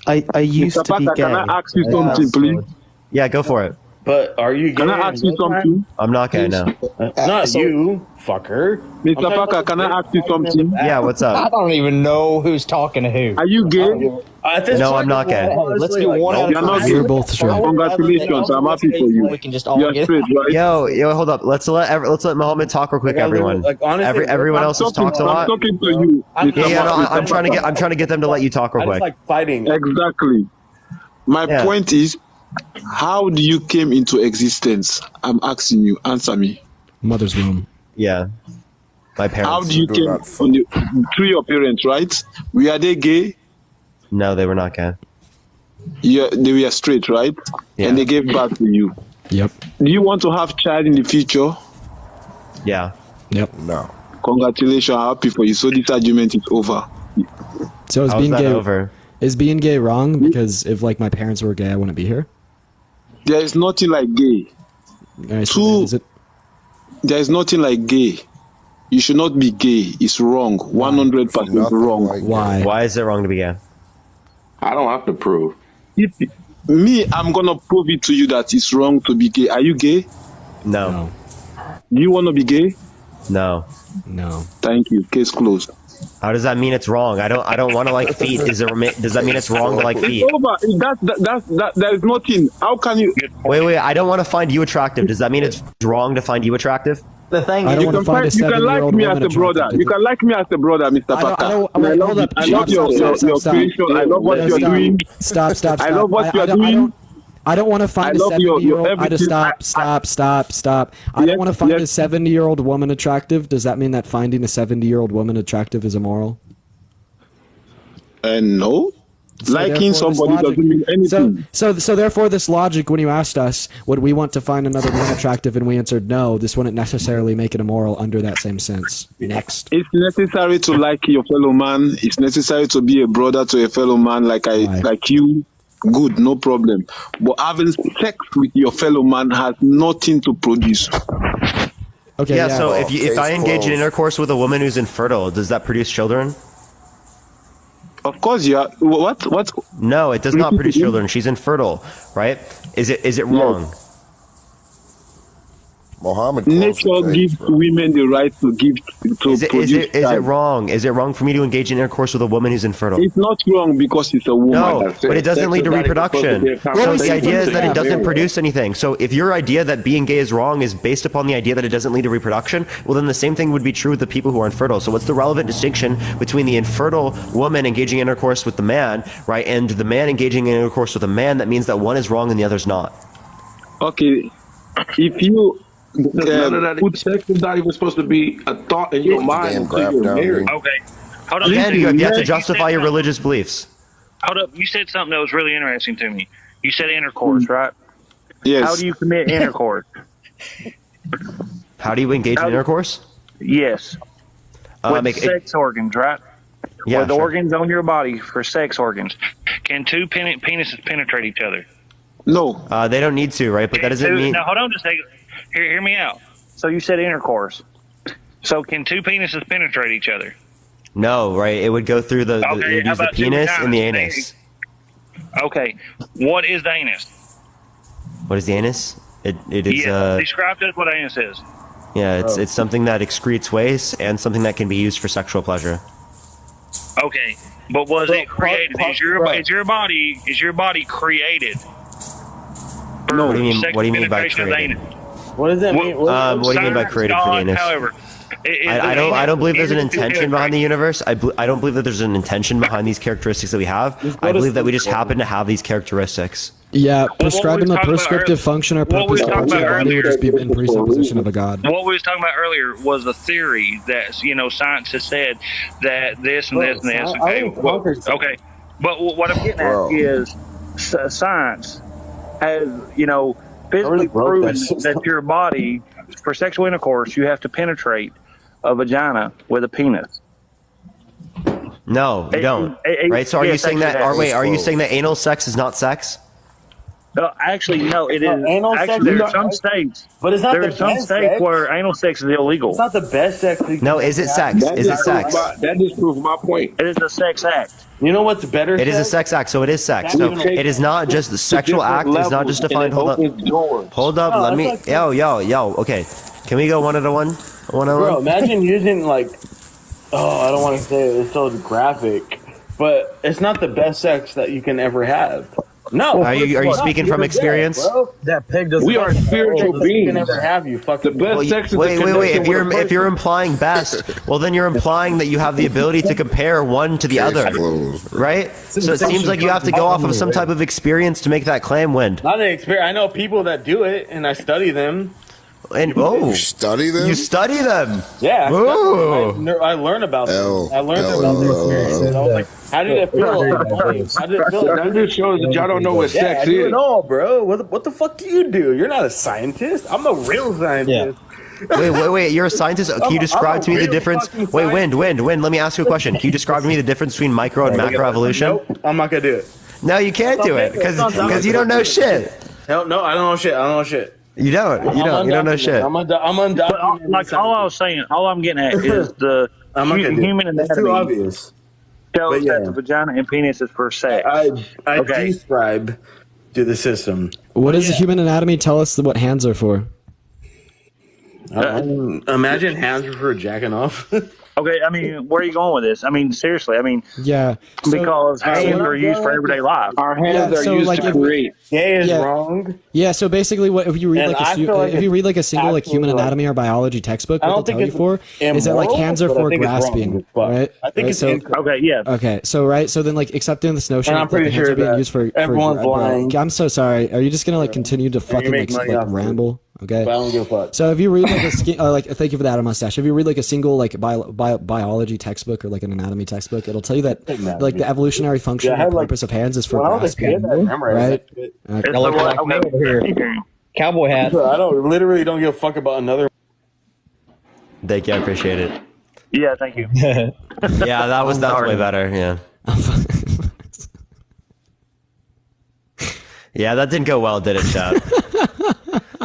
I used to be gay. Can I ask you something, please? Yeah, go for it. But are you gay? Can I ask you something? I'm not gay, no. Not you, fucker. Mr. Parker, can I ask you something? Yeah, what's I up? don't even know who's talking to who. Are you gay? No, I'm not gay. Let's do one at a You're not time. gay. You're both straight. Congratulations, I'm happy for you. We can just all You're get straight, right? Yo, hold up. Let's let Mohammed talk real quick. Everyone, like, honestly, everyone else has talked a I'm lot. talking to you. I'm trying to get them to let you talk real I just quick. like fighting. Exactly. My Yeah. point is, how do you came into existence? I'm asking you. Answer me. Mother's womb. Yeah, my parents. How do you came on through your parents, right? Were they gay? No, they were not gay. Yeah, they were straight, right? Yeah. And they gave birth to you. Yep. Do you want to have child in the future? Yeah. Yep. No. Congratulations, I'm happy for you. So this argument is over. So is How's being that gay over? Is being gay wrong? Because if like my parents were gay, I wouldn't be here. There is nothing like gay. Guys, is it? There is nothing like gay. You should not be gay. It's wrong. 100% wrong. Why? Why is it wrong to be gay? I don't have to prove. Me, I'm gonna prove it to you that it's wrong to be gay. Are you gay? No. Do you want to be gay? No. No. Thank you. Case closed. How does that mean it's wrong? I don't want to like feet. Does that mean it's wrong to like feet? It's over. There is nothing. How can you? Wait. I don't want to find you attractive. Does that mean it's wrong to find you attractive? The thing I is, don't want to find a You can like 7-year-old me woman as a brother. attractive. You can like me as a brother, Mr. Parker. Wait, hold up. I love your creation. I love what you're doing. Stop. I love what you're doing. I don't want to find a love your 70-year-old. I just everything. stop. I don't want to find a 70-year-old woman attractive. Does that mean that finding a 70-year-old woman attractive is immoral? No. So Liking therefore, this somebody logic- doesn't mean anything. So therefore, this logic, when you asked us, would we want to find another man attractive, and we answered no, this wouldn't necessarily make it immoral under that same sense. Next. It's necessary to like your fellow man. It's necessary to be a brother to a fellow man like you. Good, no problem. But having sex with your fellow man has nothing to produce. Okay. Yeah. So if I engage in intercourse with a woman who's infertile, does that produce children? Of course, yeah. What? No, it does not produce children. She's infertile, right? Is it wrong? Muhammad Nature gives women the right to give to Is produce. it wrong? Is it wrong for me to engage in intercourse with a woman who's infertile? It's not wrong because it's a woman. No, but it doesn't lead to reproduction. So the idea is that it doesn't produce anything. So if your idea that being gay is wrong is based upon the idea that it doesn't lead to reproduction, well then the same thing would be true with the people who are infertile. So what's the relevant distinction between the infertile woman engaging in intercourse with the man, right, and the man engaging in intercourse with a man? That means that one is wrong and the other's not. Okay, if you None of that sex is not even supposed to be a thought in your mind until you're married. Okay. Hold up. Again, you have to justify your religious beliefs. Hold up. You said something that was really interesting to me. You said intercourse, right? Yes. How do you commit intercourse? How do you engage in intercourse? Yes. With sex organs, right? Yeah, With sure. organs on your body for sex organs. Can two penises penetrate each other? No. They don't need to, right? But that doesn't mean. Now, hold on just a second. Hear me out. So you said intercourse. So can two penises penetrate each other? No, right? It would go through the Okay, it'd how use the about two penis and the vaginas? anus. Okay. What is the anus? What is the anus? It is Describe to us what anus is. yeah, it's something that excretes waste and something that can be used for sexual pleasure. Okay. But was it created? Is your body created? No. What do you mean? Sex What do you mean by penetration of the created? anus? What does that mean? What do you mean by Science, created for the God, anus? However, I don't believe there's an intention behind the universe. I don't believe that there's an intention behind these characteristics that we have. I believe that we just happen to have these characteristics. Yeah, prescribing the prescriptive function or purpose to alter the body would just be in presupposition of a god. What we was talking about earlier was the theory that science has said that this and this and this. Okay, but what I'm getting at is science has physically proven that your body, for sexual intercourse, you have to penetrate a vagina with a penis. No, you don't. Right? So are you saying that? Are you saying that anal sex is not sex? Actually, no. It is. Anal sex Actually, is there are not- some states. But it's not There the are some best states sex. where anal sex is illegal. It's not the best sex. No, is it sex? Is it sex? That just proves my point. It is a sex act. You know what's better? It is a sex act, so it is sex. So it is not just the sexual act. It's not just defined. Hold up. Hold up. No, Let it's me. like- Yo. Okay. Can we go one at a one? One at a Bro, one? imagine using I don't want to say it, it's so graphic, but it's not the best sex that you can ever have. No. Are you speaking from experience? That pig doesn't. We are spiritual You beings. can never have you fucking. The best sex is Wait. the connection If with a you're person. implying best, well then you're implying that you have the ability to compare one to the other, right? So it seems like you have to go off of some type of experience to make that claim. Wind. Not an experience. I know people that do it, and I study them. And You study them? you study them. Yeah, Ooh. I learn about them. L, I learned L, about their L, experience. I was like, how did it feel? How did it feel? That just shows that y'all don't know what Yeah, sex I do is. it all, bro. What the fuck do you do? You're not a scientist. I'm a real scientist. Wait. You're a scientist. Can you describe to me the difference? Wait, Wind. Let me ask you a question. Can you describe to me the difference between micro and macro evolution? Nope, I'm not gonna do it. No, you can't do it because you don't know shit. Hell no, I don't know shit. I don't know shit. You don't know shit. I'm undocumented. But, like all I was saying, all I'm getting at is the I'm not gonna do it. human It's too anatomy obvious. shows But yeah. that the vagina and penis is for sex. I Okay. describe to the system. What does the human anatomy tell us what hands are for? Imagine hands for jacking off. Okay, I mean, where are you going with this? I mean, seriously, I mean, Yeah. So, because hands are used for everyday life. Our hands Yeah, are so, used like, to if- create. Gay is Yeah. wrong. yeah. So basically, what if you read And like I feel like if you it's read like a single like human absolutely anatomy or biology textbook, I what don't they'll think tell you it's for is that like immoral, hands are but I for think it's wrong grasping, as fuck. right? I think Right, it's so. incorrect. Okay, yeah. Okay, so right, so then like accepting this notion And I'm that the pretty hands sure are being that used for everyone's lying. I'm so sorry. Are you just gonna like continue to fucking make like, money off of it. ramble? Okay. But I don't give a fuck. So if you read like thank you for that, mustache. If you read like a single like biology textbook or like an anatomy textbook, it'll tell you that like the evolutionary function Yeah, I and had, like- purpose of hands is for When I was a grasping, kid, I memorized right? that shit. Okay. Y'all look like me over here. Cowboy hat. I don't give a fuck about another. Thank you. I appreciate it. Yeah, thank you. Yeah, that was way better. Yeah. Yeah, that didn't go well, did it, Chad?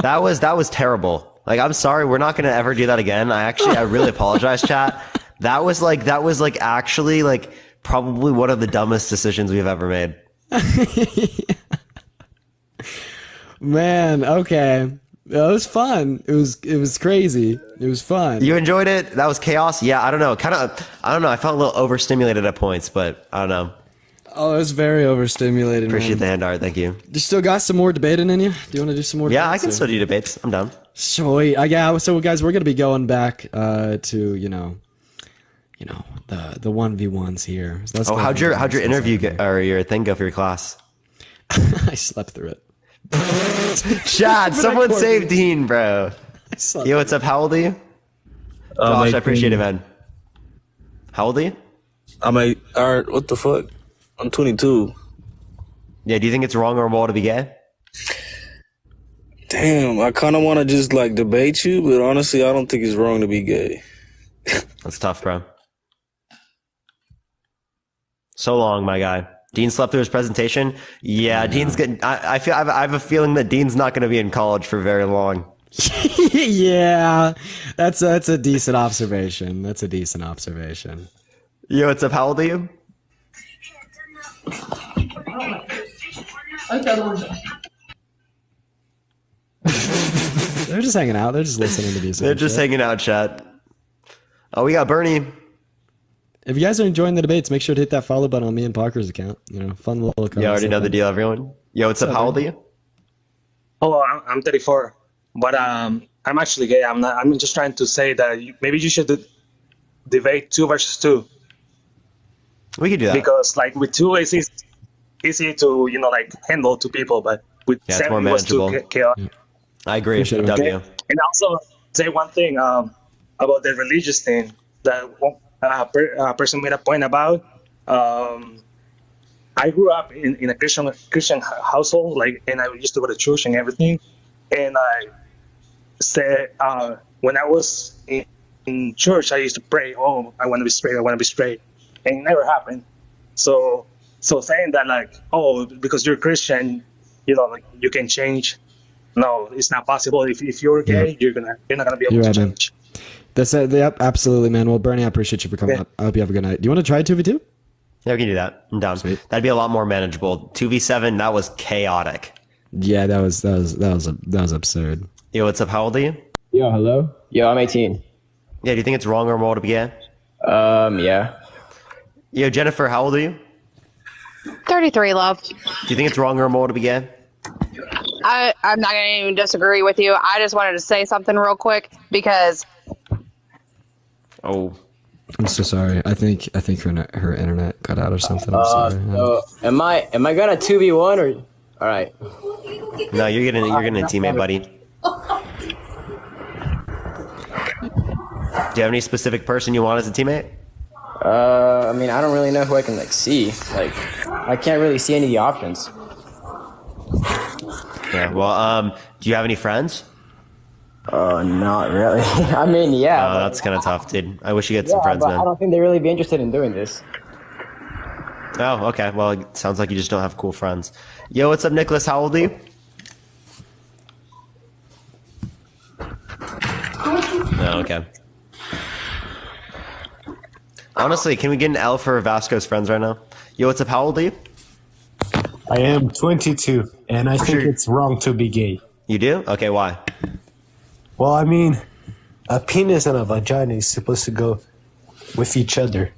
That was terrible. Like, I'm sorry, we're not gonna ever do that again. I really apologize, chat. That was actually like probably one of the dumbest decisions we've ever made. Man, okay. That was fun. It was crazy. It was fun. You enjoyed it? That was chaos? Yeah, I don't know. I don't know. I felt a little overstimulated at points, but I don't know. Oh, it was very overstimulated. Appreciate the man. hand art. Thank you. You still got some more debating in you? Do you want to do some more? Yeah, I debates, can or- still do debates. I'm down. Sweet. Yeah. So guys, we're gonna be going back to you know the 1v1s here. So let's Oh, go how'd ahead your and interview or your thing go for your class? I slept through it. Chad, someone save Dean, bro. Yo, what's up? How old are you? Josh, I appreciate it, man. How old are you? I'm alright, what the fuck? I'm 22. Yeah, do you think it's wrong or moral to be gay? Damn, I kind of want to just like debate you, but honestly, I don't think it's wrong to be gay. That's tough, bro. So long, my guy. Dean slept through his presentation. Yeah, Dean's getting. I have a feeling that Dean's not going to be in college for very long. Yeah, that's a decent observation. That's a decent observation. Yo, what's up? How old are you? They're just hanging out. They're just listening to these. They're just hanging out, chat. Oh, we got Bernie. If you guys are enjoying the debates, make sure to hit that follow button on me and Parker's account. You know, fun little. You already know the deal, everyone. Yo, what's up? How old are you? Oh, I'm 34, but I'm actually gay. I'm not. I'm just trying to say that maybe you should debate 2 versus 2. We could do that because, like, with 2 it's easy to like handle 2 people, but with it's 7 more it was too manageable. chaotic. I agree. Appreciate it. W. And also say one thing about the religious thing that a person made a point about. I grew up in a Christian household, and I used to go to church and everything. And I said when I was in church, I used to pray, "Oh, I want to be straight. I want to be straight," and it never happened. So saying that because you're Christian, you can change. No, it's not possible. If you're gay, you're not gonna be able to change. That's it. Yep, absolutely, man. Well, Bernie, I appreciate you for coming up. I hope you have a good night. Do you want to try 2v2? Yeah, we can do that. I'm down. Sweet. That'd be a lot more manageable. 2v7, that was chaotic. Yeah, that was absurd. Yo, what's up? How old are you? Yo, hello. Yo, I'm 18. Yeah, do you think it's wrong or moral to be gay? Yeah. Yo, Jennifer, how old are you? 33, love. Do you think it's wrong or moral to be gay? I'm not going to even disagree with you. I just wanted to say something real quick because. Oh. I'm so sorry. I think her internet cut out or something. I'm sorry. So am I gonna 2v1 or? All right. No, you're getting a teammate, buddy. Do you have any specific person you want as a teammate? I mean, I don't really know who I can see. I can't really see any of the options. Yeah. Well, do you have any friends? Not really. I mean, yeah. Oh, that's kind of tough, dude. I wish you had some friends, but man. I don't think they'd really be interested in doing this. Oh, okay. Well, it sounds like you just don't have cool friends. Yo, what's up, Nicholas? How old are you? Oh, okay. Honestly, can we get an L for Vasco's friends right now? Yo, what's up? How old are you? I am 22, and I think it's wrong to be gay. You do? Okay, why? Well, I mean, a penis and a vagina is supposed to go with each other.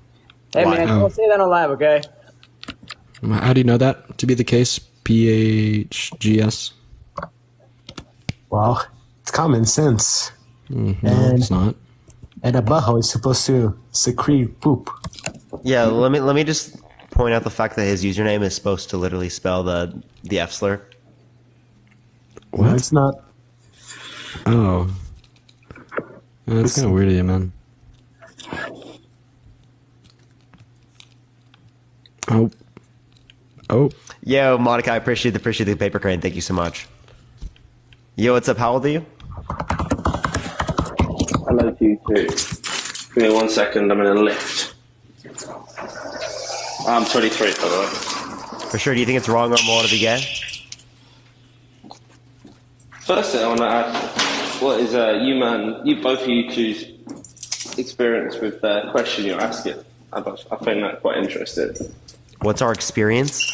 Hey, man, don't say that on live, okay? How do you know that to be the case? PHGS? Well, it's common sense. No, it's not. And a butthole is supposed to secrete poop. Yeah, let me just point out the fact that his username is supposed to literally spell the F slur. What? No, it's not. Oh. That's kind of weird of you, man. Oh. Yo, Monica, I appreciate the paper crane. Thank you so much. Yo, what's up? How old are you? Hello to you too. Give me 1 second, I'm in a lift. I'm 23, by the way. For sure, do you think it's wrong or moral to be gay? First thing I want to add, what is both of you two's experience with the question you're asking? I find that quite interesting. What's our experience?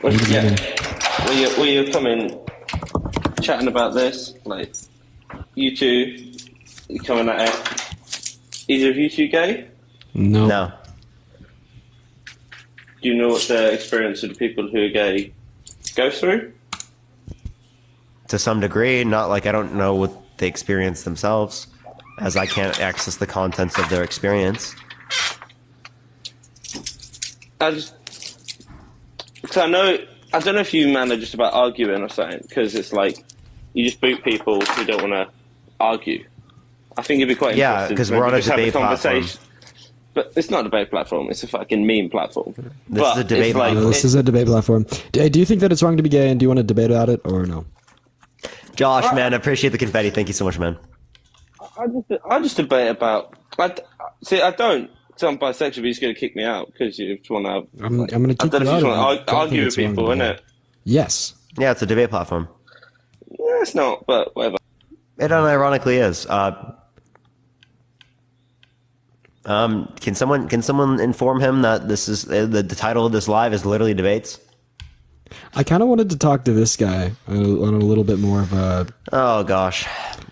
Well, you're coming, chatting about this, like, you two, you're coming at it. Either of you two gay? No. Do you know what the experience of the people who are gay go through? To some degree, not like I don't know what they experience themselves, as I can't access the contents of their experience. Because I don't know if you man are just about arguing or something, because it's like you just boot people who don't want to argue. I think it'd be quite interesting. Yeah, because we're on a debate platform. But it's not a debate platform, it's a fucking meme platform. This is a debate platform. This is a debate platform. Do you think that it's wrong to be gay, and do you want to debate about it, or no? Josh, man, I appreciate the confetti. Thank you so much, man. I just debate about. I don't. I'm bisexual, but he's going to kick me out because you just want to. I'm going to I kick don't you know if you out. just want to argue with people, innit? Yes. Yeah, it's a debate platform. Yeah, it's not, but whatever. It unironically is. Can someone inform him that this is the title of this live is literally debates? I kind of wanted to talk to this guy on a little bit more of a. Oh gosh.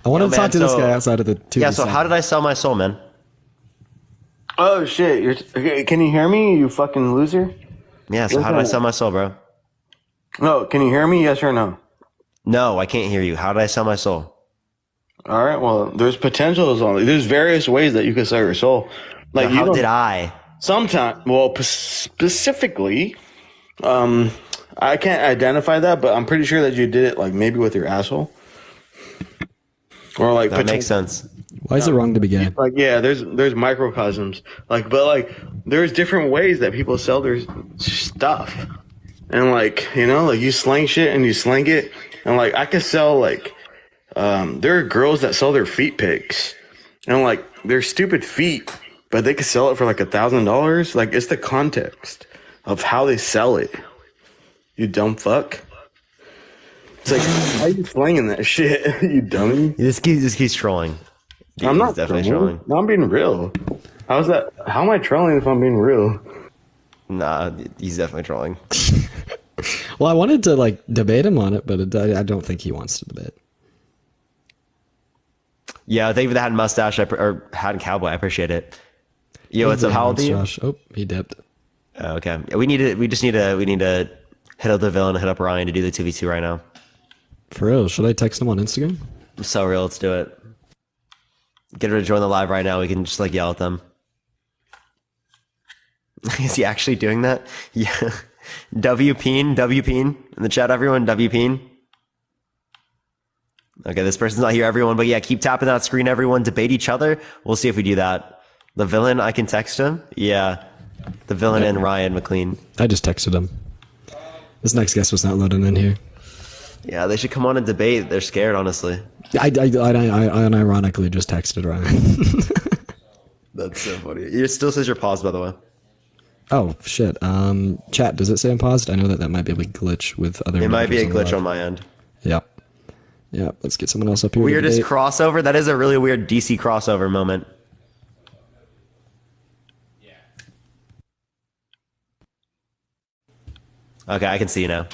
I wanted to talk to this guy outside of the two. Yeah. So how did I sell my soul, man? Oh shit! Can you hear me, you fucking loser? Yeah. So how did I sell my soul, bro? No. Can you hear me? Yes or no? No, I can't hear you. How did I sell my soul? All right. Well, there's potentials on. There's various ways that you can sell your soul. Like, how did I? Sometimes, well, specifically, I can't identify that, but I'm pretty sure that you did it, like maybe with your asshole, or like that makes sense. Why is it wrong to be gay? Like, yeah, there's microcosms, like, but like there's different ways that people sell their stuff, and like, you know, like you slang shit and you slang it, and like I could sell like. There are girls that sell their feet pics, and like they're stupid feet, but they could sell it for like $1,000. Like, it's the context of how they sell it. You dumb fuck. It's like, how are you slanging that shit? You dummy. This keeps trolling. I'm not definitely trolling. No, I'm being real. How's that? How am I trolling if I'm being real? Nah, he's definitely trolling. Well, I wanted to like debate him on it, but I don't think he wants to debate. Yeah, thank you for the hat and mustache, or hat and cowboy. I appreciate it. Yo, what's up? How old are you? Oh, he dipped. Okay, we need to hit up the villain, hit up Ryan to do the 2v2 right now. For real? Should I text him on Instagram? I'm so real. Let's do it. Get her to join the live right now. We can just like yell at them. Is he actually doing that? Yeah. W Peen in the chat, everyone. W Peen. Okay, this person's not here, everyone, but yeah, keep tapping that screen, everyone. Debate each other. We'll see if we do that. The villain, I can text him. Yeah, the villain and Ryan McLean. I just texted him. This next guest was not loading in here. Yeah, they should come on and debate. They're scared, honestly. I unironically just texted Ryan. That's so funny. It still says you're paused, by the way. Oh shit. Chat, does it say I'm paused? I know that might be a glitch with other. It might be a glitch on my end. Yeah. Yeah, let's get someone else up here. Weirdest crossover? That is a really weird DC crossover moment. Okay, I can see you now.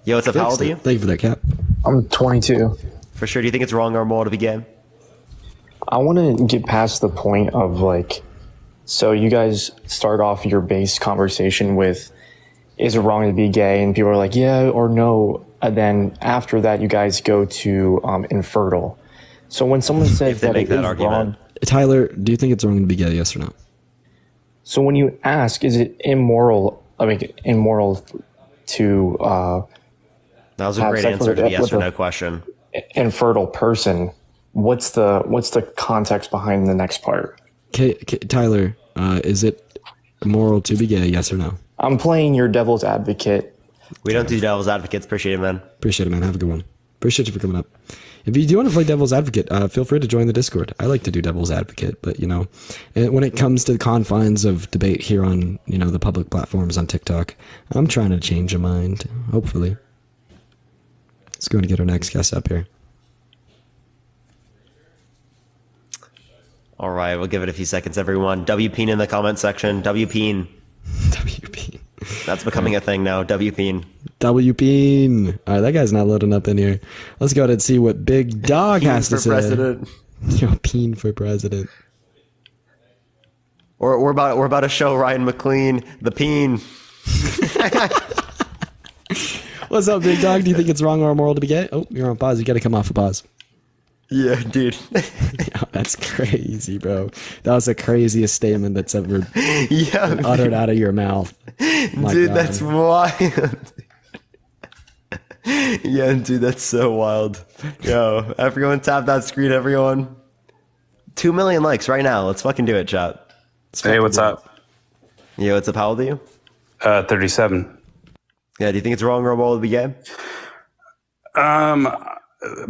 Yo, what's up? How old are you? Thank you for that, Cap. I'm 22. For sure. Do you think it's wrong or immoral to be gay? I want to get past the point of like, so you guys start off your base conversation with, is it wrong to be gay? And people are like, yeah or no. And then after that, you guys go to infertile. So when someone says that it is wrong, Tyler, do you think it's wrong to be gay? Yes or no? So when you ask, is it immoral? I mean, immoral to that was a great answer to the yes or no question. Infertile person. What's the context behind the next part? Tyler, is it immoral to be gay? Yes or no? I'm playing your devil's advocate. We don't do devil's advocates. Appreciate it, man. Appreciate it, man. Have a good one. Appreciate you for coming up. If you do want to play devil's advocate, feel free to join the Discord. I like to do devil's advocate, but you know, when it comes to the confines of debate here on, you know, the public platforms on TikTok, I'm trying to change a mind. Hopefully. Let's go and get our next guest up here. All right, we'll give it a few seconds, everyone. W Peen in the comment section. W Peen. W Peen. That's becoming a thing now. W Peen. W Peen. All right, that guy's not loading up in here. Let's go ahead and see what Big Dog has to say. President. Yo, Peen for president. We're about to show Ryan McLean the Peen. What's up, Big Dog? Do you think it's wrong or immoral to be gay? Oh, you're on pause. You got to come off a pause. Yeah, dude. Yo, that's crazy, bro. That was the craziest statement that's ever been uttered out of your mouth. Dude, God. That's wild. Yeah, dude, that's so wild. Yo, everyone tap that screen, everyone. 2 million likes right now. Let's fucking do it, chat. Hey, what's up? Yo, what's up? How old are you? 37. Yeah, do you think it's wrong or immoral to be gay?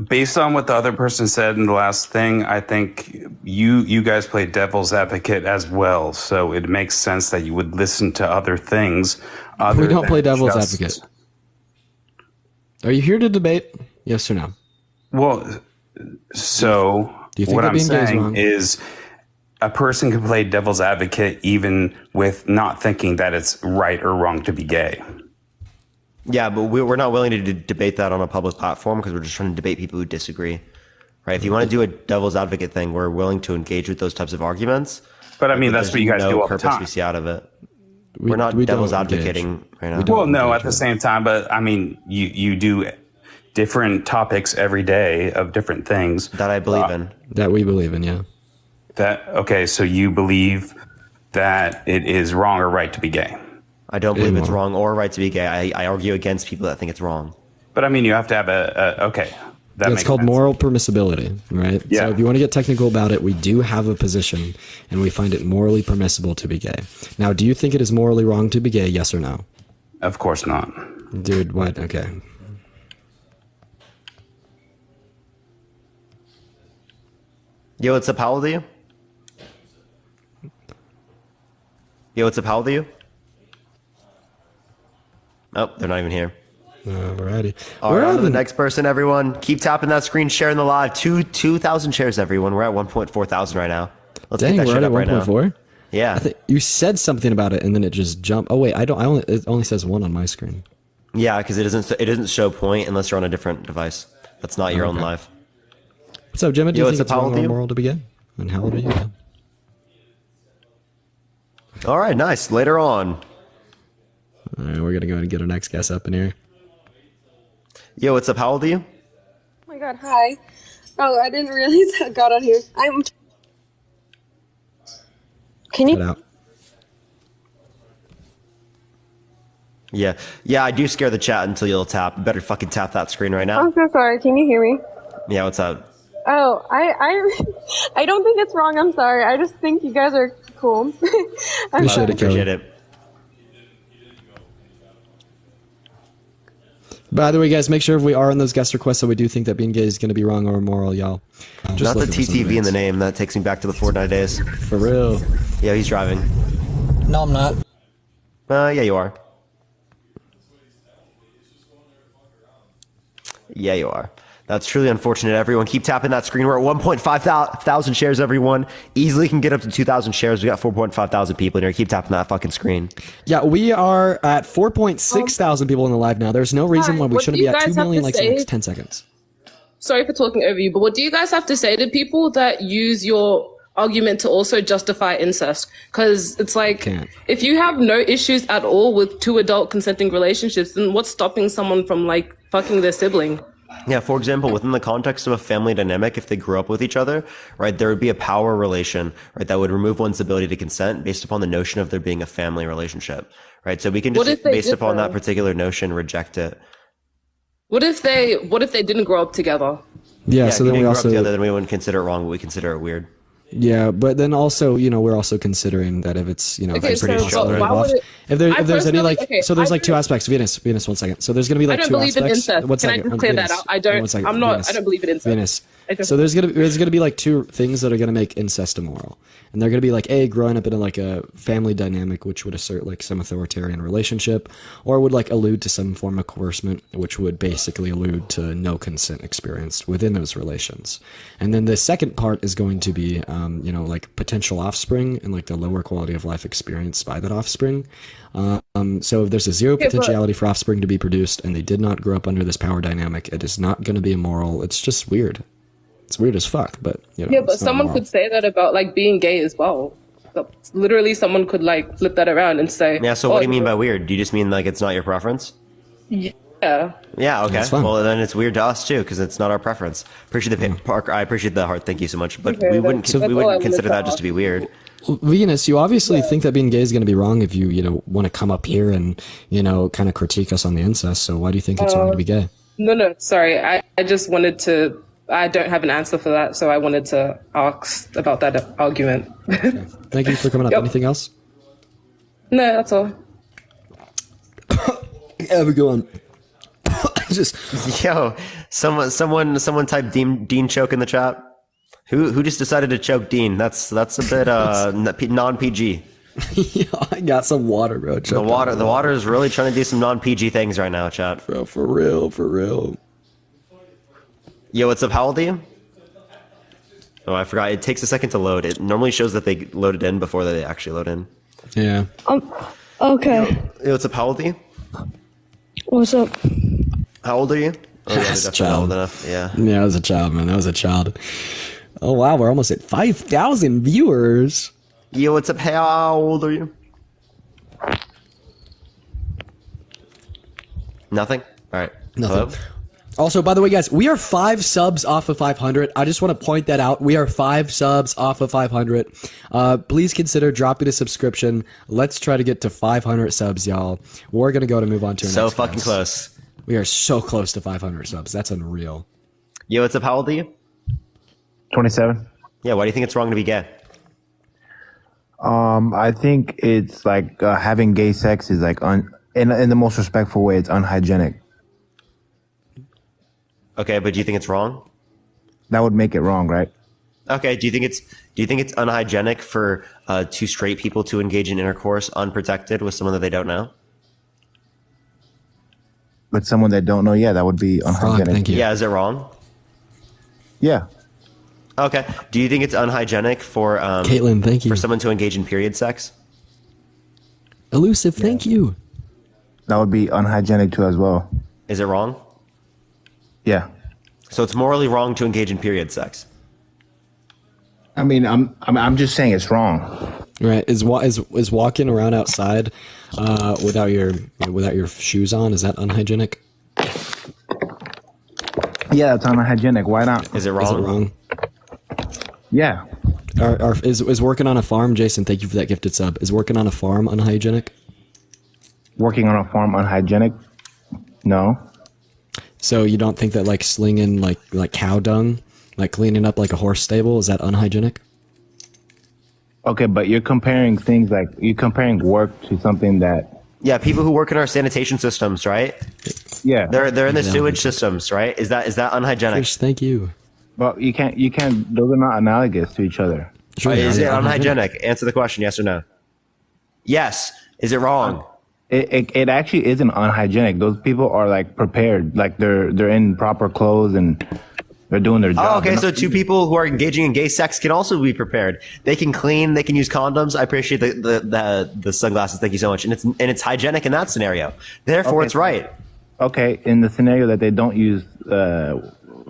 based on what the other person said in the last thing, I think you guys play devil's advocate as well. So it makes sense that you would listen to other things. We don't play devil's just- advocate. Are you here to debate? Yes or no? Well, so Do you think what that I'm being gay is saying wrong? is a person can play devil's advocate even with not thinking that it's right or wrong to be gay. Yeah, but we're not willing to debate that on a public platform because we're just trying to debate people who disagree. Right? If you want to do a devil's advocate thing, we're willing to engage with those types of arguments. But I mean, that's there's what you guys no do all the purpose time. we see out of it. We're not we devil's don't advocating right now. Well, no, at the same time, but I mean, you do different topics every day of different things. That I believe in. That we believe in, yeah. Okay, so you believe that it is wrong or right to be gay? I don't believe it's wrong or right to be gay. I argue against people that think it's wrong. But I mean, you have to have okay. That It's makes called sense. moral permissibility, right? Yeah. So if you want to get technical about it, we do have a position, and we find it morally permissible to be gay. Now, do you think it is morally wrong to be gay, yes or no? Of course not. Dude, what? Okay. Yo, what's up? How old are you? Yo, what's up? How old are you? Oh, they're not even here. Alrighty. All right, on to the next person, everyone. Keep tapping that screen, sharing the live. 2,000 shares, everyone. We're at 1.4 thousand right now. Let's Dang, get that we're shit at up right now. 1.4? Yeah. I think you said something about it, and then it just jumped. Oh, wait, it only says 1 on my screen. Yeah, because it doesn't show point unless you're on a different device. That's not your own Okay. live. What's up, Jimmy? Do Yo, you what's think up? it's How wrong old are or you? moral to be gay? And how old are you? Yeah. All right, nice. Later on. All right, we're going to go ahead and get our next guest up in here. Yo, what's up? How old are you? Oh my god, hi. Oh, I didn't realize I got on here. Can you? Cut out. Yeah. Yeah, I do scare the chat until you'll tap. Better fucking tap that screen right now. I'm so sorry. Can you hear me? Yeah, what's up? Oh, I don't think it's wrong. I'm sorry. I just think you guys are cool. I'm sorry. Appreciate it. By the way, guys, make sure if we are on those guest requests that we do think that being gay is going to be wrong or immoral, y'all. Not the looking for some TTV in debates. the name. That takes me back to the Fortnite days. For real. Yeah, he's driving. No, I'm not. Yeah, you are. Yeah, you are. That's truly unfortunate. Everyone, keep tapping that screen. We're at 1.5 thousand shares, everyone. Easily can get up to 2,000 shares. We got 4.5 thousand people in here. Keep tapping that fucking screen. Yeah, we are at 4.6 thousand people in the live now. There's no reason why we what shouldn't do be you at 2 guys have million to likes in the say? next 10 seconds. Sorry for talking over you, but what do you guys have to say to people that use your argument to also justify incest? Because it's like, if you have no issues at all with 2 adult consenting relationships, then what's stopping someone from like fucking their sibling? Yeah, for example, within the context of a family dynamic, if they grew up with each other, right, there would be a power relation, right, that would remove one's ability to consent based upon the notion of there being a family relationship, right? So we can What just, if they based upon that differ? particular notion, reject it. What if they didn't grow up together? Yeah, if so you then we didn't grow up also together, then we wouldn't consider it wrong, but we consider it weird. Yeah, but then also, we're also considering that if it's, Okay, there's so, pretty but children why involved. would it- If I there's any personally- like, okay, so there's I like 2 aspects. Venus, 1 second. So there's gonna be like I don't 2 believe in aspects. incest. One Can I second, just clear that Venus. out? I don't. One second, I'm not. Venus. I don't believe in incest. Venus. I don't- So there's gonna be like 2 things that are gonna make incest immoral, and they're gonna be like growing up in like a family dynamic, which would assert like some authoritarian relationship, or would like allude to some form of coercement, which would basically allude to no consent experienced within those relations. And then the second part is going to be, like potential offspring and like the lower quality of life experienced by that offspring. So if there's a zero Okay, but- potentiality for offspring to be produced, and they did not grow up under this power dynamic, it is not going to be immoral. It's just weird. It's weird as fuck, but Yeah, but it's not someone immoral. could say that about like being gay as well. So, literally, someone could like flip that around and say, Yeah, so what do you mean by weird? Do you just mean like it's not your preference? Yeah. Yeah, okay. That's fine. Well, then it's weird to us too, because it's not our preference. Appreciate the Parker. I appreciate the heart. Thank you so much. But Okay, we wouldn't that's all I wanted consider to that just ask. to be weird. Venus, you obviously think that being gay is going to be wrong if you want to come up here and kind of critique us on the incest. So why do you think it's wrong to be gay? No, sorry. I just wanted to. I don't have an answer for that, so I wanted to ask about that argument. Thank you for coming up. Yep. Anything else? No, that's all. Have a good one. Just Yo, someone type Dean choke in the chat. Who just decided to choke Dean? That's a bit non-PG. Yo, I got some water, bro. The water is really trying to do some non-PG things right now, chat. Bro, for real. Yo, what's up? How old are you? Oh, I forgot. It takes a second to load. It normally shows that they loaded in before they actually load in. Yeah. Okay. Yo, what's up? How old are you? What's up? How old are you? Oh, yeah, That's they're a definitely child. old enough. Yeah. Yeah, I was a child, man. That was a child. Oh wow, we're almost at 5,000 viewers. Yo, what's up? How old are you? Nothing? All right. Nothing. Hello? Also, by the way, guys, we are 5 subs off of 500. I just want to point that out. We are 5 subs off of 500. Please consider dropping a subscription. Let's try to get to 500 subs, y'all. We're going to move on to our So next fucking guest. close. We are so close to 500 subs. That's unreal. Yo, what's up? How old are you? 27. Yeah, why do you think it's wrong to be gay? I think it's like having gay sex is like in the most respectful way. It's unhygienic. Okay, but do you think it's wrong? That would make it wrong, right? Okay, do you think it's unhygienic for 2 straight people to engage in intercourse unprotected with someone that they don't know? With someone that don't know, yeah, that would be unhygienic. Thank you. Yeah, is it wrong? Yeah. Okay. Do you think it's unhygienic for Caitlin, thank you. for someone to engage in period sex? Elusive, thank you. That would be unhygienic too, as well. Is it wrong? Yeah. So it's morally wrong to engage in period sex. I mean, I'm just saying it's wrong. Right? Is walking around outside without your shoes on, is that unhygienic? Yeah, that's unhygienic. Why not? Is it wrong? Is it wrong? Yeah. Is working on a farm, Jason? Thank you for that gifted sub. Is working on a farm unhygienic? Working on a farm unhygienic? No. So you don't think that like slinging like cow dung, like cleaning up like a horse stable, is that unhygienic? Okay, but you're comparing things like you're comparing work to something that. Yeah, people who work in our sanitation systems, right? Yeah. They're in the Exactly. sewage systems, right? Is that unhygienic? Fish, thank you. Well, you can't. Those are not analogous to each other. Is it unhygienic? Answer the question, yes or no. Yes. Is it wrong? It actually isn't unhygienic. Those people are like prepared, like they're in proper clothes and they're doing their job. Oh, okay. So 2 people who are engaging in gay sex can also be prepared. They can clean. They can use condoms. I appreciate the sunglasses. Thank you so much. And it's hygienic in that scenario. Therefore, Okay. it's right. Okay, in the scenario that they don't use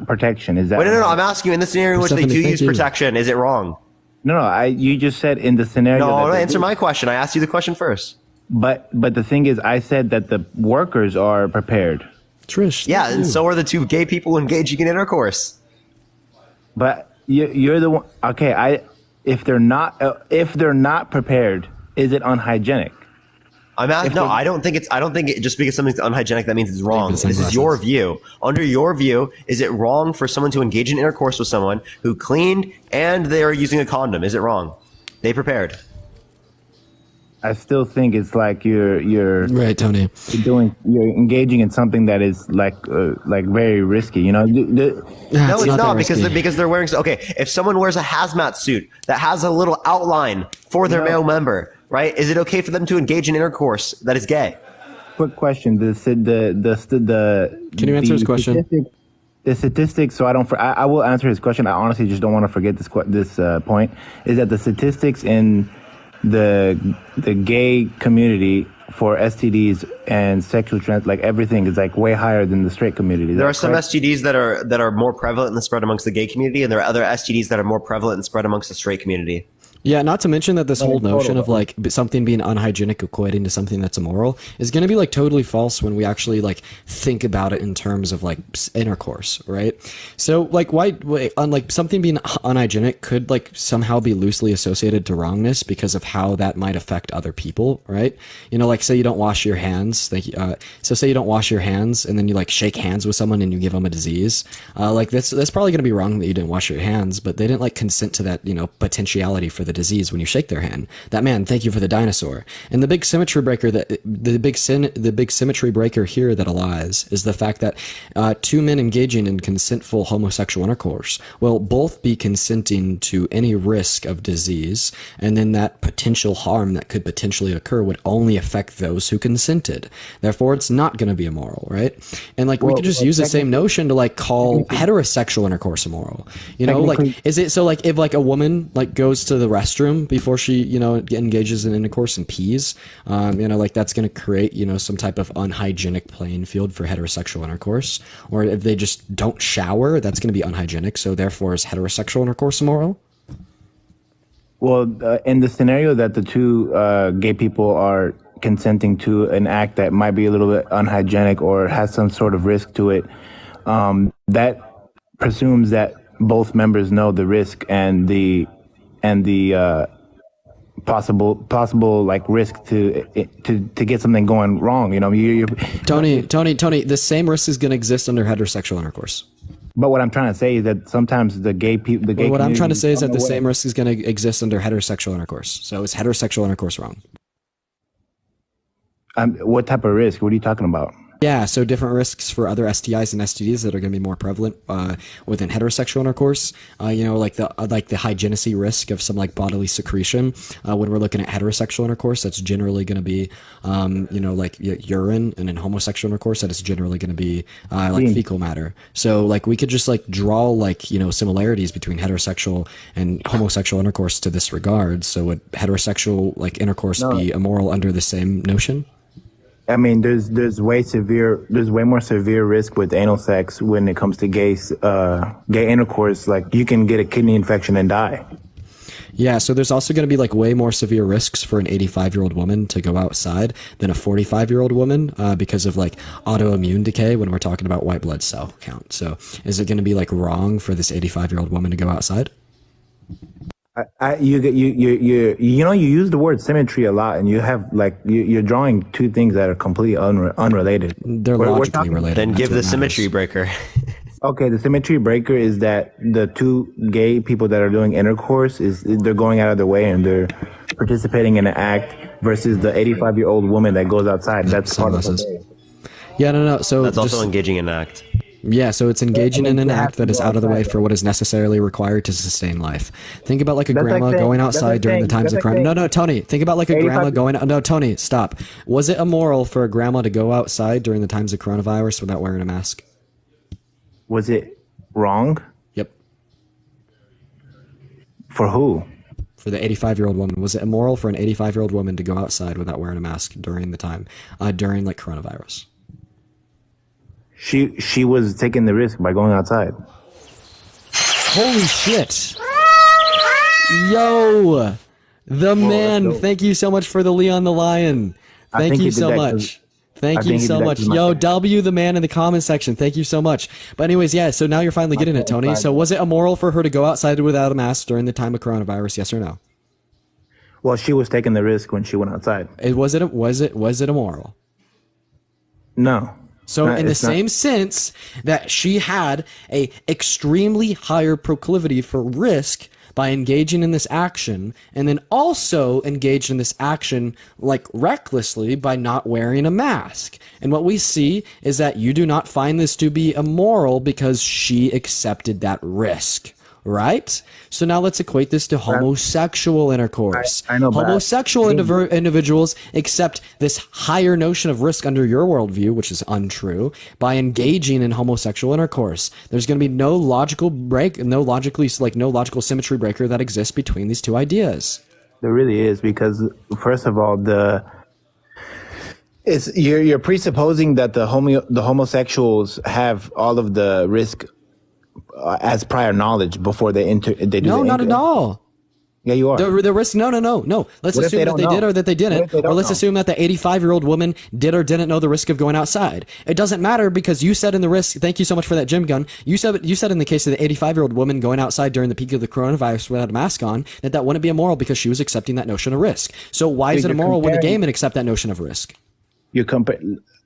protection, is that? Wait, no. I'm asking you in the scenario in which they do Stephanie, use thank you. protection. Is it wrong? No. You just said in the scenario. No, that they answer do. my question. I asked you the question first. But the thing is, I said that the workers are prepared. Trish. Yeah, and so are the 2 gay people engaging in intercourse. But you're the one. Okay, if they're not prepared, is it unhygienic? I don't think just because something's unhygienic that means it's wrong. This is your view. Under your view, is it wrong for someone to engage in intercourse with someone who cleaned and they are using a condom? Is it wrong? They prepared. I still think it's like you're right, Tony. You're engaging in something that is like very risky. You know. No, it's not because they're wearing. Okay, if someone wears a hazmat suit that has a little outline for their male member, right? Is it okay for them to engage in intercourse that is gay? Quick question: Can you answer his question? The statistics, so I will answer his question. I honestly just don't want to forget this point. Is that the statistics in the gay community for STDs and sexual like everything is like way higher than the straight community. Is There that are some correct? STDs that are more prevalent and spread amongst the gay community, and there are other STDs that are more prevalent and spread amongst the straight community. Yeah, not to mention that this whole notion total. of like something being unhygienic equating to something that's immoral is going to be like totally false when we actually like think about it in terms of like intercourse, right? So like why unlike something being unhygienic could like somehow be loosely associated to wrongness because of how that might affect other people, right? You know, like say you don't wash your hands, so say you don't wash your hands and then you like shake hands with someone and you give them a disease, like that's probably going to be wrong that you didn't wash your hands, but they didn't like consent to that, you know, potentiality for the disease when you shake their hand. That man, thank you for the dinosaur. And the big symmetry breaker the big symmetry breaker here that lies is the fact that two men engaging in consentful homosexual intercourse will both be consenting to any risk of disease, and then that potential harm that could potentially occur would only affect those who consented. Therefore, it's not going to be immoral, right? And like we could just use the same notion to like call heterosexual intercourse immoral. You know, like is it so like if like a woman like goes to the restroom before she engages in intercourse and pees, like that's going to create some type of unhygienic playing field for heterosexual intercourse. Or if they just don't shower, that's going to be unhygienic. So therefore, is heterosexual intercourse immoral? Well, in the scenario that the two gay people are consenting to an act that might be a little bit unhygienic or has some sort of risk to it, that presumes that both members know the risk and the possible like risk to get something going wrong. Tony, the same risk is going to exist under heterosexual intercourse. But what I'm trying to say is that sometimes the gay people, what I'm trying to say is that the same risk is going to exist under heterosexual intercourse. So is heterosexual intercourse wrong? What type of risk? What are you talking about? Yeah, so different risks for other STIs and STDs that are going to be more prevalent within heterosexual intercourse. Like the hygienicity risk of some like bodily secretion. When we're looking at heterosexual intercourse, that's generally going to be, like urine, and in homosexual intercourse, that is generally going to be like fecal matter. So like we could just like draw like similarities between heterosexual and homosexual intercourse to this regard. So would heterosexual like intercourse be immoral under the same notion? I mean, there's way more severe risk with anal sex when it comes to gay intercourse. Like you can get a kidney infection and die. Yeah, so there's also going to be like way more severe risks for an 85-year-old woman to go outside than a 45-year-old woman because of like autoimmune decay when we're talking about white blood cell count. So is it going to be like wrong for this 85-year-old woman to go outside? You use the word symmetry a lot, and you have like you're drawing two things that are completely unrelated. They're logically related. Then give the symmetry breaker. Okay, the symmetry breaker is that the two gay people that are doing intercourse they're going out of their way and they're participating in an act versus the 85-year-old woman that goes outside. That's part of it. Yeah, no. So that's also engaging in an act. Yeah, so it's engaging in an act that is out of the way for what is necessarily required to sustain life. Think about like a grandma going outside during the times of crime. No, Tony. Think about like a grandma going. No, Tony, stop. Was it immoral for a grandma to go outside during the times of coronavirus without wearing a mask? Was it wrong? Yep. For who? For the 85-year-old woman. Was it immoral for an 85-year-old woman to go outside without wearing a mask during the time, during like coronavirus? She was taking the risk by going outside. Holy shit. Yo, the man. Thank you so much for the Leon the Lion. Thank you so much. Thank you so much. Yo, W the man in the comment section. Thank you so much. But anyways, yeah, so now you're finally getting it, Tony. So was it immoral for her to go outside without a mask during the time of coronavirus? Yes or no? Well, she was taking the risk when she went outside. Was it immoral? No. So in the same sense that she had a extremely higher proclivity for risk by engaging in this action, and then also engaged in this action like recklessly by not wearing a mask. And what we see is that you do not find this to be immoral because she accepted that risk. Right? So now let's equate this to homosexual intercourse. I know homosexual individuals accept this higher notion of risk under your worldview, which is untrue, by engaging in homosexual intercourse. There's going to be no logical symmetry breaker that exists between these two ideas. There really is, because first of all, you're presupposing that the homosexuals have all of the risk as prior knowledge before they do. No, not at all. Yeah, you are. The risk. No. Let's assume that they did or that they didn't, or let's assume that the 85-year-old woman did or didn't know the risk of going outside. It doesn't matter because you said in the risk. Thank you so much for that, Jim Gunn. You said in the case of the 85-year-old woman going outside during the peak of the coronavirus without a mask on that wouldn't be immoral because she was accepting that notion of risk. So why is it immoral when a gay man accept that notion of risk?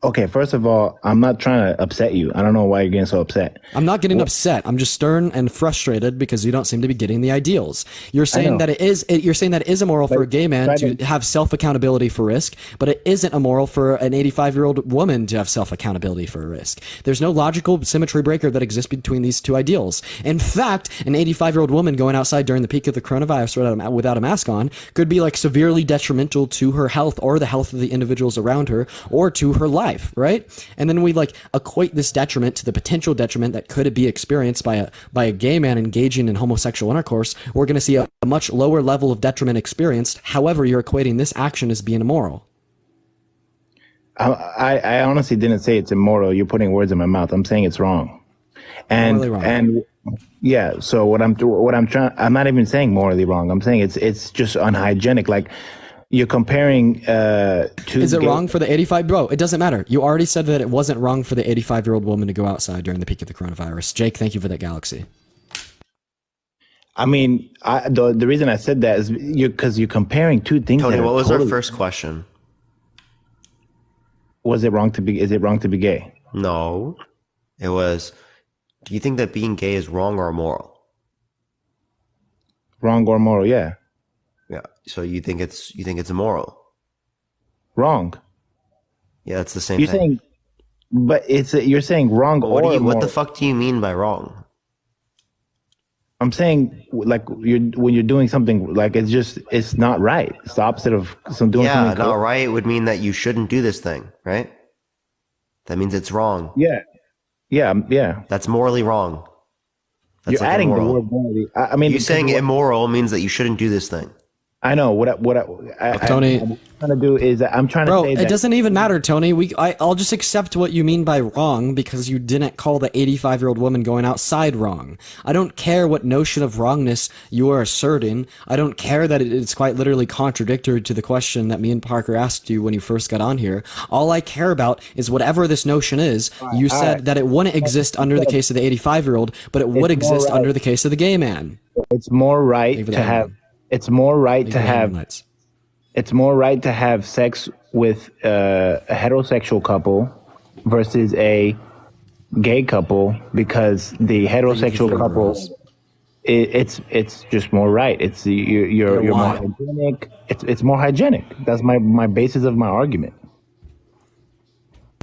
Okay, first of all, I'm not trying to upset you. I don't know why you're getting so upset. I'm not getting upset. I'm just stern and frustrated because you don't seem to be getting the ideals. You're saying that you're saying that it is immoral for a gay man to have self-accountability for risk, but it isn't immoral for an 85-year-old woman to have self-accountability for a risk. There's no logical symmetry breaker that exists between these two ideals. In fact, an 85-year-old woman going outside during the peak of the coronavirus without a mask on could be like severely detrimental to her health or the health of the individuals around her or to her life. Right? And then we like equate this detriment to the potential detriment that could be experienced by a gay man engaging in homosexual intercourse. We're going to see a much lower level of detriment experienced. However, you're equating this action as being immoral. I honestly didn't say it's immoral. You're putting words in my mouth. I'm saying it's wrong. Morally wrong. And yeah, so what I'm trying, I'm not even saying morally wrong. I'm saying it's just unhygienic. Like, you're comparing to. Is it wrong for the 85? Bro, it doesn't matter. You already said that it wasn't wrong for the 85-year-old woman to go outside during the peak of the coronavirus. Jake, thank you for that galaxy. I mean, the reason I said that is because you're comparing two things. Tony, what was our first question? Is it wrong to be gay? No. It was, do you think that being gay is wrong or immoral? Wrong or immoral, yeah. Yeah. So you think it's immoral? Wrong. Yeah, it's the same you're thing. Saying, but you're saying wrong or immoral. What the fuck do you mean by wrong? I'm saying like when you're doing something like it's not right. It's the opposite of doing something. Yeah, not right would mean that you shouldn't do this thing, right? That means it's wrong. Yeah. That's morally wrong. That's you're adding immoral. The word morally. I mean, you saying immoral means that you shouldn't do this thing. I know Tony, I'm trying to do is I'm trying to say that it doesn't even matter, Tony. I'll just accept what you mean by wrong because you didn't call the 85-year-old woman going outside wrong. I don't care what notion of wrongness you are asserting. I don't care that it's quite literally contradictory to the question that me and Parker asked you when you first got on here. All I care about is whatever this notion is. You said that it wouldn't exist under the case of the 85-year-old, but it would exist under the case of the gay man. It's more right to have. It's more right to have. It's more right to have sex with a heterosexual couple versus a gay couple because the heterosexual couple, it's just more right. It's you're more hygienic. It's more hygienic. That's my basis of my argument.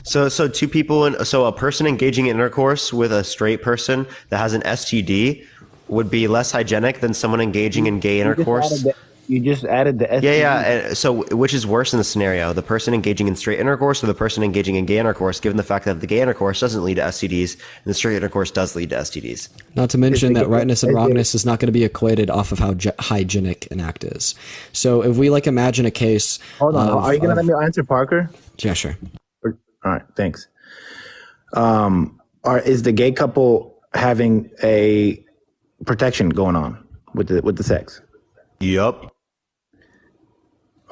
So two people a person engaging in intercourse with a straight person that has an STD would be less hygienic than someone engaging in gay intercourse. You just added the STD. Yeah. So which is worse in the scenario? The person engaging in straight intercourse or the person engaging in gay intercourse, given the fact that the gay intercourse doesn't lead to STDs and the straight intercourse does lead to STDs? Not to mention that rightness and wrongness is not going to be equated off of how hygienic an act is. So if we imagine a case... Hold on. Are you going to let me answer, Parker? Yeah, sure. All right. Thanks. Is the gay couple having a protection going on with the sex? Yup.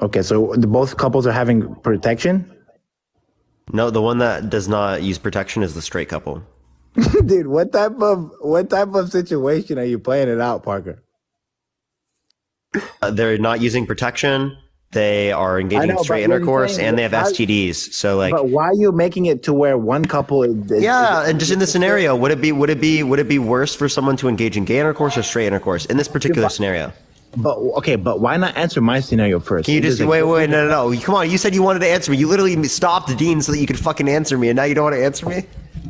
Okay, so both couples are having protection? No, the one that does not use protection is the straight couple. Dude, what type of situation are you playing it out, Parker? They're not using protection. They are engaging in straight intercourse, and they have STDs. So, but why are you making it to where one couple is? And just in this scenario, would it be worse for someone to engage in gay intercourse or straight intercourse in this particular scenario? But why not answer my scenario first? Can you just wait? No. Come on, you said you wanted to answer me. You literally stopped Dean so that you could fucking answer me, and now you don't want to answer me,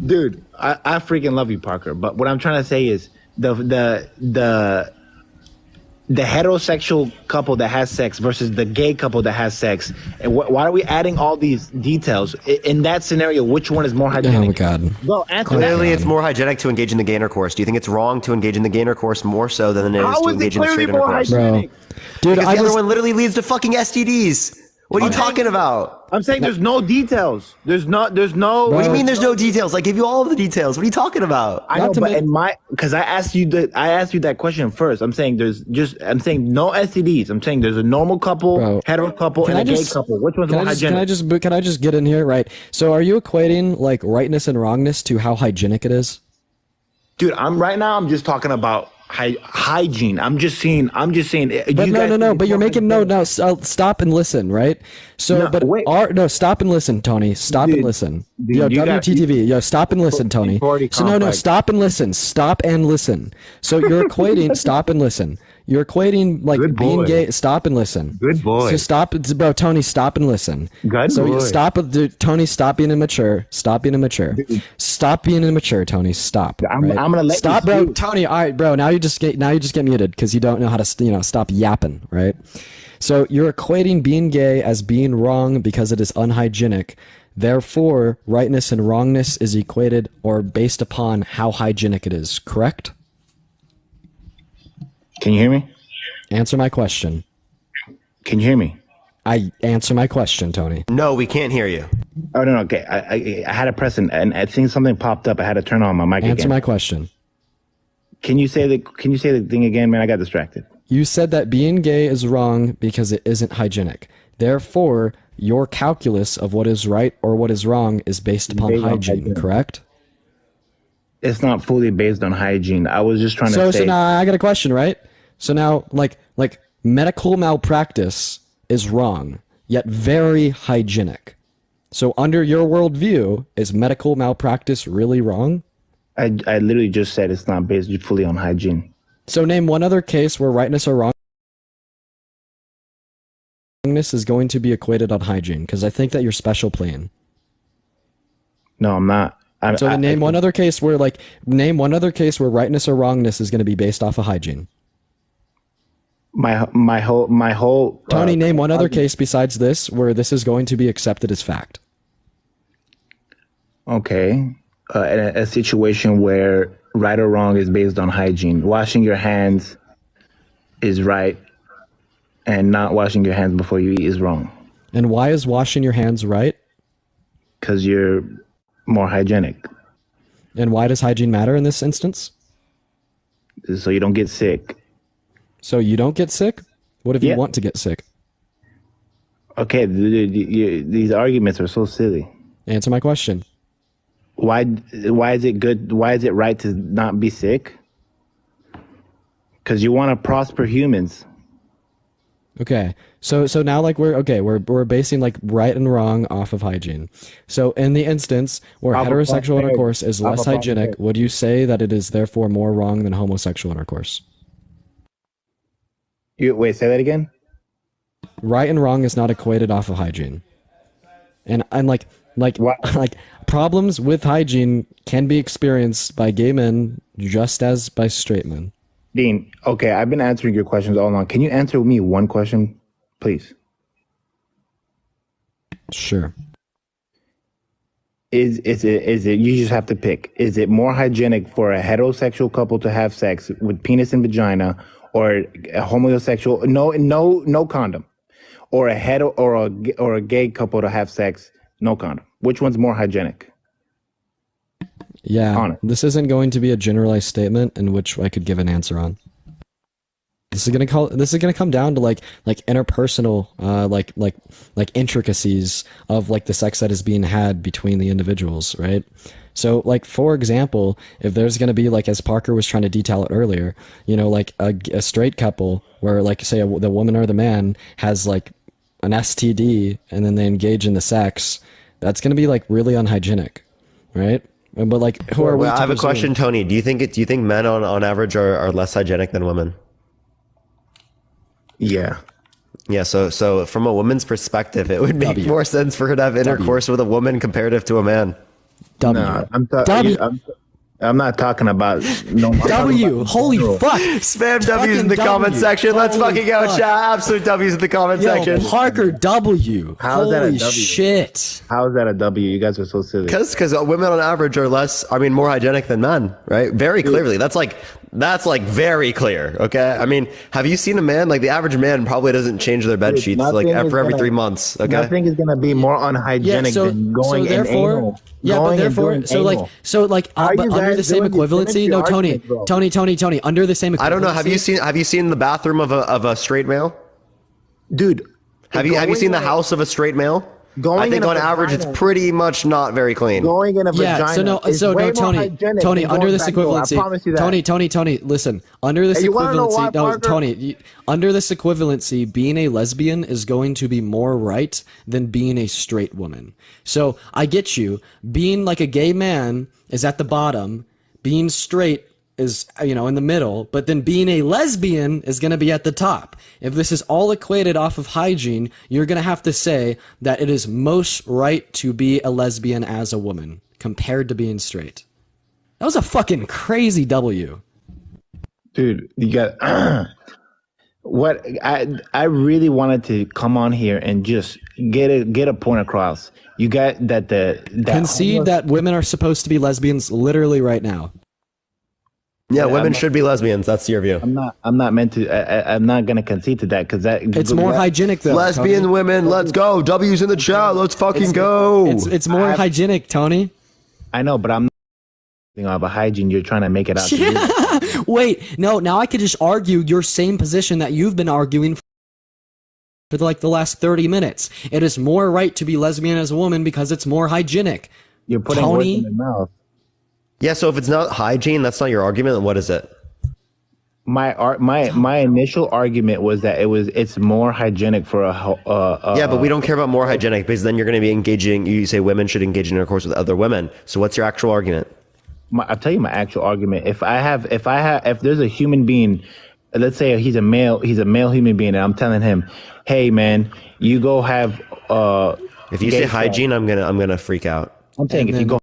dude. I freaking love you, Parker. But what I'm trying to say is the heterosexual couple that has sex versus the gay couple that has sex. And why are we adding all these details? In that scenario, which one is more hygienic? Oh, my God. Well, answer clearly, it's more hygienic to engage in the gay intercourse. Do you think it's wrong to engage in the gay intercourse more so than it is to engage in the straight intercourse? Bro. Dude, because the other one literally leads to fucking STDs. What are you talking about? I'm saying there's no details. There's no. What do you mean there's no details? I give you all of the details. What are you talking about? I know, but because I asked you that question first. I'm saying no STDs. I'm saying there's a normal couple, hetero couple, and a gay couple. Which one's more hygienic? Can I just get in here, right? So are you equating rightness and wrongness to how hygienic it is? Dude, I'm just talking about hygiene. I'm just saying. But no. But you're making stop and listen, right? So, stop and listen, Tony. Stop and listen. Yo, WTTV. Stop and listen, Tony. So stop and listen. Stop and listen. So you're equating stop and listen. You're equating like being gay. Stop and listen. Good boy. So stop, bro. Tony, stop and listen. Good so boy. Stop, Tony. Stop being immature. Stop being immature. Stop being immature, Tony. Stop. I'm gonna let stop, you bro. speak. Tony. All right, bro. Now you just get muted because you don't know how to stop yapping, right? So you're equating being gay as being wrong because it is unhygienic. Therefore, rightness and wrongness is equated or based upon how hygienic it is. Correct? Can you hear me? Answer my question. Can you hear me? I answer my question, Tony. No, we can't hear you. Oh no. Okay, I had to press and I think something popped up. I had to turn on my mic. Answer again. my question. Can you say the thing again, man? I got distracted. You said that being gay is wrong because it isn't hygienic. Therefore, your calculus of what is right or what is wrong is based upon hygiene, correct? It's not fully based on hygiene. I was just trying to say. So now I got a question, right? So now, like medical malpractice is wrong, yet very hygienic. So under your worldview, is medical malpractice really wrong? I literally just said it's not based fully on hygiene. So name one other case where rightness or wrongness is going to be equated on hygiene, because I think that you're special playing. No, I'm not. Name one other case where rightness or wrongness is going to be based off of hygiene. My whole Tony, name one other case besides this where this is going to be accepted as fact. Okay, a situation where right or wrong is based on hygiene. Washing your hands is right, and not washing your hands before you eat is wrong. And why is washing your hands right? Because you're more hygienic. And why does hygiene matter in this instance? So you don't get sick. So you don't get sick? What if you want to get sick? Okay, these arguments are so silly. Answer my question. Why is it good? Why is it right to not be sick? Because you want to prosper humans. Okay, so now like we're basing like right and wrong off of hygiene. So in the instance where heterosexual intercourse is less hygienic, would you say that it is therefore more wrong than homosexual intercourse? Wait, say that again? Right and wrong is not equated off of hygiene. And like problems with hygiene can be experienced by gay men just as by straight men. Dean, okay, I've been answering your questions all along. Can you answer me one question, please? Sure. Is it you just have to pick. Is it more hygienic for a heterosexual couple to have sex with penis and vagina, or a homosexual no condom, or a hetero or a gay couple to have sex no condom? Which one's more hygienic? Yeah, this isn't going to be a generalized statement in which I could give an answer on. This is gonna come down to like interpersonal like intricacies of like the sex that is being had between the individuals, right? So like for example, if there's gonna be like, as Parker was trying to detail it earlier, you know, like a straight couple where like say the woman or the man has like an STD and then they engage in the sex, that's gonna be like really unhygienic, right? But like, who are we? I have a question, Tony. Do you think men on average are less hygienic than women? Yeah. Yeah. So from a woman's perspective, it would make more sense for her to have intercourse with a woman comparative to a man. No, I'm not talking about no. Holy fuck! Spam W's in the comment section. Let's fucking go, chat. Absolute W's in the comment section. Parker W. How's that a W? Shit. How is that a W? You guys are so silly. Because women on average are more hygienic than men, right? Very clearly. That's like very clear. Okay. I mean, have you seen a man? Like the average man probably doesn't change their bed sheets like every 3 months. Okay. Nothing is gonna be more unhygienic than going in anal. Under the same equivalency. No, Tony. Under the same equivalency. I don't know. Have you seen the bathroom of a straight male? Dude, have you seen the house of a straight male? I think on average it's pretty much not very clean. Going in a vagina. Yeah, Tony, under this equivalency, Tony, listen. Under this equivalency, under this equivalency, being a lesbian is going to be more right than being a straight woman. So I get you. Being like a gay man is at the bottom. Being straight is, in the middle, but then being a lesbian is going to be at the top. If this is all equated off of hygiene, you're going to have to say that it is most right to be a lesbian as a woman compared to being straight. That was a fucking crazy W. Dude, you got what I really wanted to come on here and just get a point across. You got that concede that women are supposed to be lesbians literally right now. Yeah, women should be lesbians. That's your view. I'm not meant to. I'm not gonna concede to that because it's more hygienic though. Lesbian Tony. Women, let's go. W's in the chat. Let's fucking go. It's more hygienic, Tony. I know, but I'm not about hygiene. You're trying to make it out. Yeah. Wait, no. Now I could just argue your same position that you've been arguing for like the last 30 minutes. It is more right to be lesbian as a woman because it's more hygienic. You're putting words in my mouth. Yeah, so if it's not hygiene, that's not your argument, then what is it? My initial argument was that it's more hygienic for yeah, but we don't care about more hygienic because then you're going to be engaging. You say women should engage in intercourse with other women. So what's your actual argument? I'll tell you my actual argument. If there's a human being, let's say he's a male human being, and I'm telling him, hey man, you go have if you say hygiene, I'm gonna freak out. I'm saying if you go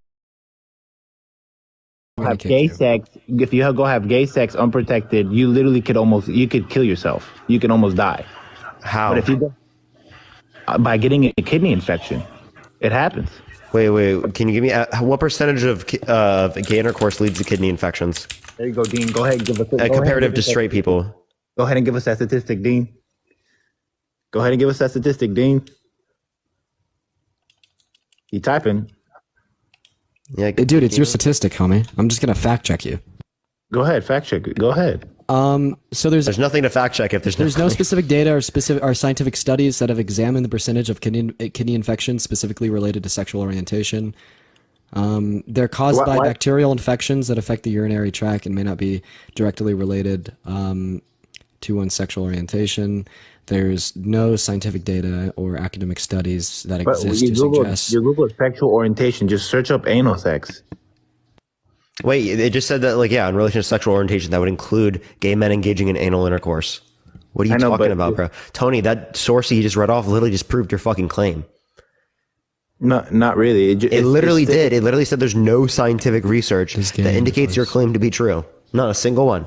have gay sex, if you go have gay sex unprotected, you literally could kill yourself. You can almost die. How? But if you go by getting a kidney infection, it happens. Wait. Can you give me what percentage of gay intercourse leads to kidney infections? There you go, Dean. Go ahead and give us comparative to straight people. Go ahead and give us that statistic, Dean. Go ahead and give us that statistic, Dean. You typing? Yeah, dude, it's your statistic, homie. I'm just gonna fact check you. Go ahead, fact check it. Go ahead. So there's nothing to fact check if there's no specific data or scientific studies that have examined the percentage of kidney infections specifically related to sexual orientation. They're caused by bacterial infections that affect the urinary tract and may not be directly related to one's sexual orientation. There's no scientific data or academic studies that exist to suggest. You Google sexual orientation, just search up anal sex. Wait, it just said that, in relation to sexual orientation, that would include gay men engaging in anal intercourse. What are you talking about, bro? Tony, that source you just read off literally just proved your fucking claim. No, not really. It literally did. It literally said there's no scientific research that indicates your claim to be true. Not a single one.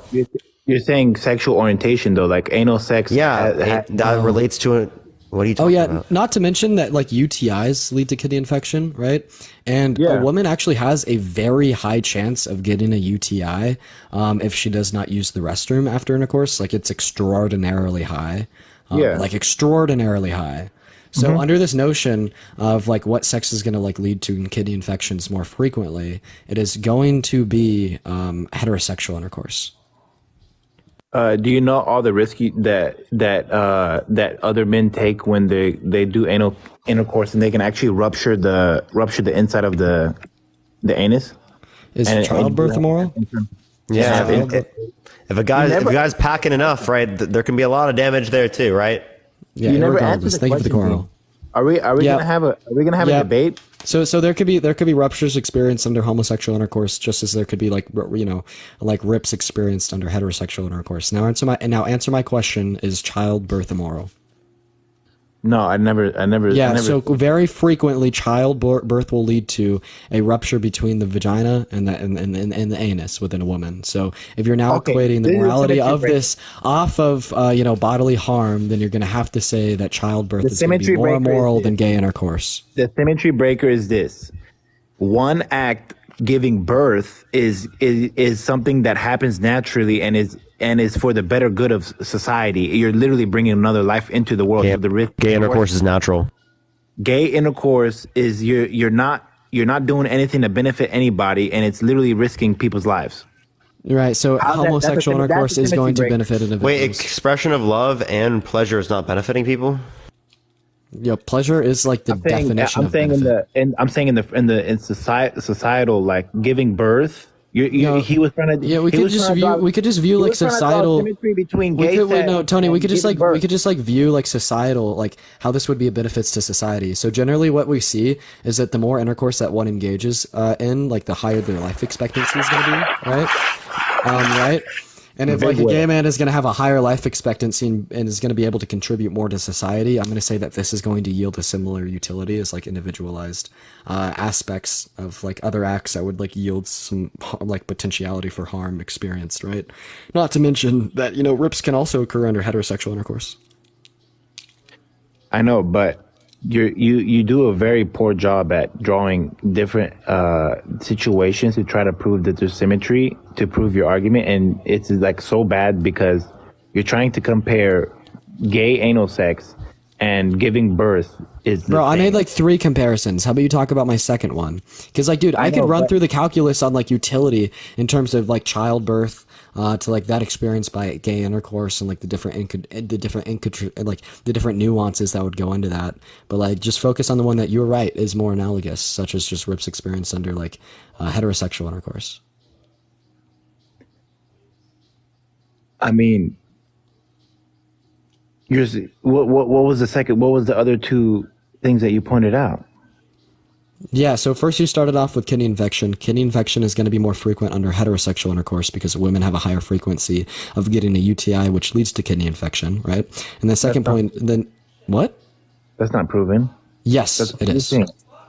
You're saying sexual orientation, though, like anal sex. Yeah, that relates to it. What are you talking about? Not to mention that UTIs lead to kidney infection, right? And a woman actually has a very high chance of getting a UTI if she does not use the restroom after intercourse. It's extraordinarily high. Extraordinarily high. So under this notion of what sex is going to lead to kidney infections more frequently, it is going to be heterosexual intercourse. Do you know all the risk that other men take when they do anal intercourse and they can actually rupture the inside of the anus? Is childbirth immoral? Yeah, if a guy's packing enough, right, there can be a lot of damage there too, right? Yeah, regardless. Thank you for the coral. Are we gonna have a debate? So there could be ruptures experienced under homosexual intercourse, just as there could be rips experienced under heterosexual intercourse. Now answer my question: is childbirth immoral? No, I never. So very frequently, childbirth will lead to a rupture between the vagina and the anus within a woman. So if you're now equating the morality of this off of bodily harm, then you're going to have to say that childbirth is going to be more immoral than gay intercourse. The symmetry breaker is this: one act, giving birth, is something that happens naturally and is for the better good of society. You're literally bringing another life into the world. Gay intercourse is natural. Gay intercourse is you're not doing anything to benefit anybody, and it's literally risking people's lives. Right. So homosexual intercourse is going to benefit individuals. Wait, expression of love and pleasure is not benefiting people? pleasure is like the definition I'm of saying benefit. I'm saying in societal, like giving birth. He was trying to. Yeah, we could just view like societal symmetry between gay Tony, we could just giving like birth. view like societal, like how this would be a benefits to society. So generally, what we see is that the more intercourse that one engages in, like the higher their life expectancy is going to be, right? Right. And if like a gay man is going to have a higher life expectancy and is going to be able to contribute more to society, I'm going to say that this is going to yield a similar utility as like individualized aspects of like other acts that would like yield some like potentiality for harm experienced, right? Not to mention that, rips can also occur under heterosexual intercourse. I know, but you do a very poor job at drawing different situations to try to prove that there's symmetry to prove your argument, and it's like so bad because you're trying to compare gay anal sex and giving birth is Bro, I made like 3 comparisons. How about you talk about my second one? Because like, dude, I could run through the calculus on like utility in terms of like childbirth to like that experience by gay intercourse and like the different nuances that would go into that. But like, just focus on the one that you're right is more analogous, such as just Rip's experience under like heterosexual intercourse. I mean, what was the second? What was the other 2 things that you pointed out? Yeah, so first you started off with kidney infection. Kidney infection is going to be more frequent under heterosexual intercourse because women have a higher frequency of getting a UTI, which leads to kidney infection, right? And the second point, then what? That's not proven. Yes, it is.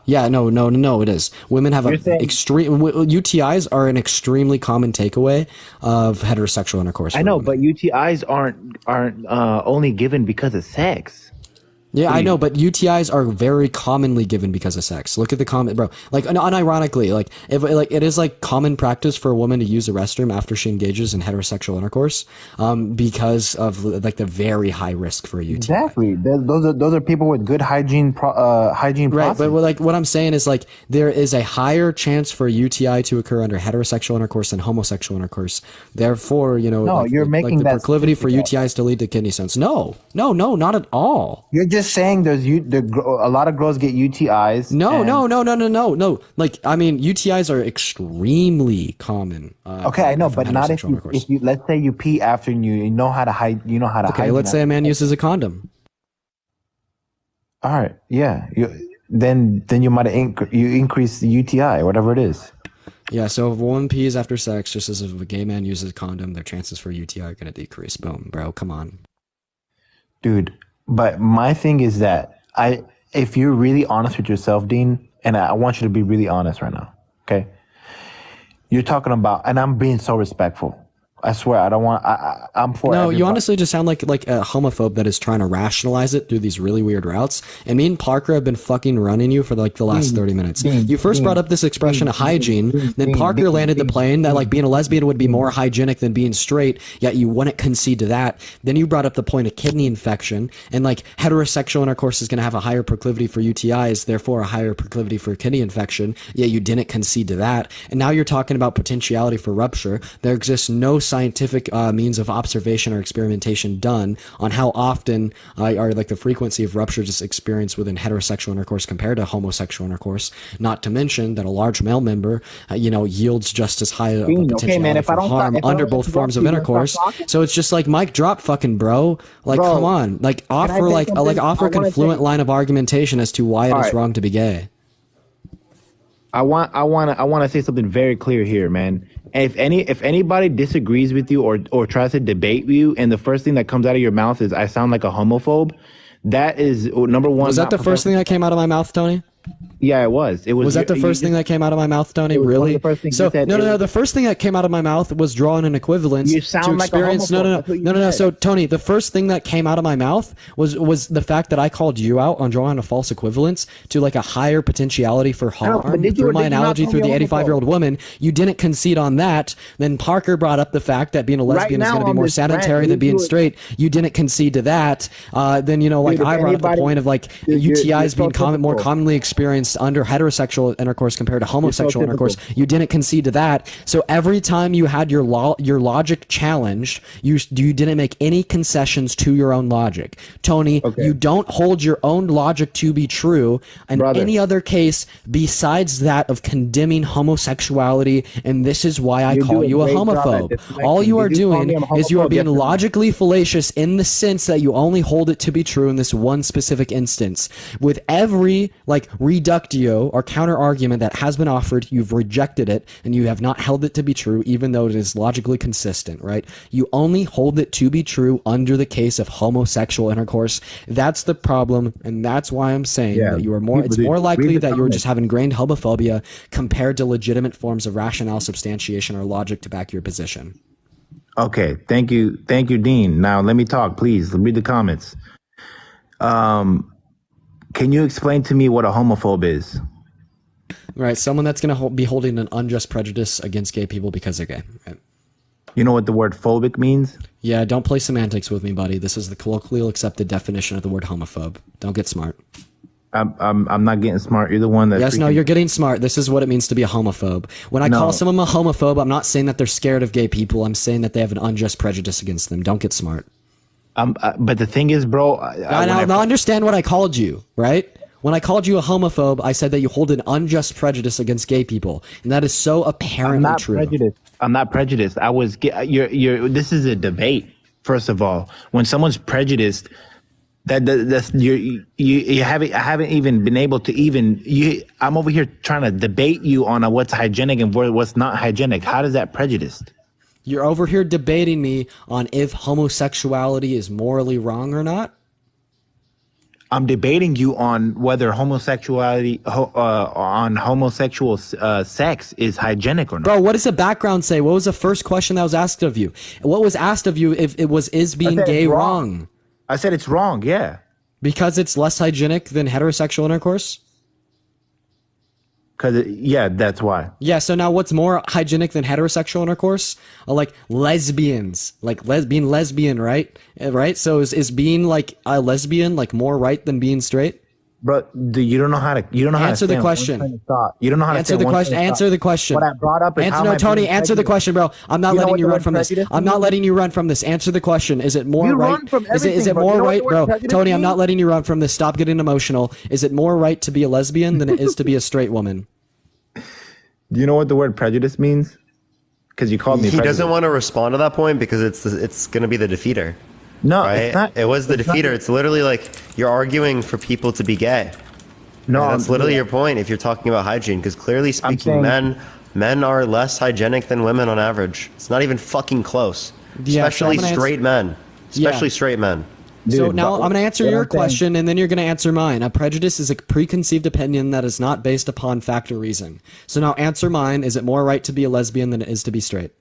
Yeah, no, it is. Women have UTIs are an extremely common takeaway of heterosexual intercourse. I know, but UTIs aren't only given because of sex. Yeah, I know, but UTIs are very commonly given because of sex. Look at the comment, bro. Like, unironically, like, if like it is like common practice for a woman to use a restroom after she engages in heterosexual intercourse, because of like the very high risk for a UTI. Exactly. Those are people with good hygiene. Right, but like what I'm saying is like there is a higher chance for a UTI to occur under heterosexual intercourse than homosexual intercourse. Therefore, you're making the that proclivity for UTIs to lead to kidney stones. No, not at all. You're just saying a lot of girls get UTIs. No. Like, I mean, UTIs are extremely common. Okay, I know, but not if you let's say you pee after and you know how to hide. Okay, let's say a man uses a condom. All right, yeah. Then you might increase the UTI, whatever it is. Yeah, so if a woman pees after sex, just as if a gay man uses a condom, their chances for UTI are going to decrease. Boom, bro, come on. Dude. But my thing is that if you're really honest with yourself, Dean, and I want you to be really honest right now, okay? You're talking about, and I'm being so respectful. I swear, I don't want. I'm for. No, everybody. you honestly just sound like a homophobe that is trying to rationalize it through these really weird routes. And me and Parker have been fucking running you for like the last 30 minutes. You first brought up this expression of hygiene, then Parker landed the plane that like being a lesbian would be more hygienic than being straight. Yet you wouldn't concede to that. Then you brought up the point of kidney infection and like heterosexual intercourse is going to have a higher proclivity for UTIs, therefore a higher proclivity for kidney infection. Yet you didn't concede to that. And now you're talking about potentiality for rupture. There exists no scientific means of observation or experimentation done on how often are like the frequency of rupture just experienced within heterosexual intercourse compared to homosexual intercourse. Not to mention that a large male member, yields just as high of a potentiality for harm under both forms of intercourse. So it's just like mic drop, fucking bro. Like, come on, like offer offer a confluent line of argumentation as to why it is wrong to be gay. I want to say something very clear here, man. If anybody disagrees with you or tries to debate you, and the first thing that comes out of your mouth is "I sound like a homophobe," that is number one. Was that the first thing that came out of my mouth, Tony? Yeah, it was. It was. Was that the first thing that came out of my mouth, Tony? Really? So no. The first thing that came out of my mouth was drawing an equivalence you sound to like experience. A homophobe. No. So Tony, the first thing that came out of my mouth was the fact that I called you out on drawing a false equivalence to like a higher potentiality for harm through my analogy through the 85-year-old woman. You didn't concede on that. Then Parker brought up the fact that being a lesbian is going to be more sanitary than being straight. You didn't concede to that. Then I brought up the point of like UTIs being more commonly experienced experienced under heterosexual intercourse compared to homosexual intercourse. You didn't concede to that. So every time you had your logic challenged, you didn't make any concessions to your own logic. Tony, you don't hold your own logic to be true in any other case besides that of condemning homosexuality, and this is why I call you a homophobe. All you are doing is you are being logically fallacious in the sense that you only hold it to be true in this one specific instance. With every reductio or counter argument that has been offered, you've rejected it and you have not held it to be true, even though it is logically consistent, right? You only hold it to be true under the case of homosexual intercourse. That's the problem, and that's why I'm saying that you are more. It's more likely that you just have ingrained homophobia compared to legitimate forms of rationale, substantiation, or logic to back your position. Okay, thank you, Dean. Now let me talk, please. Read the comments. Can you explain to me what a homophobe is? Right, someone that's going to be holding an unjust prejudice against gay people because they're gay. Right. You know what the word phobic means? Yeah, don't play semantics with me, buddy. This is the colloquial accepted definition of the word homophobe. Don't get smart. I'm not getting smart. You're the one that. Yes, no, you're getting smart. This is what it means to be a homophobe. When I call someone a homophobe, I'm not saying that they're scared of gay people. I'm saying that they have an unjust prejudice against them. Don't get smart. But the thing is, bro. I understand what I called you, right? When I called you a homophobe, I said that you hold an unjust prejudice against gay people, and that is so apparently true. I'm not prejudiced. This is a debate. First of all, when someone's prejudiced, that's you haven't. I haven't even been able to I'm over here trying to debate you on what's hygienic and what's not hygienic. How does that prejudice? You're over here debating me on if homosexuality is morally wrong or not. I'm debating you on whether homosexuality on homosexual sex is hygienic or not. Bro, what does the background say? What was the first question that was asked of you? What was asked of you if it was is being gay wrong? I said it's wrong, yeah. Because it's less hygienic than heterosexual intercourse? Yeah, that's why. Yeah, so now what's more hygienic than heterosexual intercourse? Like lesbians, being lesbian, right? Right? So is being like a lesbian like more right than being straight? Bro, you don't know how to answer the question. You don't know how to answer the question. Answer the question. What I brought up is Tony, answer the question, bro. I'm not letting you run from this. I'm not letting you run from this. Answer the question. Is it more right? Is it more right, bro? Tony, I'm not letting you run from this. Stop getting emotional. Is it more right to be a lesbian than it is to be a straight woman? Do you know what the word prejudice means? Because you called me. He doesn't want to respond to that point because it's going to be the defeater. No, right? It's not. It was the defeater. It's literally like you're arguing for people to be gay. No, and that's literally your point if you're talking about hygiene. Because clearly speaking, men are less hygienic than women on average. It's not even fucking close. Yeah, especially straight men. Especially straight men. Dude, so now I'm going to answer your question, and then you're going to answer mine. A prejudice is a preconceived opinion that is not based upon fact or reason. So now answer mine. Is it more right to be a lesbian than it is to be straight?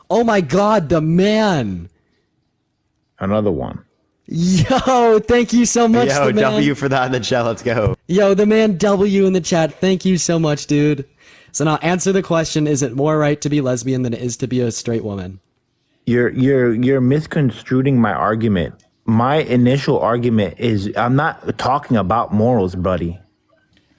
Oh my God, the man. Another one. Yo, thank you so much. Yo, W for that in the chat. Let's go. Yo, the man W in the chat. Thank you so much, dude. So now answer the question. Is it more right to be lesbian than it is to be a straight woman? You're misconstruing my argument. My initial argument is I'm not talking about morals, buddy.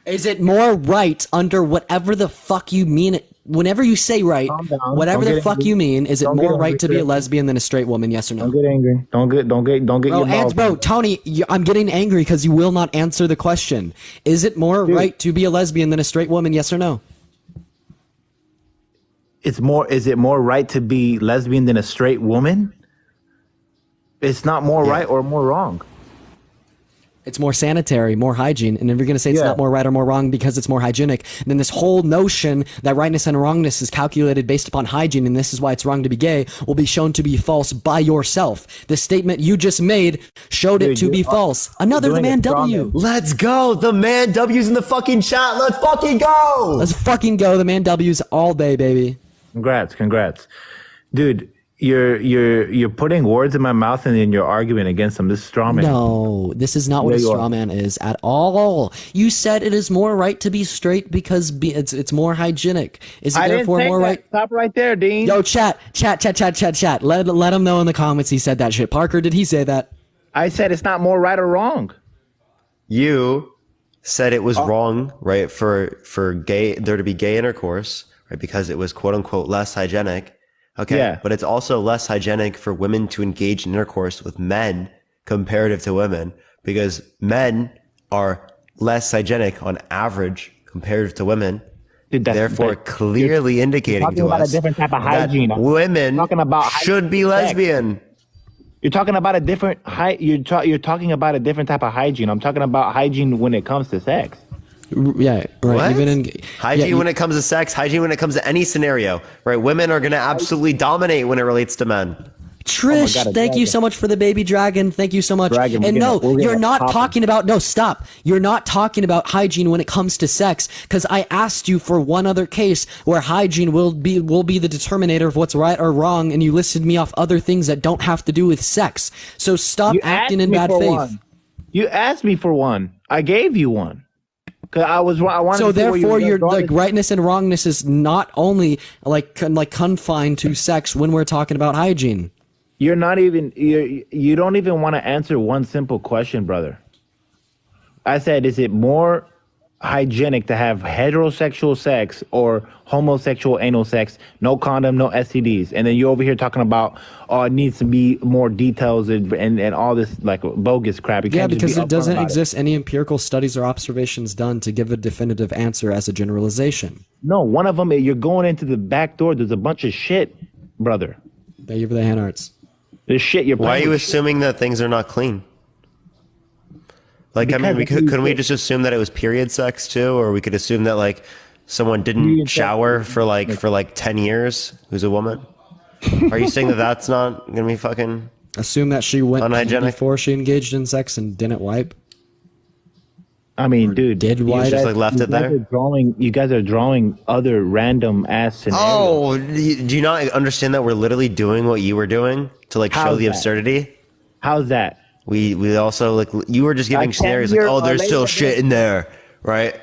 Is it more right under whatever the fuck you mean? Whenever you say right, whatever the fuck you mean, is it more right to be a lesbian than a straight woman? Yes or no? Don't get angry. Don't get. Bro, Tony, I'm getting angry because you will not answer the question. Is it more right to be a lesbian than a straight woman? Yes or no? Is it more right to be lesbian than a straight woman? It's not more right or more wrong. It's more sanitary, more hygiene. And if you're going to say it's not more right or more wrong because it's more hygienic, then this whole notion that rightness and wrongness is calculated based upon hygiene, and this is why it's wrong to be gay, will be shown to be false by yourself. The statement you just made showed it to be false. Another the man W. Let's go. The man W's in the fucking chat. Let's fucking go. Let's fucking go. The man W's all day, baby. Congrats. Dude, you're putting words in my mouth and then you're arguing against him. This is straw man. No, this is not what a straw man is at all. You said it is more right to be straight because it's more hygienic. Is it therefore more right? Stop right there, Dean. Yo, chat. Let him know in the comments he said that shit. Parker, did he say that? I said it's not more right or wrong. You said it was wrong, right, for there to be gay intercourse, right, because it was quote unquote less hygienic. Okay, Yeah. but it's also less hygienic for women to engage in intercourse with men comparative to women, because men are less hygienic on average comparative to women. Dude, therefore clearly indicating talking to about us a different type of that hygiene. women Talking about should be sex. lesbian. You're talking about a different you're talking about a different type of hygiene. I'm talking about hygiene when it comes to sex. Yeah, right. What? Even in Hygiene when it comes to sex, hygiene when it comes to any scenario, right? Women are going to absolutely dominate when it relates to men. Trish, God, a thank you dragon. so much for the baby dragon. Thank you so much. Dragon, and we're no, gonna you're not pop talking about, no, stop. You're not talking about hygiene when it comes to sex, because I asked you for one other case where hygiene will be the determinator of what's right or wrong, and you listed me off other things that don't have to do with sex. So stop You acting asked in me bad for faith. one. You asked me for one. I gave you one. Cause I wanted So to see where you therefore, were your going. like rightness and wrongness is not only like confined to sex when we're talking about hygiene. You're not even you don't even want to answer one simple question, brother. I said, is it more hygienic to have heterosexual sex or homosexual anal sex, no condom, no STDs? And then you're over here talking about, oh, it needs to be more details and all this like bogus crap. You Yeah, can't just because be there upfront doesn't about it. exist any empirical studies or observations done to give a definitive answer as a generalization. No, one of them, you're going into the back door. There's a bunch of shit, brother. Thank you for the hand arts. There's shit you're Why are playing you with. assuming that things are not clean? Like, I mean, couldn't we just assume that it was period sex too, or we could assume that like someone didn't shower for like 10 years, who's a woman? Are you saying that that's not gonna be fucking Assume that she went unhygienic before she engaged in sex and didn't wipe? I mean, dude, did wipe? just like left it there? You guys are drawing other random ass scenarios. Oh, do you not understand that we're literally doing what you were doing to like show How's the that? absurdity? How's that? We also like you were just giving I scenarios can't like, hear oh, there's a still laser shit in there, right?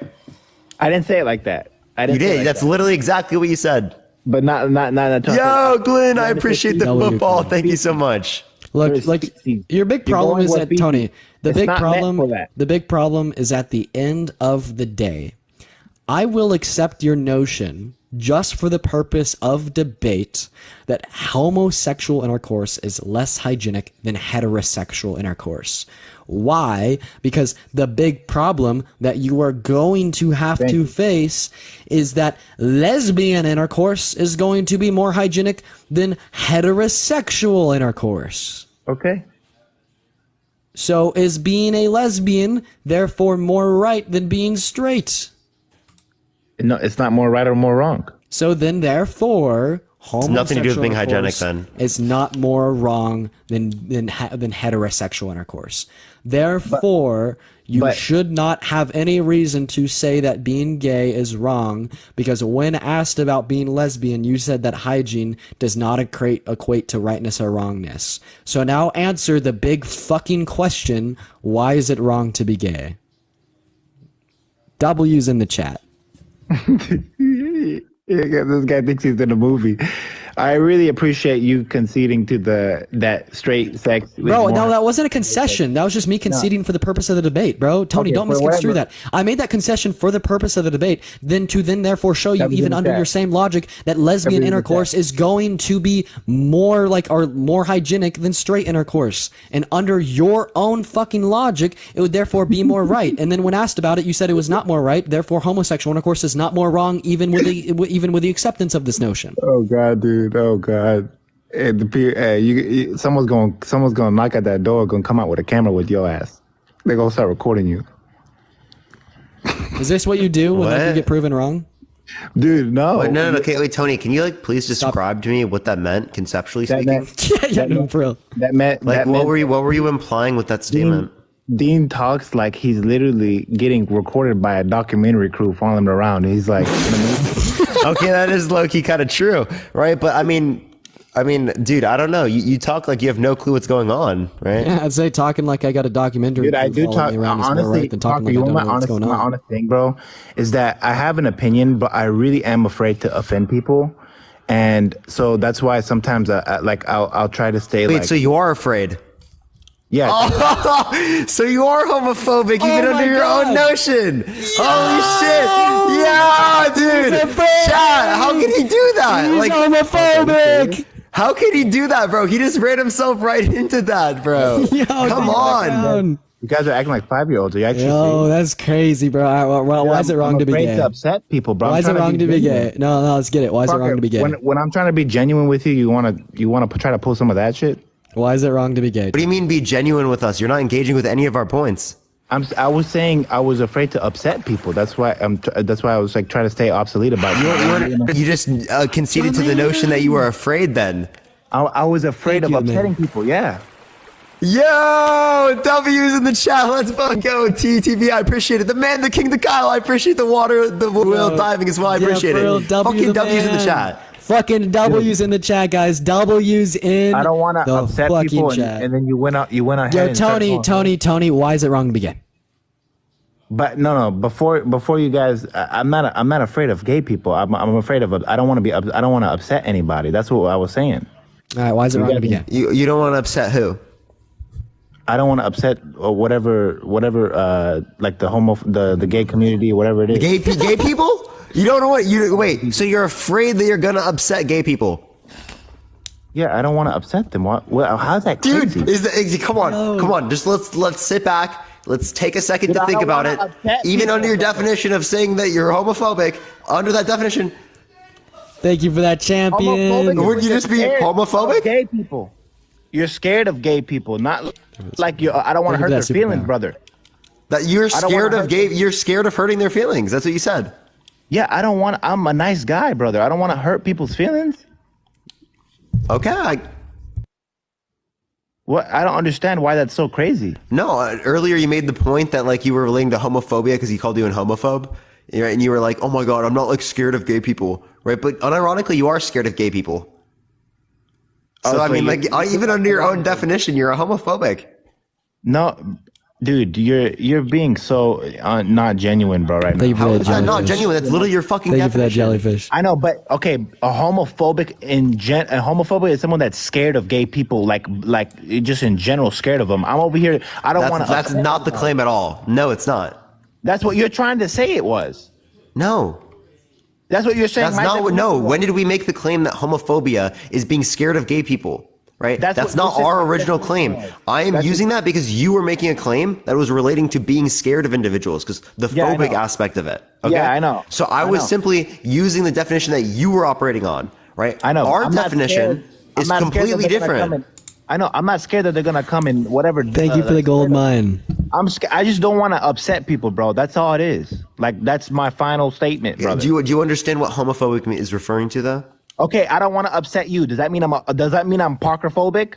I didn't say it like that. I You didn't say it did. like That's that. literally exactly what you said. But not. Yo, Glenn, I appreciate the football. Thank you so much. Look, like your big problem is that Tony. The It's big not meant problem. for that. The big problem is at the end of the day, I will accept your notion just for the purpose of debate that homosexual intercourse is less hygienic than heterosexual intercourse. Why? Because the big problem that you are going to have to face is that lesbian intercourse is going to be more hygienic than heterosexual intercourse. Okay. So is being a lesbian therefore more right than being straight? No, it's not more right or more wrong. So then therefore It's nothing to do with being hygienic intercourse then. is not more wrong than heterosexual intercourse. Therefore, you should not have any reason to say that being gay is wrong, because when asked about being lesbian, you said that hygiene does not equate to rightness or wrongness. So now answer the big fucking question, why is it wrong to be gay? W's in the chat. Yeah, this guy thinks he's in a movie. I really appreciate you conceding to that straight sex. is Bro, more- no, that wasn't a concession. That was just me conceding for the purpose of the debate, bro. Tony, Okay, don't for misconstrue whatever. that. I made that concession for the purpose of the debate, then therefore show you, That was even in the under chat. your same logic, that lesbian was in the intercourse is going to be more more hygienic than straight intercourse. And under your own fucking logic, it would therefore be more right. And then when asked about it, you said it was not more right. Therefore, homosexual intercourse is not more wrong, even with the acceptance of this notion. Oh God, dude! Oh God! And someone's gonna knock at that door, gonna come out with a camera with your ass. They're gonna start recording you, Is this what you do when you What? get proven wrong? dude. No, Wait, no. Okay, wait, Tony, can you like please describe to me what that meant conceptually That speaking? meant- yeah, no, for real. That meant Like, that what meant- were you implying with that statement? Dean talks like he's literally getting recorded by a documentary crew following him around. He's like, Okay, that is low key kind of true, right? But I mean, dude, I don't know. You talk like you have no clue what's going on, right? Yeah, I'd say talking like I got a documentary. dude, I crew do following talk. me around is more Honestly, right than talking Parker, like you I want don't my know what's honest, going my on. honest thing, bro, is that I have an opinion, but I really am afraid to offend people, and so that's why sometimes I'll try to stay. Wait, like, so you are afraid? Yeah. Oh, so you are homophobic even under your own notion. Holy shit. Yeah, dude. Chat, how can he do that? He's homophobic. How can he do that, bro? He just ran himself right into that, bro. Come on. You guys are acting like 5-year-olds. Are you actually? Yo, that's crazy, bro. Why is it wrong to be gay? To upset people, bro. Why is it wrong to be gay? No, let's get it. Why is it wrong to be gay? When I'm trying to be genuine with you, you wanna try to pull some of that shit. Why is it wrong to be gay? What do you mean be genuine with us? You're not engaging with any of our points. I was saying I was afraid to upset people. That's why I was like trying to stay obsolete about it. You just conceded to the notion that you were afraid then. I was afraid of upsetting people. Yeah. Yo, W's in the chat. Let's fucking go. TTV, I appreciate it. The man, the king, the Kyle. I appreciate the wheel diving as well. I appreciate it. Fucking W's in the chat. Fucking W's in the chat, guys. W's in. I don't want to upset people, and then you went ahead. Yo, and Tony, why is it wrong to be gay? But no. Before you guys, I'm not afraid of gay people. I'm afraid of. I don't want to upset anybody. That's what I was saying. All right, why is it wrong to be gay? You don't want to upset who? I don't want to upset whatever, like the gay community, whatever it is. Gay people? You don't know what wait. So you're afraid that you're gonna upset gay people? Yeah, I don't want to upset them. How's that crazy? Dude, come on. Just let's sit back. Let's take a second to think about it. Even under your definition of saying that you're homophobic, under that definition. Thank you for that, champion. Would you just be homophobic? Gay people. You're scared of gay people, not like you. I don't want to hurt their feelings, brother. That you're scared of gay. You're scared of hurting their feelings. That's what you said. Yeah, I don't want. I'm a nice guy, brother. I don't want to hurt people's feelings. Okay. What? I don't understand why that's so crazy. No, earlier you made the point that like you were relating to homophobia because he called you a homophobe, right? And you were like, "Oh my god, I'm not like scared of gay people," right? But unironically, you are scared of gay people. So I mean, like even under your own definition, you're a homophobic. No, dude, you're being so not genuine, bro. Right now, how is that not genuine? That's literally your fucking definition. Thank you for that jellyfish. I know, but okay, a homophobic a homophobic is someone that's scared of gay people, like just in general, scared of them. I'm over here. I don't want to. That's not the claim at all. No, it's not. That's what you're trying to say. It was. No. That's what you're saying. That's not what. No. When did we make the claim that homophobia is being scared of gay people? Right? That's not our original claim. I am using that because you were making a claim that was relating to being scared of individuals, because the phobic aspect of it. Okay? Yeah, I know. So I was simply using the definition that you were operating on. Right? I know. Our definition is completely different. I know. I'm not scared that they're gonna come in whatever. Thank you for the gold mine. I just don't want to upset people, bro. That's all it is. Like that's my final statement, brother. Do you understand what homophobic is referring to, though? Okay, I don't want to upset you. Does that mean I'm Parker-phobic?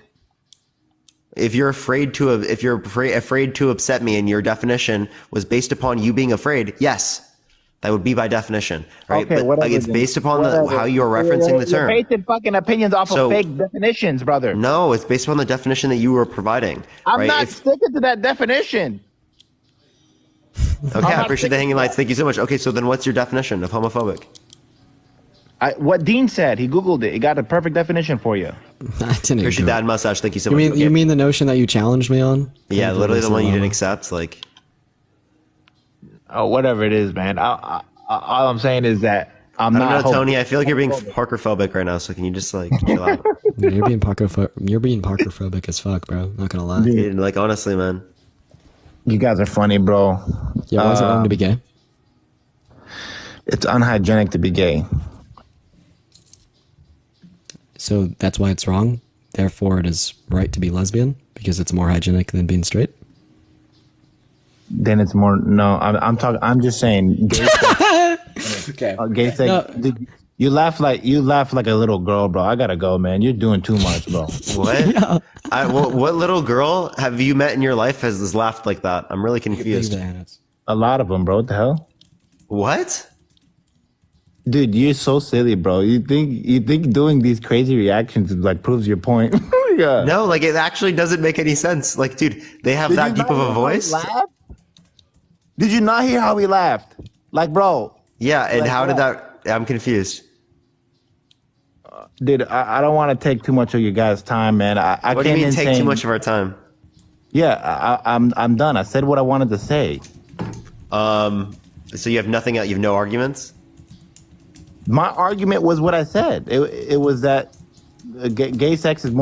If you're afraid to upset me, and your definition was based upon you being afraid, yes. That would be by definition, right? Okay, but like, it's based upon how you are referencing the term. You're basing fucking opinions off of fake definitions, brother. No, it's based upon the definition that you were providing. I'm not sticking to that definition. Okay, I appreciate the hanging lights. Thank you so much. Okay, so then what's your definition of homophobic? What Dean said, he Googled it. He got a perfect definition for you. I didn't. Appreciate that mustache. Thank you so much. You mean the notion that you challenged me on? Yeah, literally the one you didn't accept. Like, oh, whatever it is, man. All I'm saying is that I'm not. I don't know, Tony. I feel like you're being Parker-phobic right now. So can you just like chill out? Yeah, you're being Parker-phobic as fuck, bro. Not gonna lie. Dude, like honestly, man. You guys are funny, bro. Yeah, why is it wrong to be gay? It's unhygienic to be gay. So that's why it's wrong. Therefore, it is right to be lesbian because it's more hygienic than being straight. Then it's more. No, I'm just saying. Gay sex, okay. Gay sex. No. You laugh like a little girl, bro. I gotta go, man. You're doing too much, bro. What? Yeah. What little girl have you met in your life has laughed like that? I'm really confused. A lot of them, bro. What the hell? What? Dude, you're so silly, bro. You think doing these crazy reactions like proves your point? Yeah. No, like it actually doesn't make any sense. Like, dude, they have that deep of a voice. Did you not hear how he laughed? Like, bro. Yeah, and like, how did that? I'm confused. Dude, I don't want to take too much of your guys' time, man. What do you mean take too much of our time? Yeah, I'm done. I said what I wanted to say. So you have nothing else? You have no arguments? My argument was what I said. It was that gay sex is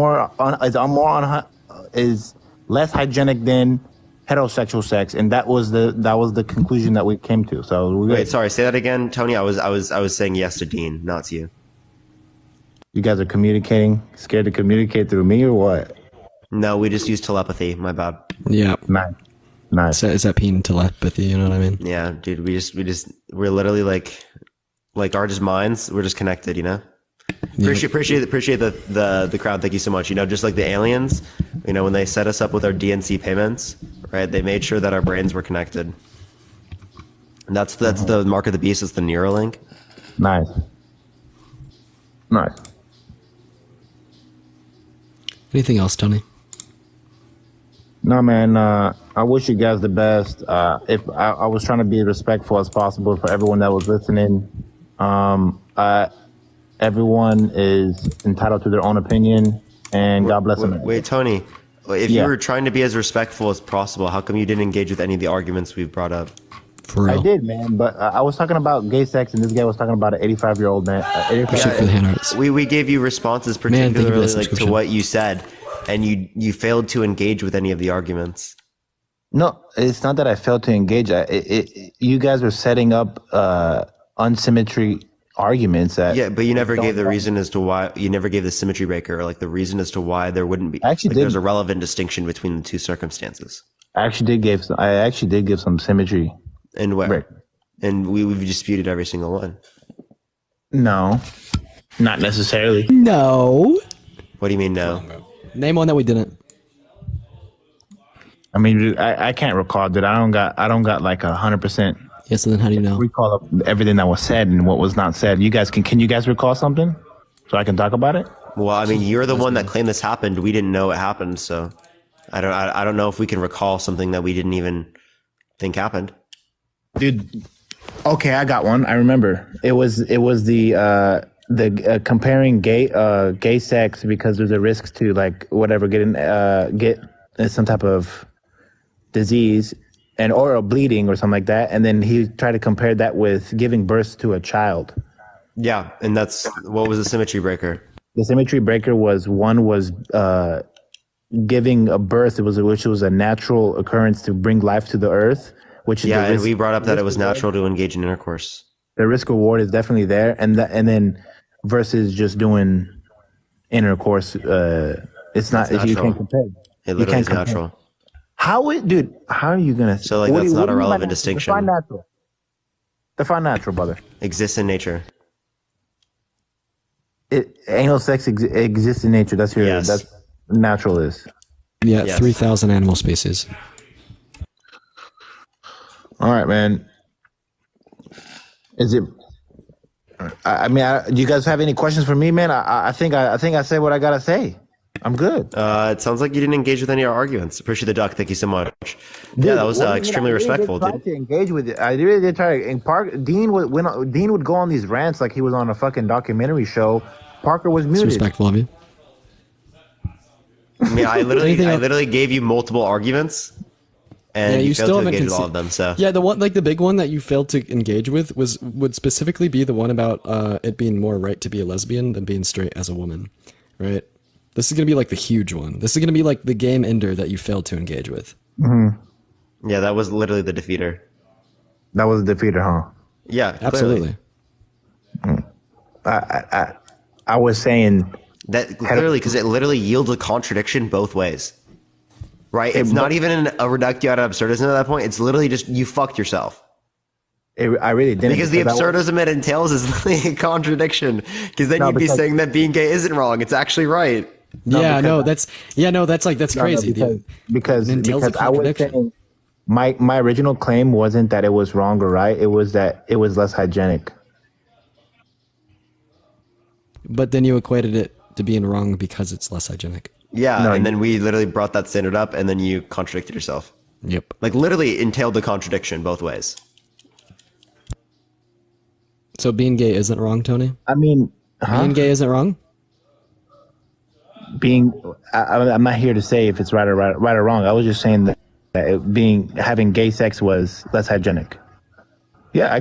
is less hygienic than heterosexual sex, and that was the conclusion that we came to. So wait, sorry, say that again, Tony. I was saying yes to Dean, not to you. You guys are communicating, scared to communicate through me or what? No, we just use telepathy. My bad. Yeah. Nice. Is that being telepathy? You know what I mean? Yeah, dude. We're literally like our just minds. We're just connected. You know. Yeah. Appreciate the crowd. Thank you so much. You know, just like the aliens, you know, when they set us up with our DNC payments, right? They made sure that our brains were connected. And that's the mark of the beast. It's the Neuralink. Nice. Anything else, Tony? No, man. I wish you guys the best. If I was trying to be respectful as possible for everyone that was listening. Everyone is entitled to their own opinion, and God bless them. Wait, Tony, if you were trying to be as respectful as possible, how come you didn't engage with any of the arguments we've brought up? For real. I did, man, but I was talking about gay sex, and this guy was talking about an 85-year-old man. We gave you responses particularly to what you said, and you failed to engage with any of the arguments. No, it's not that I failed to engage. You guys were setting up unsymmetry arguments that but you never gave the reason as to why. You never gave the symmetry breaker, or like the reason as to why there wouldn't be. There's a relevant distinction between the two circumstances. I actually did give some symmetry. And where? And we've disputed every single one. No, not necessarily. No. What do you mean no? Name one that we didn't. I mean, I can't recall that. I don't got like 100%. Yes, so then how do you know? Recall of everything that was said and what was not said. You guys can you guys recall something so I can talk about it? Well, I mean, you're the one that claimed this happened. We didn't know it happened, so I don't know if we can recall something that we didn't even think happened. Dude, okay, I got one. I remember. It was the comparing gay sex because there's a risk to like whatever get some type of disease or a bleeding or something like that, and then he tried to compare that with giving birth to a child. Yeah, and that's what was the symmetry breaker? The symmetry breaker was giving a birth, which was a natural occurrence to bring life to the earth, which is and we brought up that it was natural to engage in intercourse. The risk reward is definitely there, and then versus just doing intercourse, it's not. You can't compare. It literally is natural. How are you gonna? So like that's not a relevant distinction. Define natural. Define natural, brother. Exists in nature. Anal sex exists in nature. That's that's natural is. Yeah, 3,000 animal species. All right, man. Is it? I mean, do you guys have any questions for me, man? I think I said what I gotta say. I'm good. It sounds like you didn't engage with any of our arguments. Appreciate the duck. Thank you so much. Dude, that was extremely respectful. I to engage with it. I really did try to. Dean would go on these rants like he was on a fucking documentary show. Parker was muted. It's respectful of you. I mean, I literally gave you multiple arguments, and you failed to engage with all of them. So yeah, the big one that you failed to engage with would specifically be the one about it being more right to be a lesbian than being straight as a woman, right? This is going to be like the huge one. This is going to be like the game ender that you failed to engage with. Mm-hmm. Yeah, that was literally the defeater. That was the defeater, huh? Yeah, absolutely. I was saying that clearly because it literally yields a contradiction both ways. Right? It's not even a reductio ad absurdism at that point. It's literally just you fucked yourself. I really didn't. Because the absurdism it entails is literally a contradiction. Because then you'd be saying that being gay isn't wrong. It's actually right. That's crazy. Because I was saying my original claim wasn't that it was wrong or right. It was that it was less hygienic. But then you equated it to being wrong because it's less hygienic. Yeah, and then we literally brought that standard up, and then you contradicted yourself. Yep. Like literally entailed the contradiction both ways. So being gay isn't wrong, Tony? I mean, being gay isn't wrong? I'm not here to say if it's right or wrong. I was just saying that having gay sex was less hygienic. Yeah, I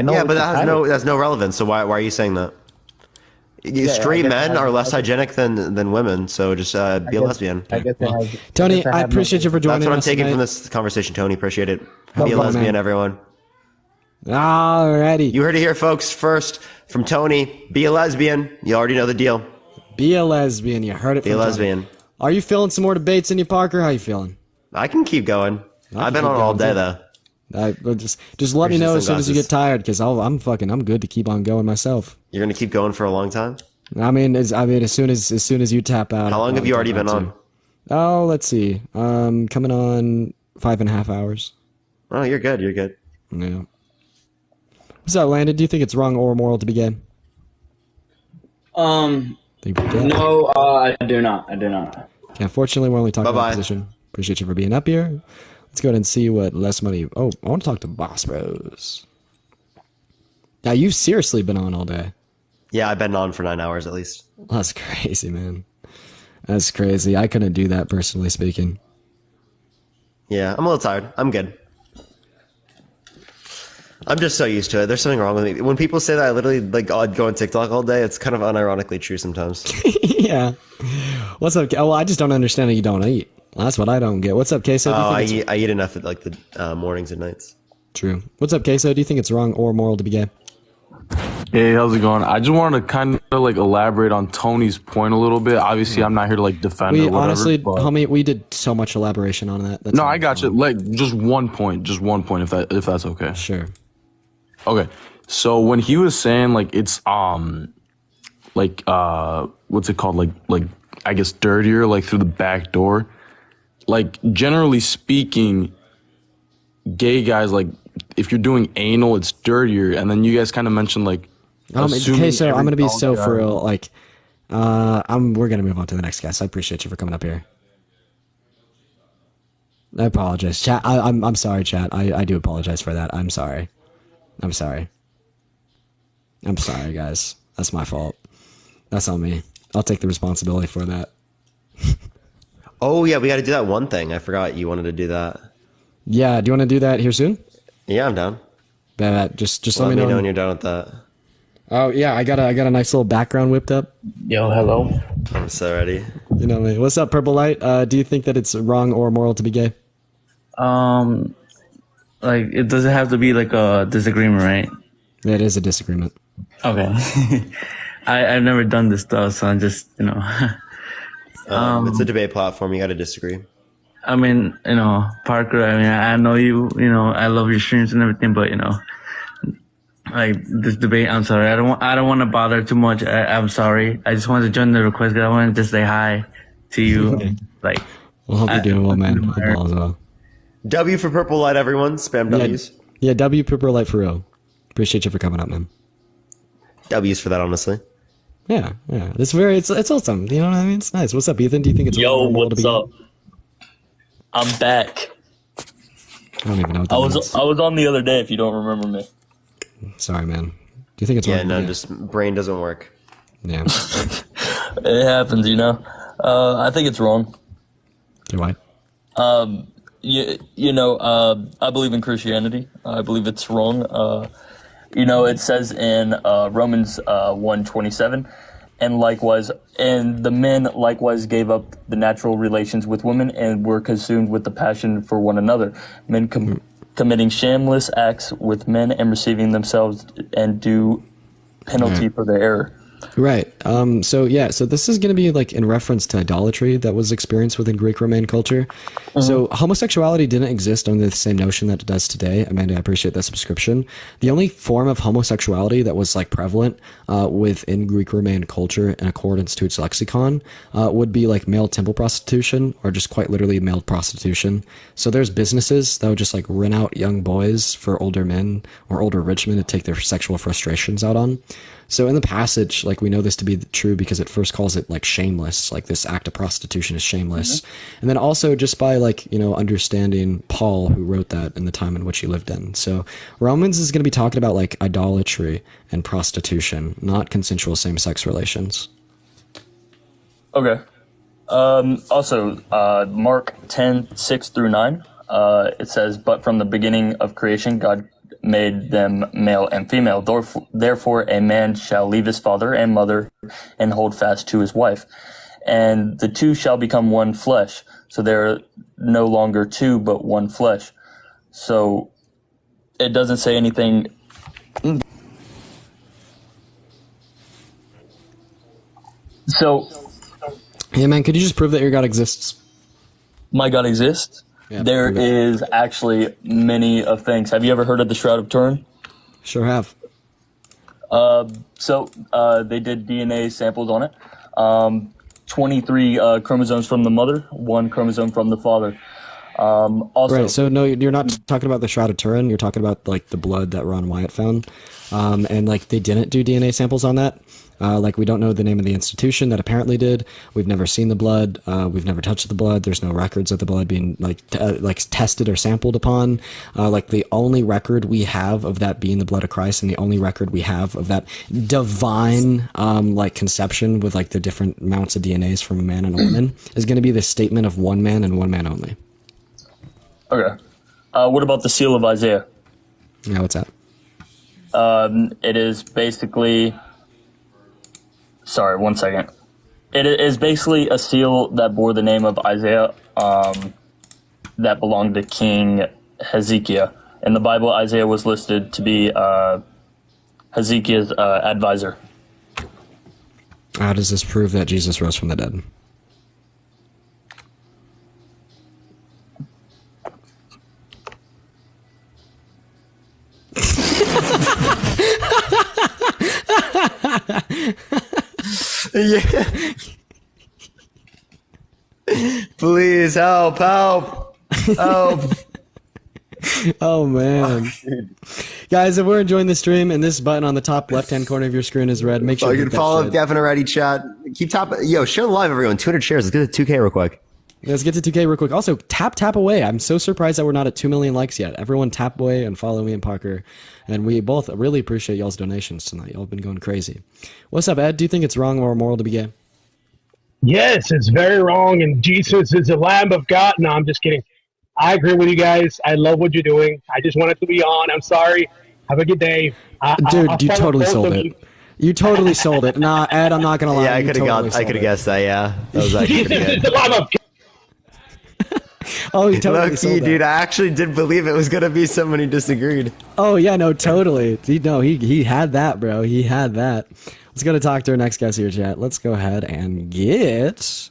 know. Yeah, but that's no relevance. So why are you saying that? Straight men are less hygienic than women, so just be a lesbian. Tony, I appreciate you for joining us. That's what I'm taking tonight. from this conversation, Tony. Appreciate it. No Be a problem, lesbian, man. everyone. Alrighty. You heard it here, folks. First from Tony. Be a lesbian. You already know the deal. Be a lesbian. You heard it. Be a from Tony. lesbian. Are you feeling some more debates in you, Parker? How you feeling? I can keep going. I've been on all day though. Just let me know as soon as you get tired, because I'm good to keep on going myself. You're gonna keep going for a long time. I mean, as soon as you tap out. How long have you already been on? Oh, let's see. Coming on 5.5 hours. Oh, you're good. You're good. Yeah. What's up, Landon? Do you think it's wrong or moral to be gay? No, I do not. Okay, unfortunately, we're only talking Bye-bye. about position. Appreciate you for being up here. Let's go ahead and see what less money. Oh, I want to talk to Boss Bros. Now, you've seriously been on all day. Yeah, I've been on for 9 hours at least. That's crazy, man. That's crazy. I couldn't do that, personally speaking. Yeah, I'm a little tired. I'm good. I'm just so used to it. There's something wrong with me. When people say that I literally I'd go on TikTok all day, it's kind of unironically true sometimes. Yeah. What's up? Oh, well, I just don't understand that you don't eat. That's what I don't get. What's up, Queso? I eat enough at the mornings and nights. True. What's up, Queso? Do you think it's wrong or moral to be gay? Hey, how's it going? I just wanted to kind of elaborate on Tony's point a little bit. Obviously, I'm not here to defend We or whatever. honestly, but... homie, we did so much elaboration on that. That's no, I got you. Just one point, if that's okay. Sure. Okay, so when he was saying it's what's it called, I guess dirtier, through the back door, generally speaking, gay guys, if you're doing anal, it's dirtier, and then you guys kind of mentioned okay, so I'm gonna be so for real. We're gonna move on to the next guest. I appreciate you for coming up here. I apologize, chat. I'm sorry, chat. I do apologize for that. I'm sorry, guys. That's my fault. That's on me. I'll take the responsibility for that. Oh yeah, we got to do that one thing. I forgot you wanted to do that. Yeah, do you want to do that here soon? Yeah, I'm down. Just let me know when you're done with that. Oh yeah, I got a nice little background whipped up. Yo, hello. I'm so ready. You know me. What's up, Purple Light? Do you think that it's wrong or moral to be gay? It doesn't have to be a disagreement, right? Yeah, it is a disagreement. Okay. I've never done this stuff, so I'm just it's a debate platform. You got to disagree. I mean, Parker, I know you, I love your streams and everything, but, this debate, I'm sorry. I don't want to bother too much. I'm sorry. I just wanted to join the request because I wanted to just say hi to you. We'll hope you're doing well, man. Hope all is well. W for Purple Light, everyone. Spam W's. Yeah, W Purple Light for real. Appreciate you for coming up, man. W's for that, honestly. Yeah. It's awesome. You know what I mean? It's nice. What's up, Ethan? Do you think it's Yo, wrong or moral to be what's up? I'm back. I don't even know what that means. I was on the other day, if you don't remember me. Sorry, man. Do you think it's wrong? Yeah, no, just brain doesn't work. Yeah. It happens, I think it's wrong. Why? I believe in Christianity. I believe it's wrong. It says in Romans 1:27, and the men likewise gave up the natural relations with women and were consumed with the passion for one another. Men committing shameless acts with men and receiving themselves and due penalty for their error. Right. So this is going to be in reference to idolatry that was experienced within Greek Roman culture. Mm-hmm. So homosexuality didn't exist under the same notion that it does today. Amanda, I appreciate that subscription. The only form of homosexuality that was prevalent within Greek Roman culture in accordance to its lexicon would be male temple prostitution, or just quite literally male prostitution. So there's businesses that would just rent out young boys for older men or older rich men to take their sexual frustrations out on. So in the passage, we know this to be true because it first calls it shameless, this act of prostitution is shameless. Mm-hmm. And then also just by understanding Paul, who wrote that in the time in which he lived in. So Romans is going to be talking about idolatry and prostitution, not consensual same-sex relations. Okay. Also, Mark 10:6-9. It says, "But from the beginning of creation, God made them male and female. Therefore, a man shall leave his father and mother and hold fast to his wife, and the two shall become one flesh. So they're no longer two, but one flesh." So it doesn't say anything. So, hey man, could you just prove that your God exists? My God exists? Yeah, there is actually many of things. Have you ever heard of the Shroud of Turin? Sure have. So they did DNA samples on it. 23 chromosomes from the mother, 1 chromosome from the father. Also, right, so no, you're not talking about the Shroud of Turin. You're talking about like the blood that Ron Wyatt found, and like they didn't do DNA samples on that. Like we don't know the name of the institution that apparently did. We've never seen the blood. We've never touched the blood. There's no records of the blood being like tested or sampled upon. Like the only record we have of that being the blood of Christ, and the only record we have of that divine like conception with like the different amounts of DNAs from a man and a woman is going to be the statement of one man and one man only. Okay. What about the seal of Isaiah? Yeah, what's that? It is basically... Sorry, 1 second. It is basically a seal that bore the name of Isaiah that belonged to King Hezekiah. In the Bible, Isaiah was listed to be Hezekiah's advisor. How does this prove that Jesus rose from the dead? Yeah. Please help! Oh man, guys! If we're enjoying the stream and this button on the top left-hand corner of your screen is red, make sure you can follow if you haven't already. Chat. Keep tapping. Yo, share the live, everyone. 200 shares. Let's get to 2K real quick. Let's get to 2K real quick. Also, tap away. I'm so surprised that we're not at 2 million likes yet. Everyone tap away and follow me and Parker. And we both really appreciate y'all's donations tonight. Y'all have been going crazy. What's up, Ed? Do you think it's wrong or immoral to be gay? Yes, it's very wrong. And Jesus is the Lamb of God. No, I'm just kidding. I agree with you guys. I love what you're doing. I just wanted to be on. I'm sorry. Have a good day. Dude, you totally sold it. You totally sold it. Nah, Ed, I'm not gonna lie. Yeah, I could have guessed that. Yeah, that was actually pretty good. The Lamb of God. Oh, you totally Low-key, sold that. dude. I actually did believe it was gonna be someone who disagreed. Oh yeah, no, totally. He had that, bro. He had that. Let's go to talk to our next guest here, chat. Let's go ahead and get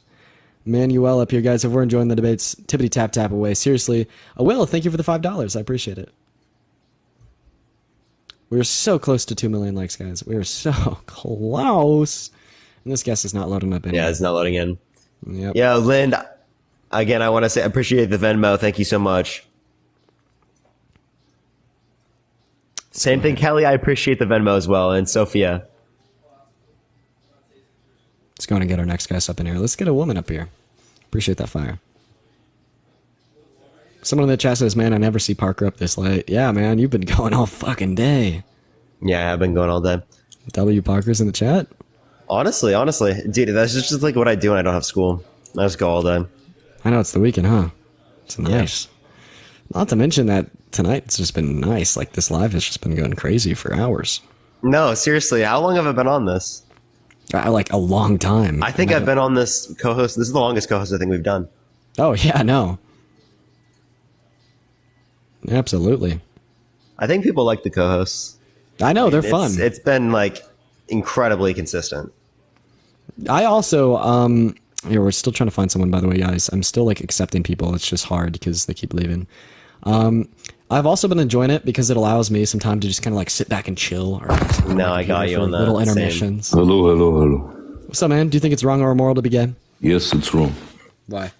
Manuel up here, guys. If we're enjoying the debates, tippity tap away. Seriously, Will, thank you for the $5. I appreciate it. We're so close to 2 million likes, guys. We are so close. And this guest is not loading up anymore. Yeah, it's not loading in. Yep. Yeah, Lind. Again, I want to say I appreciate the Venmo. Thank you so much. Same thing, Kelly. I appreciate the Venmo as well. And Sophia. Let's go and get our next guest up in here. Let's get a woman up here. Appreciate that fire. Someone in the chat says, man, I never see Parker up this late. Yeah, man, you've been going all fucking day. Yeah, I've been going all day. W Parker's in the chat? Honestly. Dude, that's just like what I do when I don't have school. I just go all day. I know, it's the weekend, huh? It's nice. Yeah. Not to mention that tonight it's just been nice. Like, this live has just been going crazy for hours. No, seriously, how long have I been on this? Like, a long time. I think I've been on this co-host. This is the longest co-host I think we've done. Oh, yeah, no. Absolutely. I think people like the co-hosts. I know, they're fun. It's been, like, incredibly consistent. I also, here, we're still trying to find someone, by the way, guys. I'm still, like, accepting people. It's just hard because they keep leaving. I've also been enjoying it because it allows me some time to just kind of, like, sit back and chill. Or I got you on that. Little intermissions. Hello. What's up, man? Do you think it's wrong or immoral to be gay? Yes, it's wrong. Why?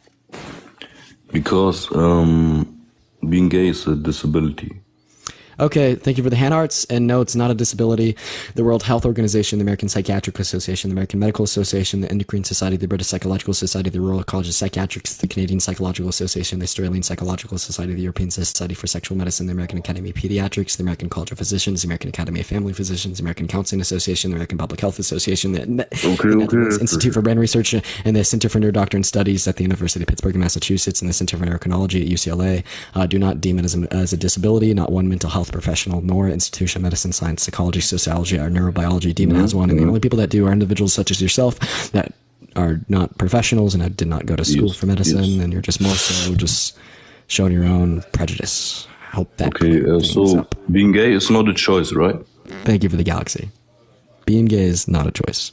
Because being gay is a disability. Okay, thank you for the hand hearts. And no, it's not a disability. The World Health Organization, the American Psychiatric Association, the American Medical Association, the Endocrine Society, the British Psychological Society, the Royal College of Psychiatrists, the Canadian Psychological Association, the Australian Psychological Society, the European Society for Sexual Medicine, the American Academy of Pediatrics, the American College of Physicians, the American Academy of Family Physicians, the American Counseling Association, the American Public Health Association, the Netherlands Institute for Brain Research, and the Center for Neurodoctrine Studies at the University of Pittsburgh in Massachusetts, and the Center for Neurochronology at UCLA do not deem it as a disability. Not one mental health professional nor institution of medicine, science, psychology, sociology, or neurobiology deem it as one. And the only people that do are individuals such as yourself that are not professionals and did not go to school for medicine, and you're just more so just showing your own prejudice. I hope that so being gay is not a choice, right? Thank you for the galaxy. Being gay is not a choice.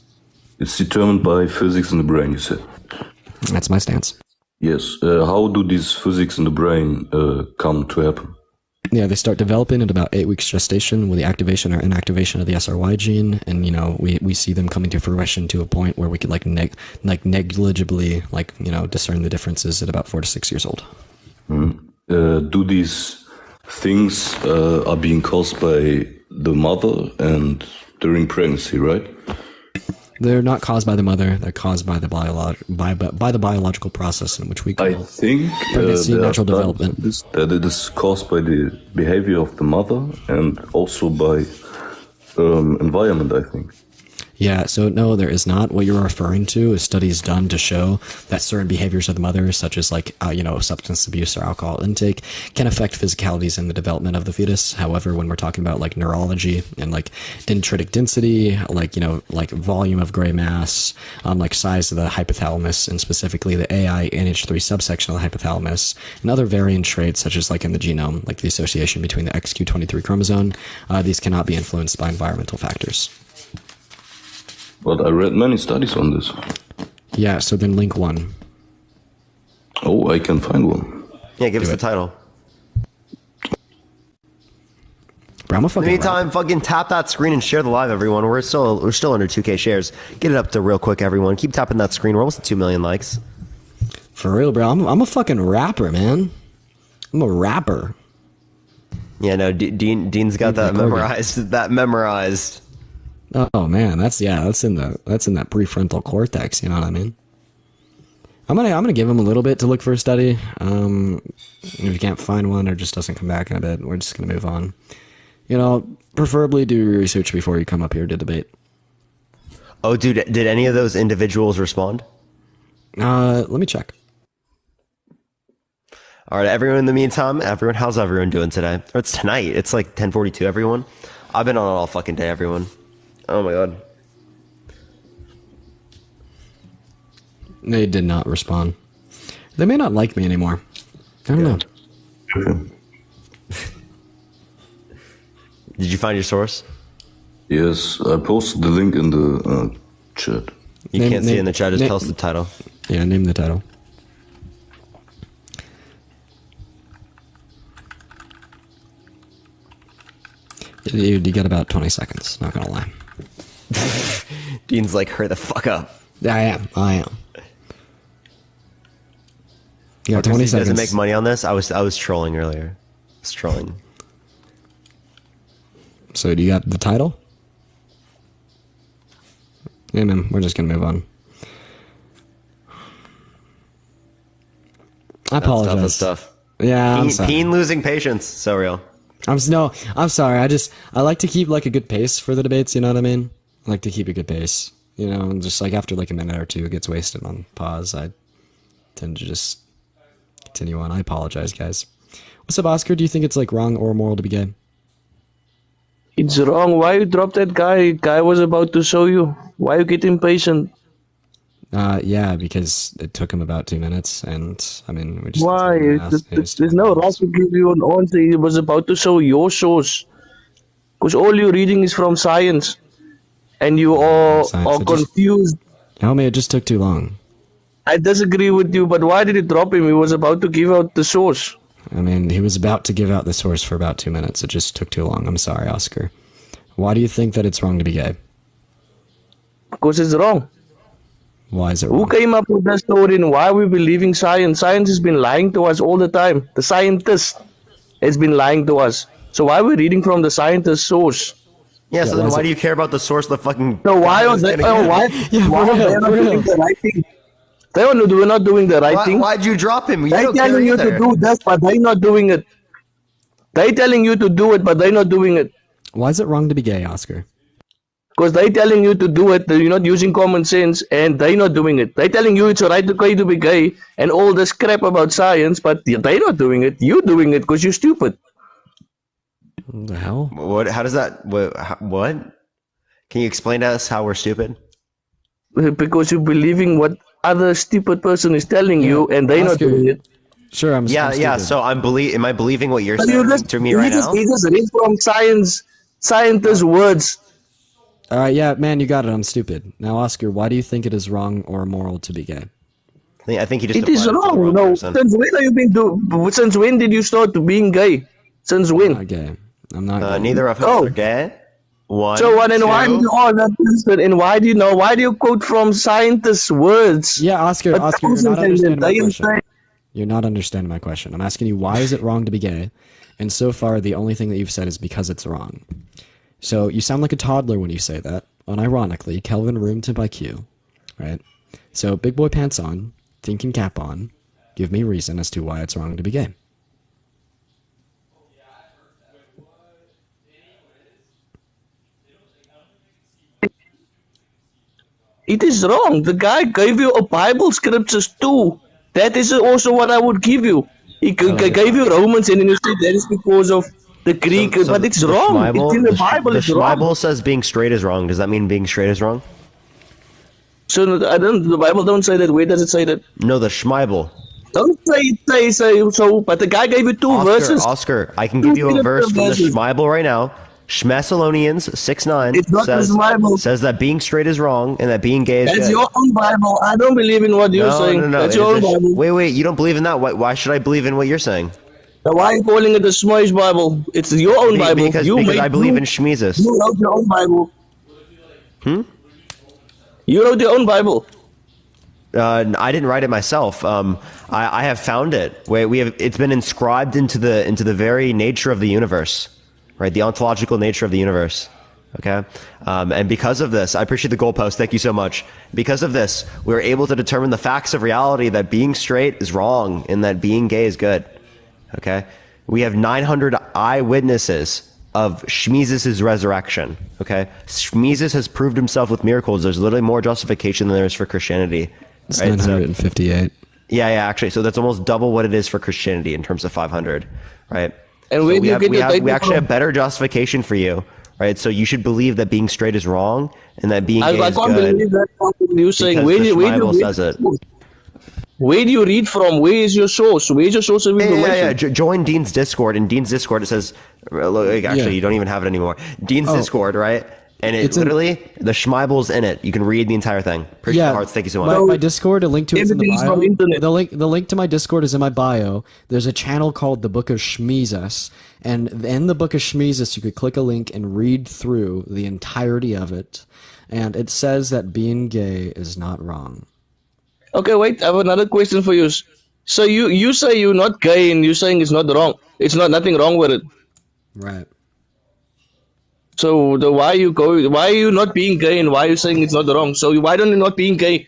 It's determined by physics in the brain, you said. That's my stance. Yes. How do these physics in the brain come to happen? Yeah, they start developing at about 8 weeks gestation with the activation or inactivation of the SRY gene, and we see them coming to fruition to a point where we could negligibly discern the differences at about 4 to 6 years old. Do these things are being caused by the mother and during pregnancy, right? They're not caused by the mother. They're caused by the biological process in which we call pregnancy, natural development. That it is caused by the behavior of the mother and also by environment, I think. Yeah, so no, there is not. What you're referring to is studies done to show that certain behaviors of the mother, such as substance abuse or alcohol intake, can affect physicalities in the development of the fetus. However, when we're talking about neurology and dendritic density, volume of gray mass, size of the hypothalamus, and specifically the AI NH3 subsection of the hypothalamus, and other variant traits such as in the genome, the association between the XQ23 chromosome, these cannot be influenced by environmental factors. But I read many studies on this. Yeah, so then link one. Oh, I can find one. Yeah, give us the title. Bro, In the meantime, fucking tap that screen and share the live, everyone. We're still under 2K shares. Get it up to real quick, everyone. Keep tapping that screen. We're almost at 2 million likes. For real, bro. I'm a fucking rapper, man. I'm a rapper. Yeah, no, Dean's got that memorized. Oh man, that's in that prefrontal cortex. You know what I mean? I'm gonna give him a little bit to look for a study. If you can't find one or just doesn't come back in a bit, we're just gonna move on. Preferably do your research before you come up here to debate. Oh, dude, did any of those individuals respond? Let me check. All right, everyone. In the meantime, how's everyone doing today? Or it's tonight. It's 10:42. Everyone, I've been on all fucking day. Everyone. Oh my god. They did not respond. They may not like me anymore. I don't know. Did you find your source? Yes, I posted the link in the chat. You can't see it in the chat, just tell us the title. Yeah, name the title. You got about 20 seconds, not gonna lie. Dean's hurry the fuck up. I am. You got 20 seconds. Doesn't make money on this. I was trolling earlier. I was trolling. So do you got the title? Yeah, man. We're just gonna move on. I apologize. That's tough. Yeah, I'm sorry. Peen losing patience. So real. I'm sorry. I like to keep a good pace for the debates. You know what I mean? I like to keep a good pace. And just after a minute or two, it gets wasted on pause. I tend to just continue on. I apologize, guys. What's up, Oscar? Do you think it's wrong or immoral to be gay? It's wrong. Why you drop that guy? Guy was about to show you. Why you get impatient? Yeah, because it took him about 2 minutes, and we just. Why? There's no rush to give you an answer. He was about to show your source, because all you're reading is from science, and you are confused. Helmy, it just took too long. I disagree with you, but why did you drop him? He was about to give out the source. He was about to give out the source for about 2 minutes. It just took too long. I'm sorry, Oscar. Why do you think that it's wrong to be gay? Because it's wrong. Why is it wrong? Who came up with that story and why are we believing science? Science has been lying to us all the time. The scientist has been lying to us. So why are we reading from the scientist source? Yeah, so then why do you care about the source of the fucking... So why are they... Oh, why? Why are they not doing the right thing? We're not doing the right thing. Why'd you drop him? They're telling you to do this, but they're not doing it. They're telling you to do it, but they're not doing it. Why is it wrong to be gay, Oscar? Because they're telling you to do it, you're not using common sense, and they're not doing it. They're telling you it's alright to be gay, and all this crap about science, but they're not doing it. You're doing it because you're stupid. What the hell? What? How does that... What? Can you explain to us how we're stupid? Because you're believing what other stupid person is telling you, and they're not doing it. Sure, I'm Yeah, so am I believing what you're But saying just, to me right now? He just read from scientists' words. Alright, yeah, man, you got it. I'm stupid. Now, Oscar, why do you think it is wrong or immoral to be gay? I think you just... It is wrong. No, since when have you been since when did you start being gay? Since when? I'm not gay. I'm not gay. Neither of us are gay. One, so what? And why do two. you all that listen? And why do you know? Why do you quote from scientists' words? Yeah, Oscar, you're not thousands understanding my they question. say- You're not understanding my question. I'm asking you, why is it wrong to be gay? And so far, the only thing that you've said is because it's wrong. So you sound like a toddler when you say that. Unironically, Kelvin room temp IQ, right? So big boy pants on, thinking cap on. Give me reason as to why it's wrong to be gay. It is wrong. The guy gave you a Bible scriptures too. That is also what I would give you. He gave you Romans, and then you said that is because of the Greek, but it's wrong. It's in the Bible. It's The wrong. Bible says being straight is wrong. Does that mean being straight is wrong? So the Bible don't say that. Where does it say that? No, the Schmeibel. Don't say so. But the guy gave you two verses. Oscar, I can give you a Two verse from the verses. Schmeibel right now. Schmessalonians 6:9 It's not the Schmeibel. says that being straight is wrong and that being gay is That's good. your own Bible. I don't believe in what you're saying. No. That's It your is own a- Bible. Wait, you don't believe in that? Why should I believe in what you're saying? Now, why are you calling it the Smoish Bible? It's your own Bible. Because I believe in Schmeezus. You wrote your own Bible. You wrote your own Bible. I didn't write it myself. I have found it. It's been inscribed into the very nature of the universe, right? The ontological nature of the universe. Okay, and because of this, I appreciate the goalpost. Thank you so much. Because of this, we were able to determine the facts of reality that being straight is wrong and that being gay is good. Okay, we have 900 eyewitnesses of Shmeezus' resurrection. Okay, Shmeezus has proved himself with miracles. There's literally more justification than there is for Christianity. It's Right? 958. Yeah, actually. So that's almost double what it is for Christianity in terms of 500, right? And So where do we you have, get we, your have, we data actually from? have better justification for you, right? So you should believe that being straight is wrong and that being gay I is can't good. believe that you're saying. because Where the do Bible you says it. Where do you read from? Where is your source? Where's your source of information? Yeah. Join Dean's Discord. In Dean's Discord, it says, actually, Yeah. you don't even have it anymore. Dean's Oh. Discord, right? And It's literally, the Schmeibel's in it. You can read the entire thing. Appreciate the hearts. Thank you so much. My Discord, a link to it's in the Everything's bio. from internet. The link to my Discord is in my bio. There's a channel called the Book of Shmeezus, and in the Book of Shmeezus, you could click a link and read through the entirety of it, and it says that being gay is not wrong. Okay, wait. I have another question for you. So you say you're not gay, and you're saying it's not wrong. It's not nothing wrong with it. Right. So why are you not being gay, and why are you saying it's not wrong? So why don't you not being gay?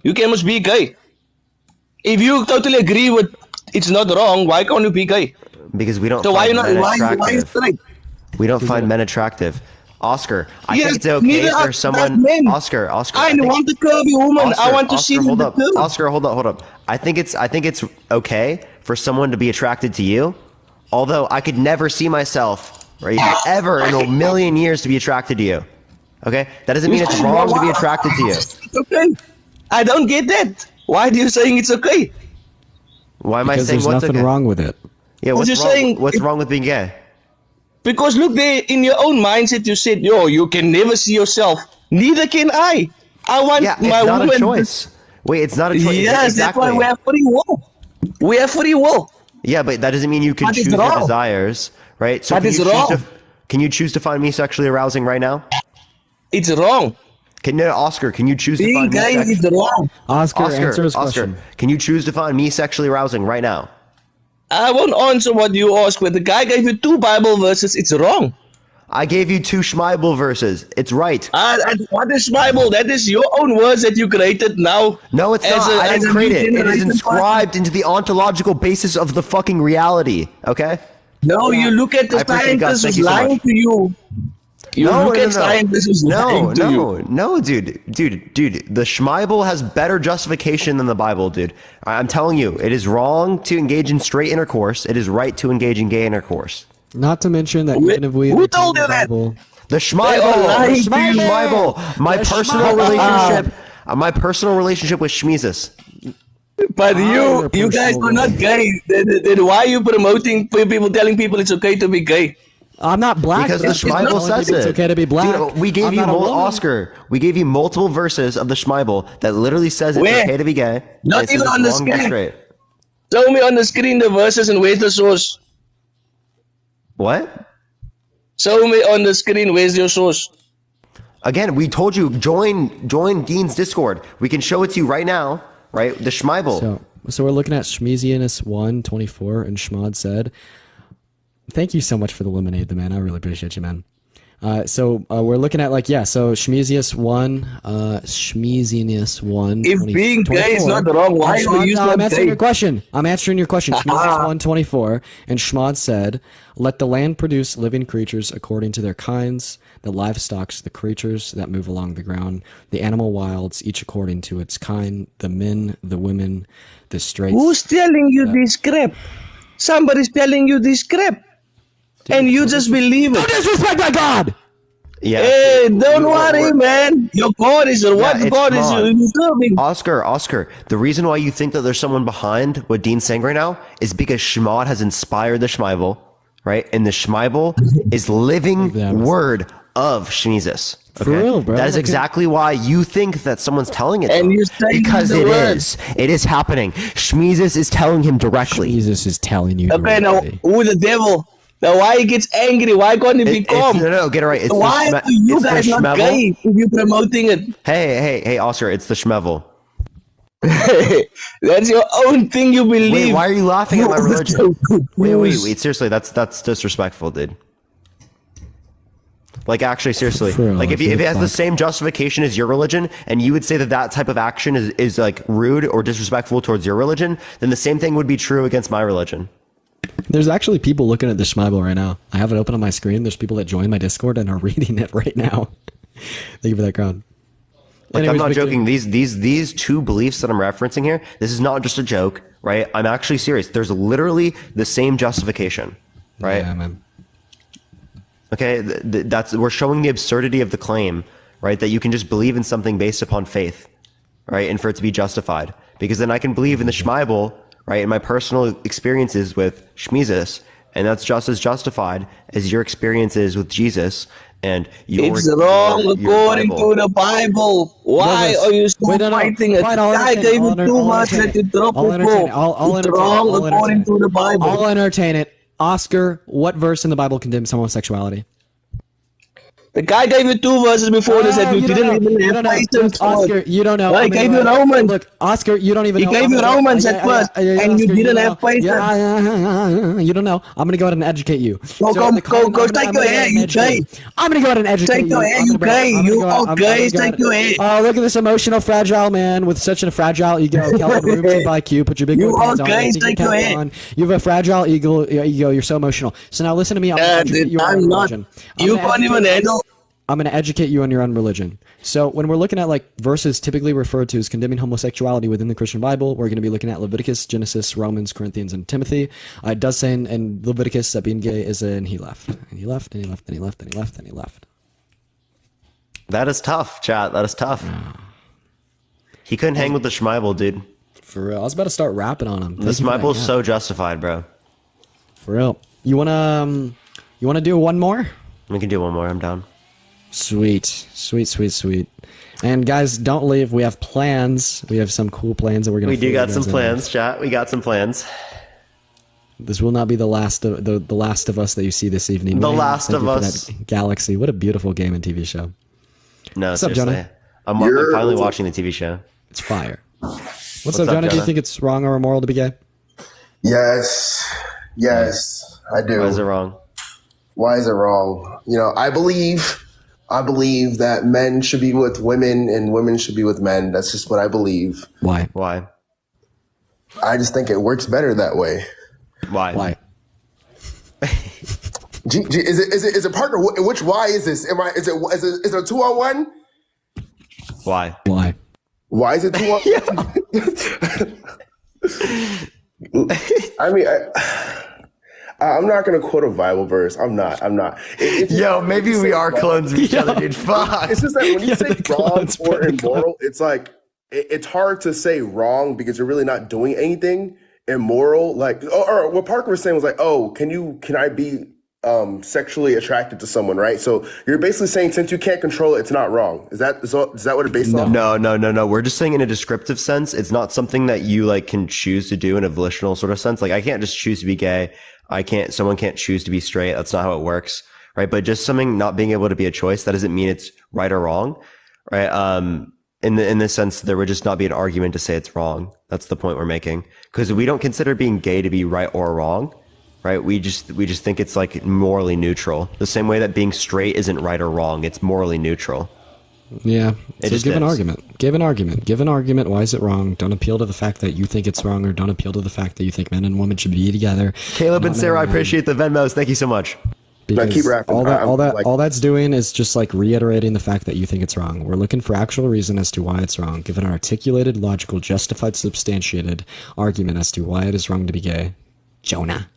You can must be gay. If you totally agree with it's not wrong, why can't you be gay? Because we don't So why find not? men Why you attractive. straight? We don't find men attractive. Oscar, I Yes, think it's okay neither for are someone. men. Oscar. I think- want the curvy woman. I want to see hold the up. curve. Oscar, hold up. I think it's okay for someone to be attracted to you. Although I could never see myself, right, ever in a million years to be attracted to you. Okay? That doesn't mean it's wrong to be attracted to you. Okay. I don't get that. Why are you saying it's okay? Why am I Because saying there's what's nothing okay? wrong with it. Yeah, Because what's you're wrong? saying What's wrong with being gay? Because look there, in your own mindset, you said, you can never see yourself. Neither can I. I want Yeah, my it's not woman. a choice. Wait, it's not a choice. Yes, exactly. that's why we have free will. We have free will. Yeah, but that doesn't mean you can But it's choose your wrong. desires, right? So But can it's you choose wrong. can you choose to find me sexually arousing right now? It's wrong. Oscar, can you choose to Being find me gay sexually? is wrong. Oscar, answer his question. Can you choose to find me sexually arousing right now? I won't answer what you ask. But the guy gave you 2 Bible verses. It's wrong. I gave you 2 Schmeibel verses. It's right. What is Bible? That is your own words that you created now. No, it's not. I didn't create it. It is inscribed into the ontological basis of the fucking reality. Okay? No, you look at the scientists who's lying to you. You look at scientists who's lying to you. No, dude. The Schmeibel has better justification than the Bible, dude. I'm telling you, it is wrong to engage in straight intercourse. It is right to engage in gay intercourse. Not to mention that even if we who told you that? The Schmeibel. My personal relationship with Schmeezus. But you guys are not gay. Then why are you promoting people, telling people it's okay to be gay? I'm not black. Because the Schmeibel says it's okay to be black. Dude, we gave you Oscar. We gave you multiple verses of the Schmeibel that literally says it's okay to be gay. Not even on the screen. Show me on the screen the verses and where's the source. What? Show me on the screen where's your source. Again, we told you join Dean's Discord. We can show it to you right now. Right, the Schmeibel. So we're looking at Schmeezianus 1:24, and Schmod said, "Thank you so much for the lemonade, man. I really appreciate you, man." So we're looking at so Schmeezius 1, Schmeezianus 1. If being gay is not wrong, why are you I'm answering your question. Schmeezius 1:24, and Schmod said, "Let the land produce living creatures according to their kinds, the livestock, the creatures that move along the ground, the animal wilds, each according to its kind, the men, the women, the straights." Who's telling you this crap? Somebody's telling you this crap. And you just believe it. Don't disrespect my God! Yeah. Hey, don't worry, man. Your God is what God is serving. Oscar, the reason why you think that there's someone behind what Dean's saying right now is because Schmod has inspired the Schmeibel, right? And the Schmeibel is living word of Schmeezus. Okay? For real, bro. That is exactly why you think that someone's telling it. And you say because it is. It is happening. Schmeezus is telling him directly. Schmeezus is telling you directly. Okay, now, who the devil? Now, why he gets angry? Why can't he be calm? No, get it right. It's why are you guys not gay if you're promoting it? Hey, Oscar, it's the Schmevel. That's your own thing you believe. Wait, why are you laughing at my religion? Wait, seriously, that's disrespectful, dude. Like, actually, seriously. Like, if it has the same justification as your religion, and you would say that type of action is like rude or disrespectful towards your religion, then the same thing would be true against my religion. There's actually people looking at the Schmeibel right now. I have it open on my screen. There's people that join my Discord and are reading it right now. Thank you for that, crowd. Like, anyways, I'm not joking. These 2 beliefs that I'm referencing here, this is not just a joke, right? I'm actually serious. There's literally the same justification, right? Yeah, man. Okay, we're showing the absurdity of the claim, right? That you can just believe in something based upon faith, right? And for it to be justified. Because then I can believe in the Schmeibel, right, in my personal experiences with Schmeezus, and that's just as justified as your experiences with Jesus and your. It's wrong according to the Bible. Why are you still fighting it? I gave you too much that you drop it. It's wrong according to the Bible. I'll entertain it. Oscar, what verse in the Bible condemns homosexuality? The guy gave you 2 verses before this that you didn't even have patience for. Oscar, you don't know. He gave you Romans. Look, Oscar, you don't even know. He gave you Romans at first, and you didn't have patience. You don't know. I'm going to go ahead and educate you. Go take your hair, you gay. I'm going to go ahead and educate you. Take your hair, you gay. You are gay, take your hair. Oh, look at this emotional, fragile man with such a fragile ego. Calvin Rubin by Q. Put your big You are pants on. gay, take your hair. You have a fragile ego. You're so emotional. So now listen to me. I'm not. You can't even handle. I'm going to educate you on your own religion. So when we're looking at like verses typically referred to as condemning homosexuality within the Christian Bible, we're going to be looking at Leviticus, Genesis, Romans, Corinthians, and Timothy. It does say in Leviticus that being gay is and he left. And he left, and he left, and he left, and he left, and he left. That is tough, chat. That is tough. He couldn't hang with the Schmeibel, dude. For real. I was about to start rapping on him. The Schmeibel is so justified, bro. For real. You wanna do one more? We can do one more. I'm down. Sweet. And guys, don't leave. We have plans. We have some cool plans that we're gonna. We do got some plans, chat. We got some plans. This will not be the last of the Last of Us that you see this evening. The Last of Us. Galaxy. What a beautiful game and TV show. No, what's up, seriously. Jonah? I'm finally watching the TV show. It's fire. What's up, Jonah? Do you think it's wrong or immoral to be gay? Yes. Yes, I do. Why is it wrong? Why is it wrong? You know, I believe that men should be with women and women should be with men. That's just what I believe. Why? Why? I just think it works better that way. Why? Why? Is it partner? Which why is this? Is it a 2-on-1? Why? Why? Why is it 2-on-1? I mean, I'm not gonna quote a Bible verse. I'm not. Yo, maybe we are clones of each other, dude. Fuck. It's just that when you say wrong or immoral, it's like it's hard to say wrong because you're really not doing anything immoral. Like, or what Parker was saying was like, oh, can I be sexually attracted to someone, right? So you're basically saying since you can't control it, it's not wrong. Is that what it based on? No. We're just saying in a descriptive sense. It's not something that you like can choose to do in a volitional sort of sense. Like I can't just choose to be gay. Someone can't choose to be straight. That's not how it works, right? But just something not being able to be a choice, that doesn't mean it's right or wrong, right? In this sense, there would just not be an argument to say it's wrong. That's the point we're making. Because we don't consider being gay to be right or wrong, right? We just think it's like morally neutral. The same way that being straight isn't right or wrong. It's morally neutral. Yeah. It So just give an is. argument. Give an argument. Why is it wrong? Don't appeal to the fact that you think it's wrong, or don't appeal to the fact that you think men and women should be together. Caleb and Not Sarah, I men and appreciate the Venmos. Thank you so much. Because keep rapping. all that's doing is just like reiterating the fact that you think it's wrong. We're looking for actual reason as to why it's wrong. Give an articulated, logical, justified, substantiated argument as to why it is wrong to be gay. Jonah.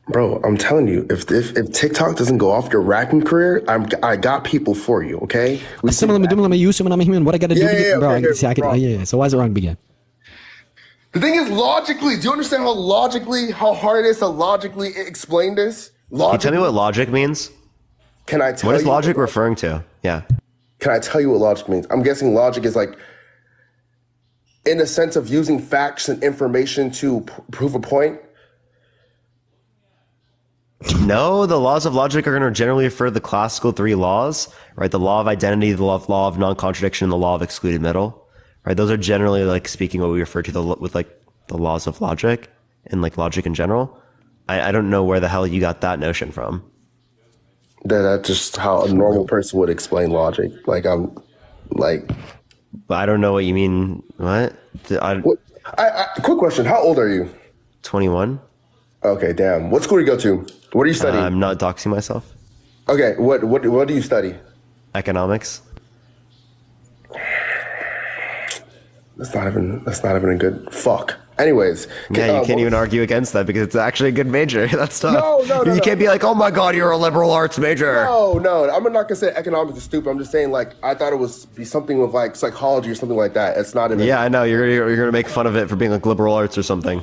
Bro, I'm telling you, if TikTok doesn't go off your rapping career, I got people for you. Okay. What I gotta do? Yeah, Bro, okay, bro. yeah. So why is it wrong to be gay? The thing is, logically, do you understand how hard it is to logically explain this? Can you tell me what logic means? Can I tell What is you logic referring to? Yeah. Can I tell you what logic means? I'm guessing logic is like in the sense of using facts and information to prove a point. No, the laws of logic are going to generally refer to the classical three laws, right? The law of identity, the law of non-contradiction, and the law of excluded middle, right? Those are generally like speaking what we refer to with like the laws of logic and like logic in general. I don't know where the hell you got that notion from. That's just how a normal person would explain logic. Like but I don't know what you mean. What? Quick question. How old are you? 21. Okay, damn. What school do you go to? What are you studying? I'm not doxing myself. Okay, what do you study? Economics. That's not even a good fuck. Anyways, yeah, you can't even argue against that because it's actually a good major. That's tough. No, you can't be like, oh my god, you're a liberal arts major. No, I'm not gonna say economics is stupid. I'm just saying like I thought it was be something with like psychology or something like that. It's not even. Yeah, I know you're gonna make fun of it for being like liberal arts or something.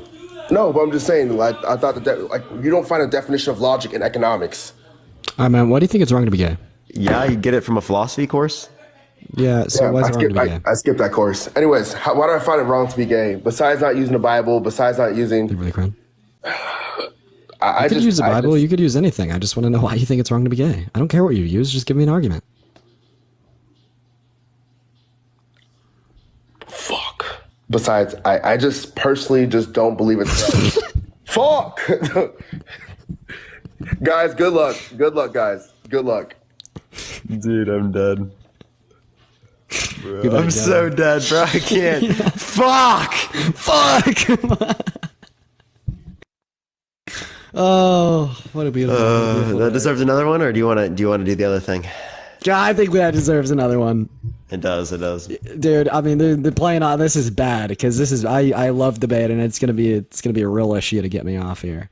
No, but I'm just saying like I thought that like you don't find a definition of logic in economics. All right, man. Why do you think it's wrong to be gay? Yeah, you get it from a philosophy course. Yeah, so why is it wrong to be gay? I skipped that course. Anyways, why do I find it wrong to be gay? Besides not using the Bible, besides not using... You really crying? You could use the Bible, you could use anything. I just want to know why you think it's wrong to be gay. I don't care what you use, just give me an argument. Fuck. Besides, I just personally just don't believe it's wrong. Fuck! Guys, good luck. Good luck, guys. Good luck. Dude, I'm dead. Bro, I'm so dead, bro. I can't. Fuck! Oh, what a beautiful. That deserves another one, or do you want to do the other thing? I think that deserves another one. It does. Dude, I mean, they're playing on. This is bad because this is. I love debate, and it's gonna be a real issue to get me off here.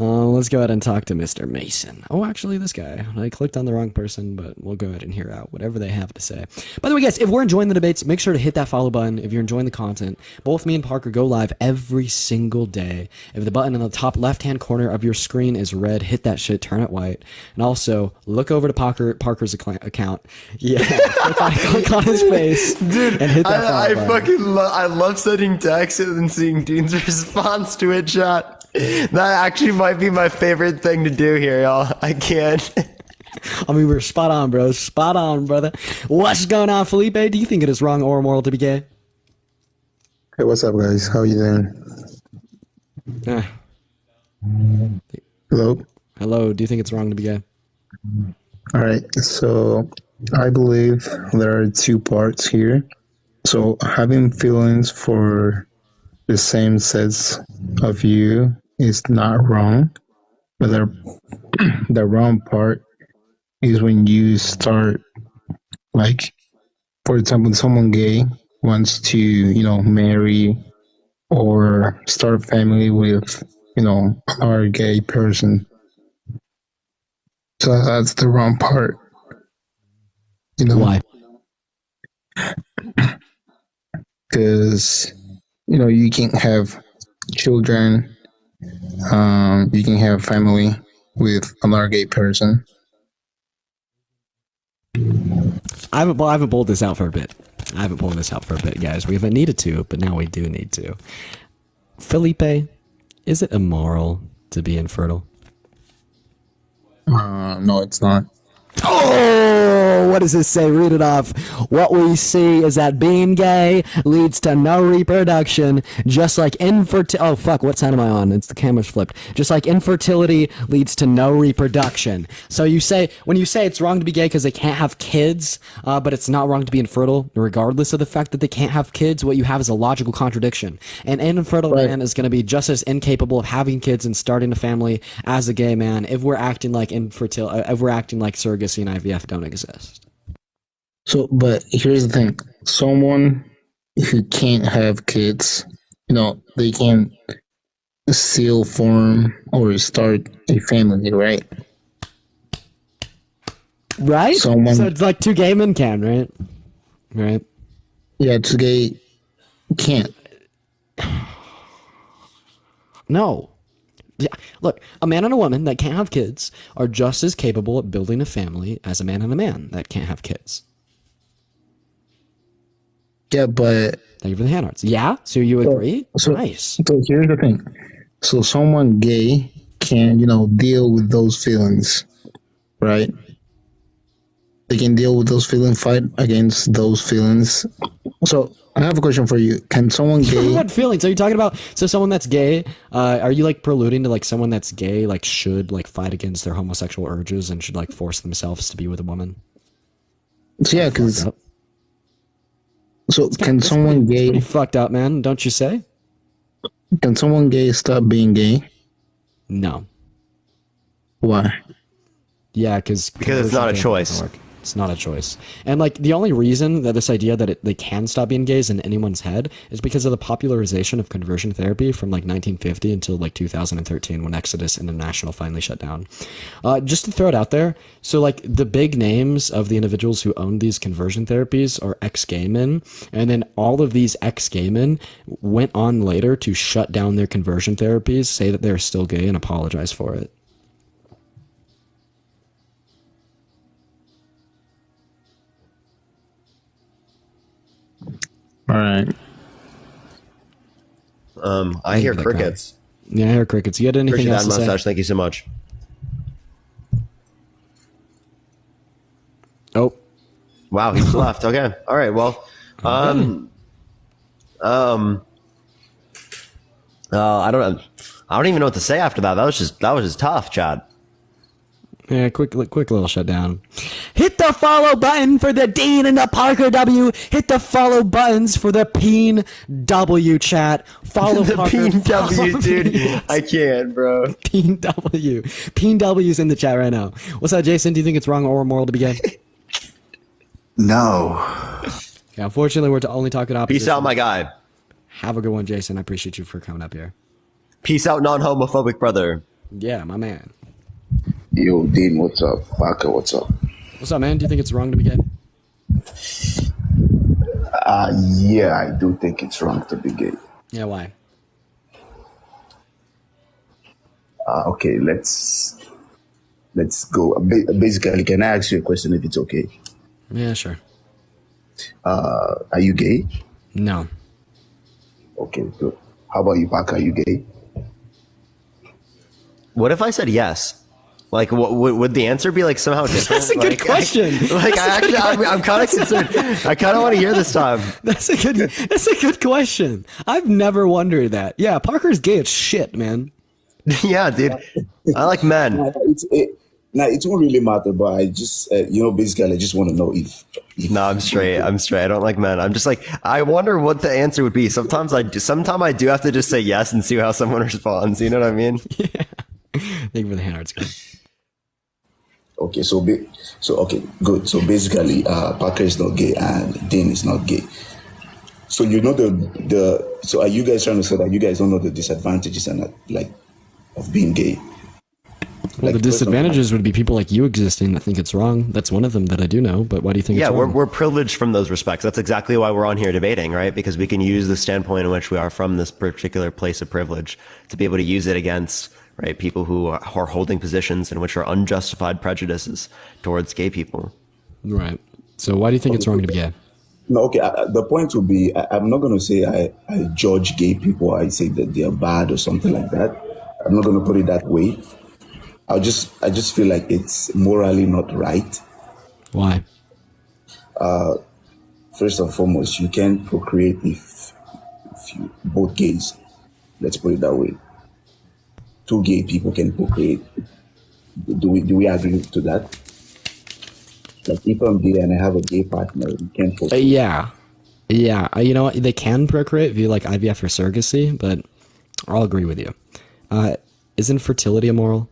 Let's go ahead and talk to Mr. Mason. Oh, actually, this guy. I clicked on the wrong person, but we'll go ahead and hear out whatever they have to say. By the way, guys, if we're enjoying the debates, make sure to hit that follow button. If you're enjoying the content, both me and Parker go live every single day. If the button in the top left-hand corner of your screen is red, hit that shit, turn it white. And also, look over to Parker's account. Yeah, click on his face. Dude, and hit that I button. fucking I love sending texts and then seeing Dean's response to it, chat. That actually might be my favorite thing to do here, y'all. I can't. I mean, we're spot on, bro. Spot on, brother. What's going on, Felipe? Do you think it is wrong or immoral to be gay? Hey, what's up, guys? How you doing? Hello. Hello. Do you think it's wrong to be gay? All right. So I believe there are two parts here. So having feelings for the same sex of you is not wrong, but the wrong part is when you start, like, for example, someone gay wants to, marry or start a family with, another gay person. So that's the wrong part. Why? Because, you can't have children, you can have family with another gay person. I haven't pulled this out for a bit. Guys. We haven't needed to, but now we do need to. Felipe, is it immoral to be infertile? No, it's not. Oh, what does this say? Read it off. What we see is that being gay leads to no reproduction, just like infertility. Oh, fuck, what side am I on? It's the camera's flipped. Just like infertility leads to no reproduction. So when you say it's wrong to be gay because they can't have kids, but it's not wrong to be infertile, regardless of the fact that they can't have kids, what you have is a logical contradiction. An infertile man is going to be just as incapable of having kids and starting a family as a gay man if we're acting like surrogacy and IVF don't exist. So, but here's the thing. Someone who can't have kids, they can still form or start a family, right? Right? So it's like two gay men can, right? Right? Yeah, two gay can't. No. Yeah, look, a man and a woman that can't have kids are just as capable of building a family as a man and a man that can't have kids. Yeah, but... Thank you for the hand hearts. Yeah? So you agree? Nice. So here's the thing. So someone gay can, deal with those feelings, right? They can deal with those feelings, fight against those feelings. So I have a question for you. Can someone gay... What feelings are you talking about? So someone that's gay, are you preluding to someone that's gay should fight against their homosexual urges and should force themselves to be with a woman? So, yeah, because... So can someone gay... It's pretty fucked up, man. Don't you say? Can someone gay stop being gay? No. Why? Yeah, because it's not a choice. It's not a choice. And the only reason that this idea that they can stop being gays in anyone's head is because of the popularization of conversion therapy from 1950 until 2013 when Exodus International finally shut down. Just to throw it out there, so the big names of the individuals who own these conversion therapies are ex-gay men, and then all of these ex-gay men went on later to shut down their conversion therapies, say that they're still gay, and apologize for it. All right. I hear crickets. Yeah, I hear crickets. You had anything Appreciate else that to mustache. say? Thank you so much. Oh. Wow, he's left. Okay. All right. Well, I don't even know what to say after that. That was just tough, Chad. Yeah, quick little shutdown. Hit the follow button for the Dean and the Parker W. Hit the follow buttons for the Peen W chat. Follow the Parker. Peen W, Follow dude. me. I can't, bro. Peen W. Peen W's in the chat right now. What's up, Jason? Do you think it's wrong or immoral to be gay? No. Yeah, unfortunately, we're only talking opposition. Peace out, my guy. Have a good one, Jason. I appreciate you for coming up here. Peace out, non-homophobic brother. Yeah, my man. Yo, Dean, what's up? Parker, what's up? What's up, man? Do you think it's wrong to be gay? Yeah, I do think it's wrong to be gay. Yeah, why? Okay, let's go. Basically, can I ask you a question if it's okay? Yeah, sure. Are you gay? No. Okay, good. How about you, Parker? Are you gay? What if I said yes? Like, what would the answer be? Like somehow different? That's a good question. I'm kind of concerned. I kind of want to hear this time. That's a good question. I've never wondered that. Yeah, Parker's gay as shit, man. Yeah, dude. I like men. It won't really matter, but I just, basically, I just want to know if. No, I'm straight. I don't like men. I'm just like, I wonder what the answer would be. Sometimes I do have to just say yes and see how someone responds. You know what I mean? Yeah. Thank you for the hand arts. Okay, okay, good. So basically, Parker is not gay and Dean is not gay. So you know so are you guys trying to say that you guys don't know the disadvantages and of being gay? Well, the disadvantages would be people like you existing that think it's wrong. That's one of them that I do know, but why do you think it's wrong? We're privileged from those respects. That's exactly why we're on here debating, right? Because we can use the standpoint in which we are from this particular place of privilege to be able to use it against, right, people who are holding positions in which are unjustified prejudices towards gay people. Right. So why do you think it's wrong to be gay? No, okay. The point would be, I'm not going to say I judge gay people. I say that they are bad or something like that. I'm not going to put it that way. I just feel like it's morally not right. Why? First and foremost, you can't procreate if you both gays. Let's put it that way. Two gay people can procreate. Do we agree to that? Like if I'm gay and I have a gay partner, we can't procreate. Yeah. You know what? They can procreate via like IVF or surrogacy, but I'll agree with you. Isn't fertility immoral?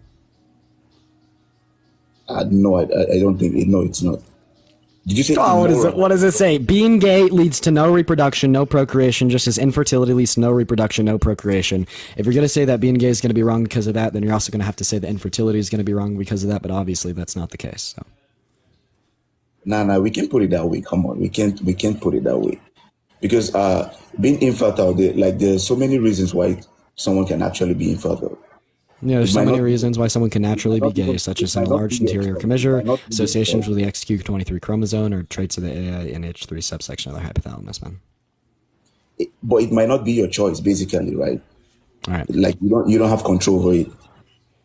No, I don't think it. No, it's not. Did you say? Oh, what does it say? Being gay leads to no reproduction, no procreation, just as infertility leads to no reproduction, no procreation. If you're going to say that being gay is going to be wrong because of that, then you're also going to have to say that infertility is going to be wrong because of that, but obviously that's not the case. So. No, we can't put it that way. Come on, we can't put it that way. Because being infertile, there's so many reasons why someone can actually be infertile. Yeah, there's so many reasons why someone can naturally be gay, such as enlarged anterior commissure, associations with the XQ23 chromosome, or traits of the AINH3 subsection of the hypothalamus, man. But it might not be your choice, basically, right? All right. Like you don't have control over it.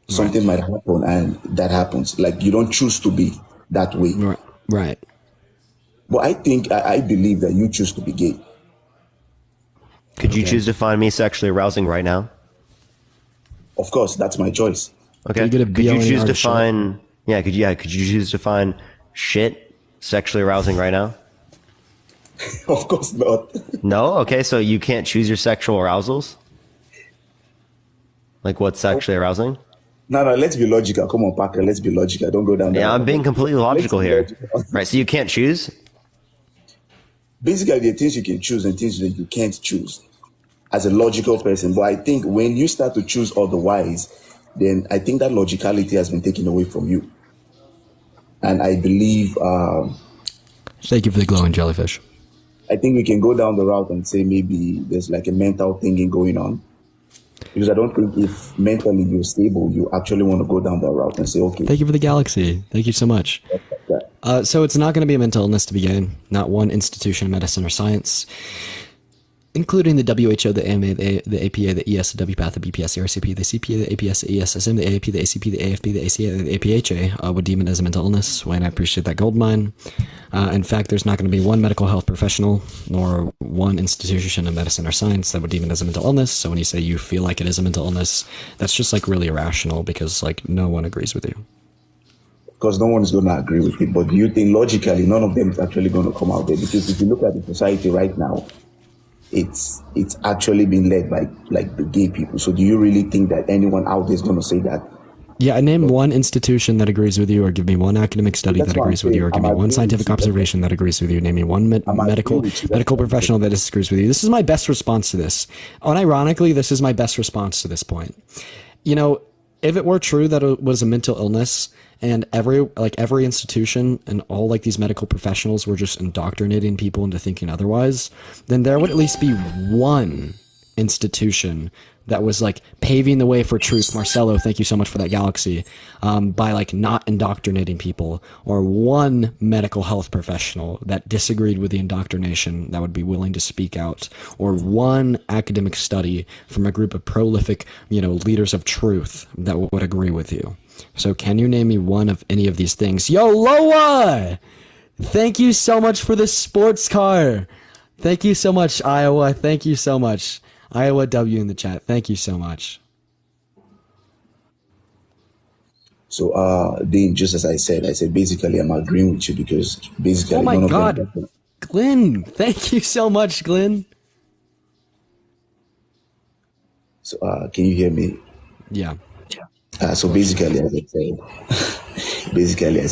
Something might happen, and that happens. Like you don't choose to be that way. Right. But I believe that you choose to be gay. Could you choose to find me sexually arousing right now? Of course, that's my choice. Okay. Could you choose to find? Yeah. Could you choose to find shit sexually arousing right now? Of course not. No. Okay. So you can't choose your sexual arousals. Like what's sexually arousing? No. Let's be logical. Come on, Parker. Let's be logical. Don't go down there. Yeah, I'm being completely logical here. Right. So you can't choose. Basically, there are things you can choose and things that you can't choose. As a logical person, but I think when you start to choose otherwise, then I think that logicality has been taken away from you. And I believe... Thank you for the glowing jellyfish. I think we can go down the route and say maybe there's like a mental thinking going on. Because I don't think if mentally you're stable, you actually want to go down that route and say, okay. Thank you for the galaxy. Thank you so much. So it's not going to be a mental illness to begin. Not one institution of medicine or science, including the WHO, the AMA, the APA, the ES, the WPATH, the BPS, the RCP, the CPA, the APS, the ESSM, the AAP, the ACP, the AFP, the ACA, and the APHA would deem it as a mental illness. Wayne, I appreciate that gold mine. In fact, there's not going to be one medical health professional nor one institution of medicine or science that would deem it as a mental illness. So when you say you feel like it is a mental illness, that's just like really irrational because like no one agrees with you. Because no one is going to agree with it. But do you think logically none of them is actually going to come out there? Because if you look at the society right now, it's actually been led by like the gay people. So do you really think that anyone out there is going to say that? Yeah, name one institution that agrees with you, or give me one academic study that agrees with you, or give me one scientific observation that agrees with you. Name me one medical professional that disagrees with you. This is my best response to this. Unironically, this is my best response to this point. You know, if it were true that it was a mental illness and every institution and all like these medical professionals were just indoctrinating people into thinking otherwise, then there would at least be one institution that was like paving the way for truth. Marcelo, thank you so much for that galaxy. By like not indoctrinating people, or one medical health professional that disagreed with the indoctrination that would be willing to speak out, or one academic study from a group of prolific, leaders of truth that would agree with you. So can you name me one of any of these things? Yo, Loa! Thank you so much for the sports car. Thank you so much, Iowa. Thank you so much. Iowa W in the chat. Thank you so much. So, Dean, just as I said basically I'm agreeing with you because basically. Oh my none of God, them- Glenn! Thank you so much, Glenn. So, can you hear me? Yeah. So basically, as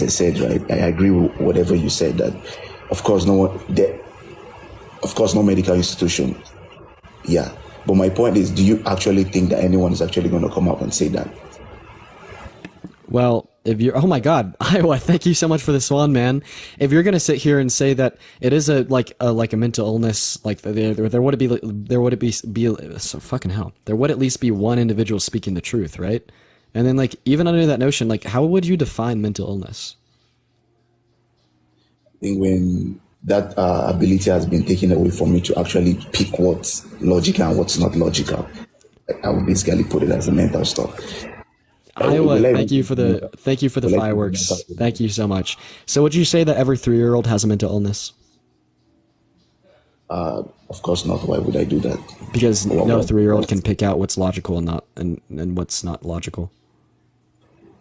I said, right, I agree with whatever you said. That, of course, no medical institution. Yeah, but my point is, do you actually think that anyone is actually going to come up and say that? Well, if you're, oh my God, Iowa, thank you so much for the swan, man. If you're gonna sit here and say that it is a mental illness, like there would be so fucking hell. There would at least be one individual speaking the truth, right? And then like even under that notion, like how would you define mental illness? I think when that ability has been taken away from me to actually pick what's logical and what's not logical, I would basically put it as a mental stuff. Iowa, thank you for the fireworks. Thank you so much. So would you say that every 3-year-old has a mental illness? Of course not. Why would I do that? Because no 3-year-old can pick out what's logical and not and what's not logical.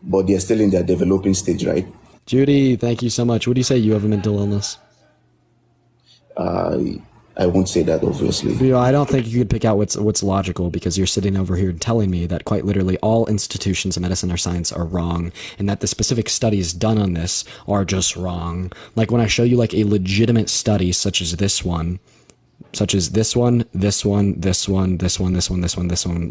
But they're still in their developing stage, right? Judy, thank you so much. Would you say you have a mental illness? I won't say that, obviously. You know, I don't think you could pick out what's logical because you're sitting over here telling me that quite literally all institutions of medicine or science are wrong and that the specific studies done on this are just wrong. Like when I show you like a legitimate study such as this one,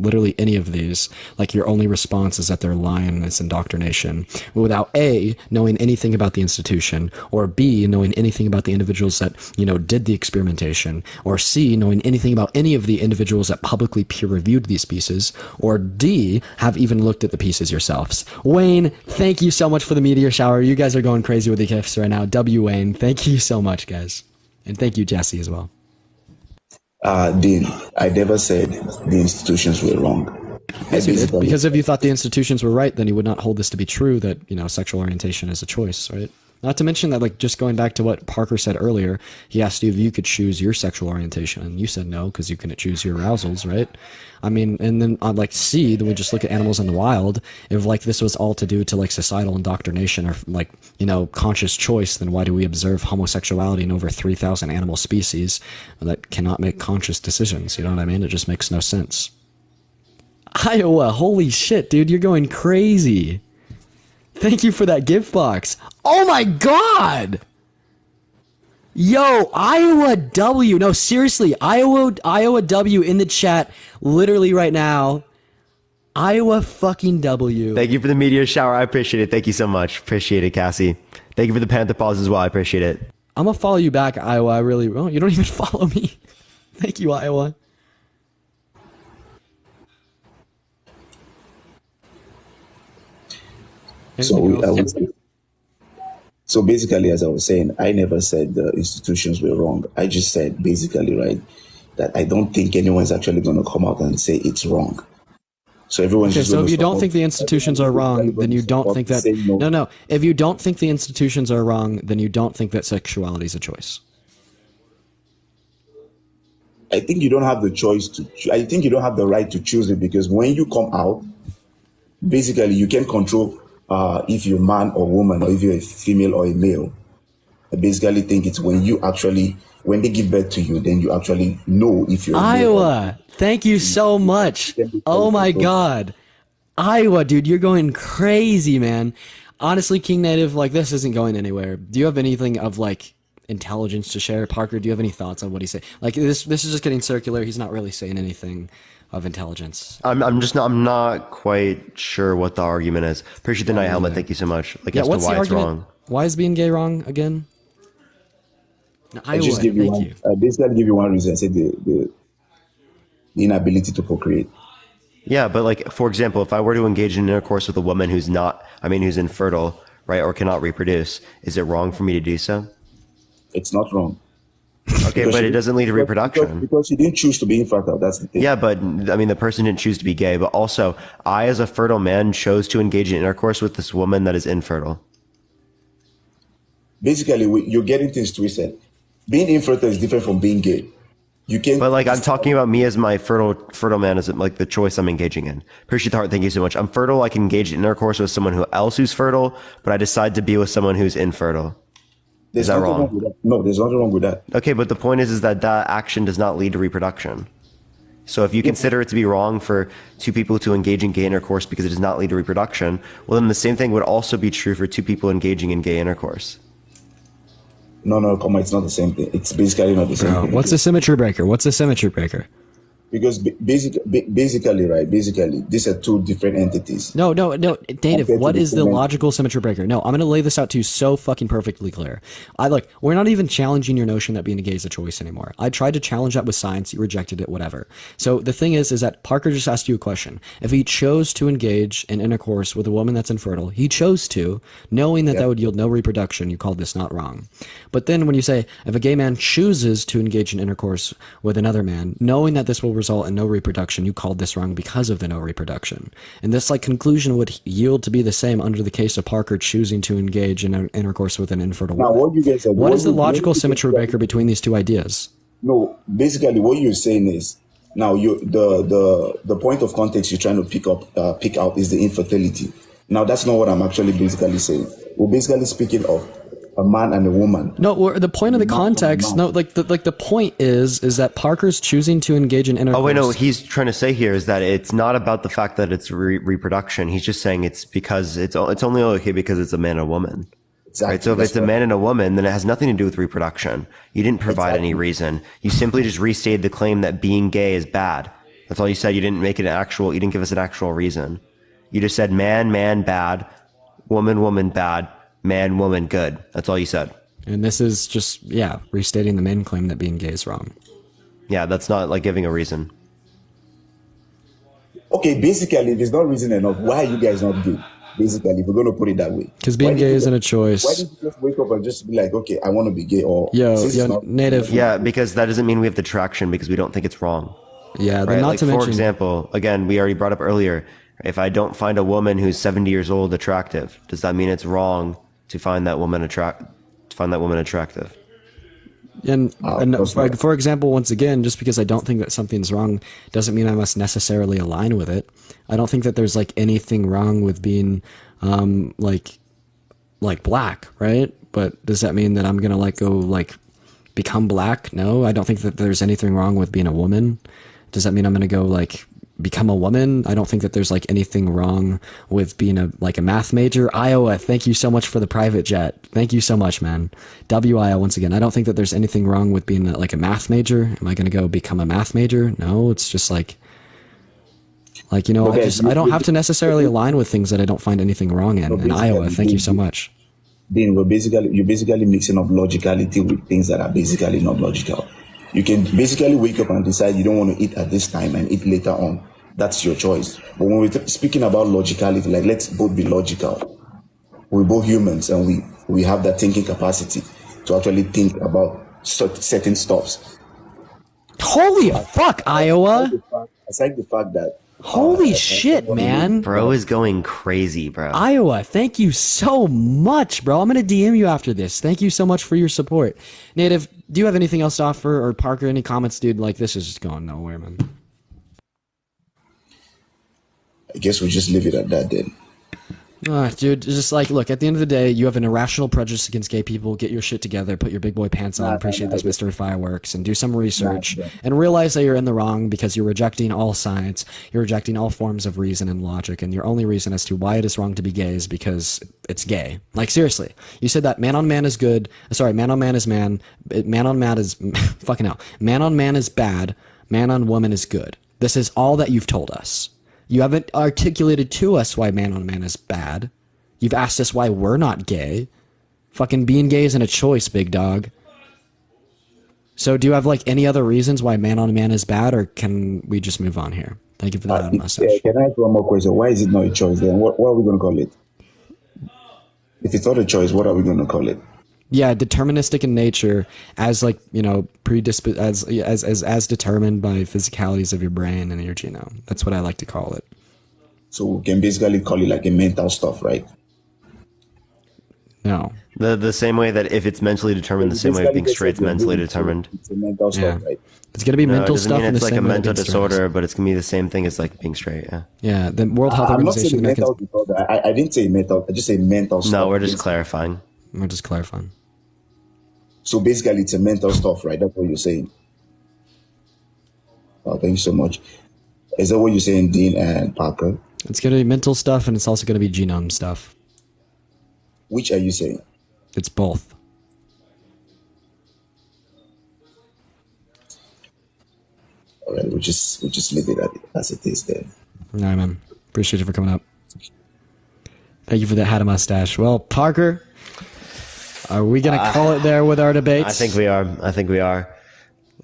literally any of these, like your only response is that they're lying and it's indoctrination without A, knowing anything about the institution, or B, knowing anything about the individuals that, you know, did the experimentation, or C, knowing anything about any of the individuals that publicly peer reviewed these pieces, or D, have even looked at the pieces yourselves. Wayne, thank you so much for the meteor shower. You guys are going crazy with the gifts right now. W Wayne, thank you so much, guys. And thank you, Jesse, as well. Dean, I never said the institutions were wrong. Yes, you did. Because if you thought the institutions were right, then you would not hold this to be true that, you know, sexual orientation is a choice, right? Not to mention that, like, just going back to what Parker said earlier, he asked you if you could choose your sexual orientation, and you said no, because you couldn't choose your arousals, right? I mean, and then on, like, C, then we just look at animals in the wild. If, like, this was all to do to, like, societal indoctrination or, like, you know, conscious choice, then why do we observe homosexuality in over 3,000 animal species that cannot make conscious decisions? You know what I mean? It just makes no sense. Iowa, holy shit, dude, you're going crazy. Thank you for that gift box. Oh my God! Yo, Iowa W. No, seriously, Iowa W in the chat literally right now. Iowa fucking W. Thank you for the meteor shower. I appreciate it. Thank you so much. Appreciate it, Cassie. Thank you for the Panther pause as well. I appreciate it. I'm gonna follow you back, Iowa. I really won't. You don't even follow me. Thank you, Iowa. So basically, as I was saying, I never said the institutions were wrong. I just said basically, right, that I don't think anyone's actually going to come out and say it's wrong. So everyone's okay, just so if you don't think the institutions are wrong, then you don't think that no. If you don't think the institutions are wrong, then you don't think that sexuality is a choice. I think you don't have the choice to. I think you don't have the right to choose it because when you come out, basically you can control if you're man or woman or if you're a female or a male. I basically think it's when they give birth to you, then you actually know if you're Iowa. Thank you so much. Oh my God. Iowa, dude, you're going crazy, man. Honestly, King Native, like, this isn't going anywhere. Do you have anything of, like, intelligence to share? Parker, do you have any thoughts on what he's saying? Like, this is just getting circular. He's not really saying anything of intelligence. I'm not quite sure what the argument is. Appreciate the night helmet. Thank you so much. Like, yeah, as to what's why the it's argument? wrong. Why is being gay wrong again? No, I just give you one. I basically give you one reason. I said the inability to procreate. Yeah, but like, for example, if I were to engage in intercourse with a woman who's infertile, right, or cannot reproduce, is it wrong for me to do so? It's not wrong. Okay, but it doesn't lead to reproduction. Because you didn't choose to be infertile. That's the thing. Yeah, but I mean, the person didn't choose to be gay, but also, I, as a fertile man, chose to engage in intercourse with this woman that is infertile. Basically, you're getting things twisted. Being infertile is different from being gay. You can. But like, I'm talking about me as my fertile man, as like the choice I'm engaging in. Appreciate the heart. Thank you so much. I'm fertile. I can engage in intercourse with someone who's fertile, but I decide to be with someone who's infertile. Is that wrong? No, there's nothing wrong with that. Okay, but the point is that action does not lead to reproduction. So if you consider it to be wrong for two people to engage in gay intercourse because it does not lead to reproduction, well, then the same thing would also be true for two people engaging in gay intercourse. No, come on, it's not the same thing. It's basically not the same thing. What's a symmetry breaker? What's a symmetry breaker? Because basically, these are two different entities. No, Native, what is the logical symmetry breaker? No, I'm going to lay this out to you so fucking perfectly clear. Look, we're not even challenging your notion that being gay is a choice anymore. I tried to challenge that with science, you rejected it, whatever. So the thing is that Parker just asked you a question. If he chose to engage in intercourse with a woman that's infertile, he chose to, knowing that that would yield no reproduction, you called this not wrong. But then when you say, if a gay man chooses to engage in intercourse with another man, knowing that this will result in no reproduction, you called this wrong because of the no reproduction. And this conclusion would yield to be the same under the case of Parker choosing to engage in an intercourse with an infertile woman. What is the logical symmetry breaker between these two ideas? No, basically what you're saying is, now the point of context you're trying to pick out is the infertility. Now that's not what I'm actually basically saying. We're basically speaking of a man and a woman. No, the point of the context, the point is that Parker's choosing to engage in intercourse. Oh wait, no, what he's trying to say here is that it's not about the fact that it's reproduction. He's just saying it's because it's only okay because it's a man and a woman. Exactly. Right? So if it's a man and a woman, then it has nothing to do with reproduction. You didn't provide any reason. You simply just restated the claim that being gay is bad. That's all you said. You didn't make it you didn't give us an actual reason. You just said man, bad, woman, bad, man, woman, good. That's all you said. And this is just, restating the main claim that being gay is wrong. Yeah, that's not like giving a reason. Okay, basically, if it's not reason enough, why are you guys not gay? Basically, if we're going to put it that way. Because being gay isn't a choice. Why did you just wake up and just be like, okay, I want to be gay? Or Native. Yeah, because that doesn't mean we have the traction because we don't think it's wrong. Yeah, right? not to mention. For example, again, we already brought up earlier, if I don't find a woman who's 70 years old attractive, does that mean it's wrong to find that woman attractive? And for example, once again, just because I don't think that something's wrong doesn't mean I must necessarily align with it. I don't think that there's anything wrong with being like black, right? But does that mean that I'm gonna go become black? No, I don't think that there's anything wrong with being a woman. Does that mean I'm gonna go become a woman? I don't think that there's anything wrong with being a math major. Iowa, thank you so much for the private jet. Thank you so much, man. WIO once again. I don't think that there's anything wrong with being a math major. Am I going to go become a math major? No, it's just I don't have to necessarily align with things that I don't find anything wrong in. And Iowa, thank you so much. Dean, you're basically mixing up logicality with things that are basically not logical. You can basically wake up and decide you don't want to eat at this time and eat later on. That's your choice. But when we're speaking about logicality, let's both be logical. We're both humans and we have that thinking capacity to actually think about certain stuffs. Holy fuck, Iowa! Aside the fact that holy shit, man. Bro is going crazy, bro. Iowa, thank you so much, bro. I'm going to DM you after this. Thank you so much for your support. Native, do you have anything else to offer? Or Parker, any comments, dude? This is just going nowhere, man. I guess we'll just leave it at that then. Dude, just look, at the end of the day, you have an irrational prejudice against gay people. Get your shit together, put your big boy pants on, appreciate those Mr. Fireworks, and do some research, and realize that you're in the wrong because you're rejecting all science, you're rejecting all forms of reason and logic, and your only reason as to why it is wrong to be gay is because it's gay. Seriously. You said that man on man is good, man on man is man, man on man is, fucking hell, man on man is bad, man on woman is good. This is all that you've told us. You haven't articulated to us why man on man is bad. You've asked us why we're not gay. Fucking being gay isn't a choice, big dog. So do you have any other reasons why man on man is bad, or can we just move on here? Thank you for that message. Can I ask one more question? Why is it not a choice then? What are we going to call it? If it's not a choice, what are we going to call it? Yeah, deterministic in nature, as like, you know, as determined by physicalities of your brain and your genome. That's what I like to call it. So we can basically call it like a mental stuff, right? No. The same way that if it's mentally determined, the same way being straight's mentally determined. It's a mental stuff, right? It's gonna be No, mental it doesn't stuff. mean in it's the like a same way mental being disorder, but it's gonna be the same thing as like being straight. Yeah. Yeah. The World Health I'm not saying Organization. mental disorder. I didn't say mental. I just say mental stuff. No, we're just clarifying. We're just clarifying. So basically, it's a mental stuff, right? That's what you're saying. Oh, thank you so much. Is that what you're saying, Dean and Parker? It's gonna be mental stuff, and it's also gonna be genome stuff. Which are you saying? It's both. All right, we'll just leave it as it is then. All right, man. Appreciate you for coming up. Thank you for that hat and mustache. Well, Parker, are we gonna call it there with our debates? I think we are.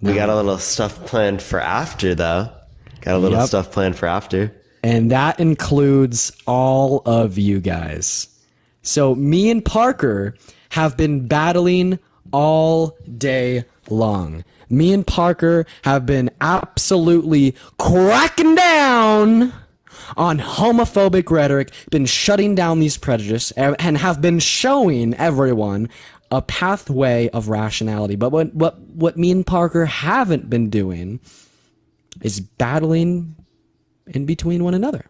We got a little stuff planned for after, though. Got a little stuff planned for after. And that includes all of you guys. So me and Parker have been battling all day long. Me and Parker have been absolutely cracking down on homophobic rhetoric, been shutting down these prejudices, and have been showing everyone a pathway of rationality. But what me and Parker haven't been doing is battling in between one another.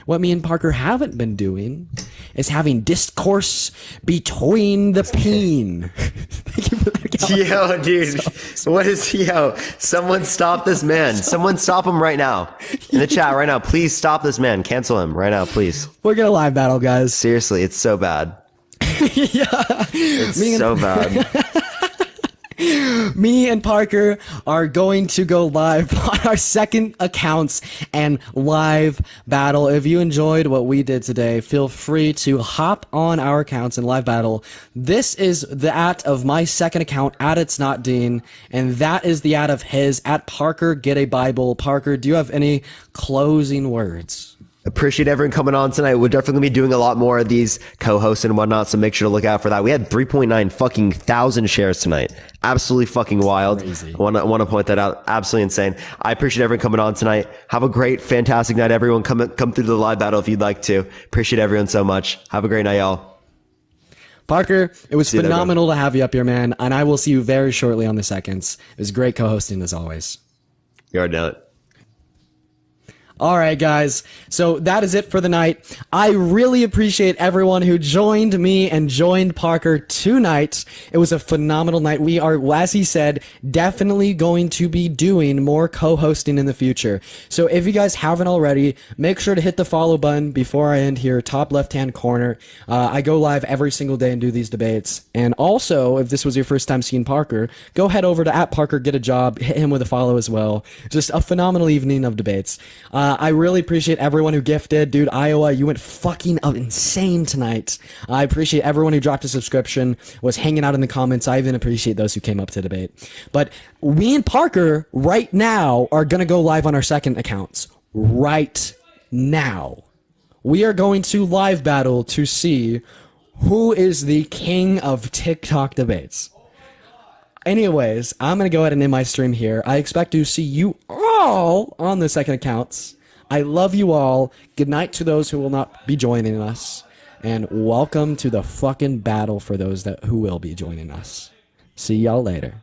What me and Parker haven't been doing is having discourse between the peen. Yo, dude, what is someone stop this man. Someone stop him right now. In the chat right now, please stop this man. Cancel him right now, please. We're gonna live battle, guys. Seriously, it's so bad. It's so bad. Me and Parker are going to go live on our second accounts and live battle. If you enjoyed what we did today, feel free to hop on our accounts and live battle. This is the @ of my second account, @It's Not Dean, and that is the @ of his, @Parker Get a Bible. Parker, do you have any closing words? Appreciate everyone coming on tonight. We're definitely gonna be doing a lot more of these co-hosts and whatnot, so make sure to look out for that. We had 3.9 fucking thousand shares tonight. Absolutely fucking wild. Crazy. I want to point that out. Absolutely insane. I appreciate everyone coming on tonight. Have a great, fantastic night, everyone. Come through the live battle if you'd like to. Appreciate everyone so much. Have a great night, y'all. Parker, it was See you there, phenomenal to have you up here, man, and I will see you very shortly on the seconds. It was great co-hosting as always. You already know it. All right, guys. So that is it for the night. I really appreciate everyone who joined me and joined Parker tonight. It was a phenomenal night. We are, as he said, definitely going to be doing more co-hosting in the future. So if you guys haven't already, make sure to hit the follow button before I end here, top left-hand corner. I go live every single day and do these debates. And also, if this was your first time seeing Parker, go head over to @ParkerGetAJob, hit him with a follow as well. Just a phenomenal evening of debates. I really appreciate everyone who gifted. Dude, Iowa, you went fucking insane tonight. I appreciate everyone who dropped a subscription, was hanging out in the comments. I even appreciate those who came up to debate. But me and Parker right now are going to go live on our second accounts. Right now. We are going to live battle to see who is the king of TikTok debates. Anyways, I'm going to go ahead and end my stream here. I expect to see you all on the second accounts. I love you all. Good night to those who will not be joining us. And welcome to the fucking battle for those who will be joining us. See y'all later.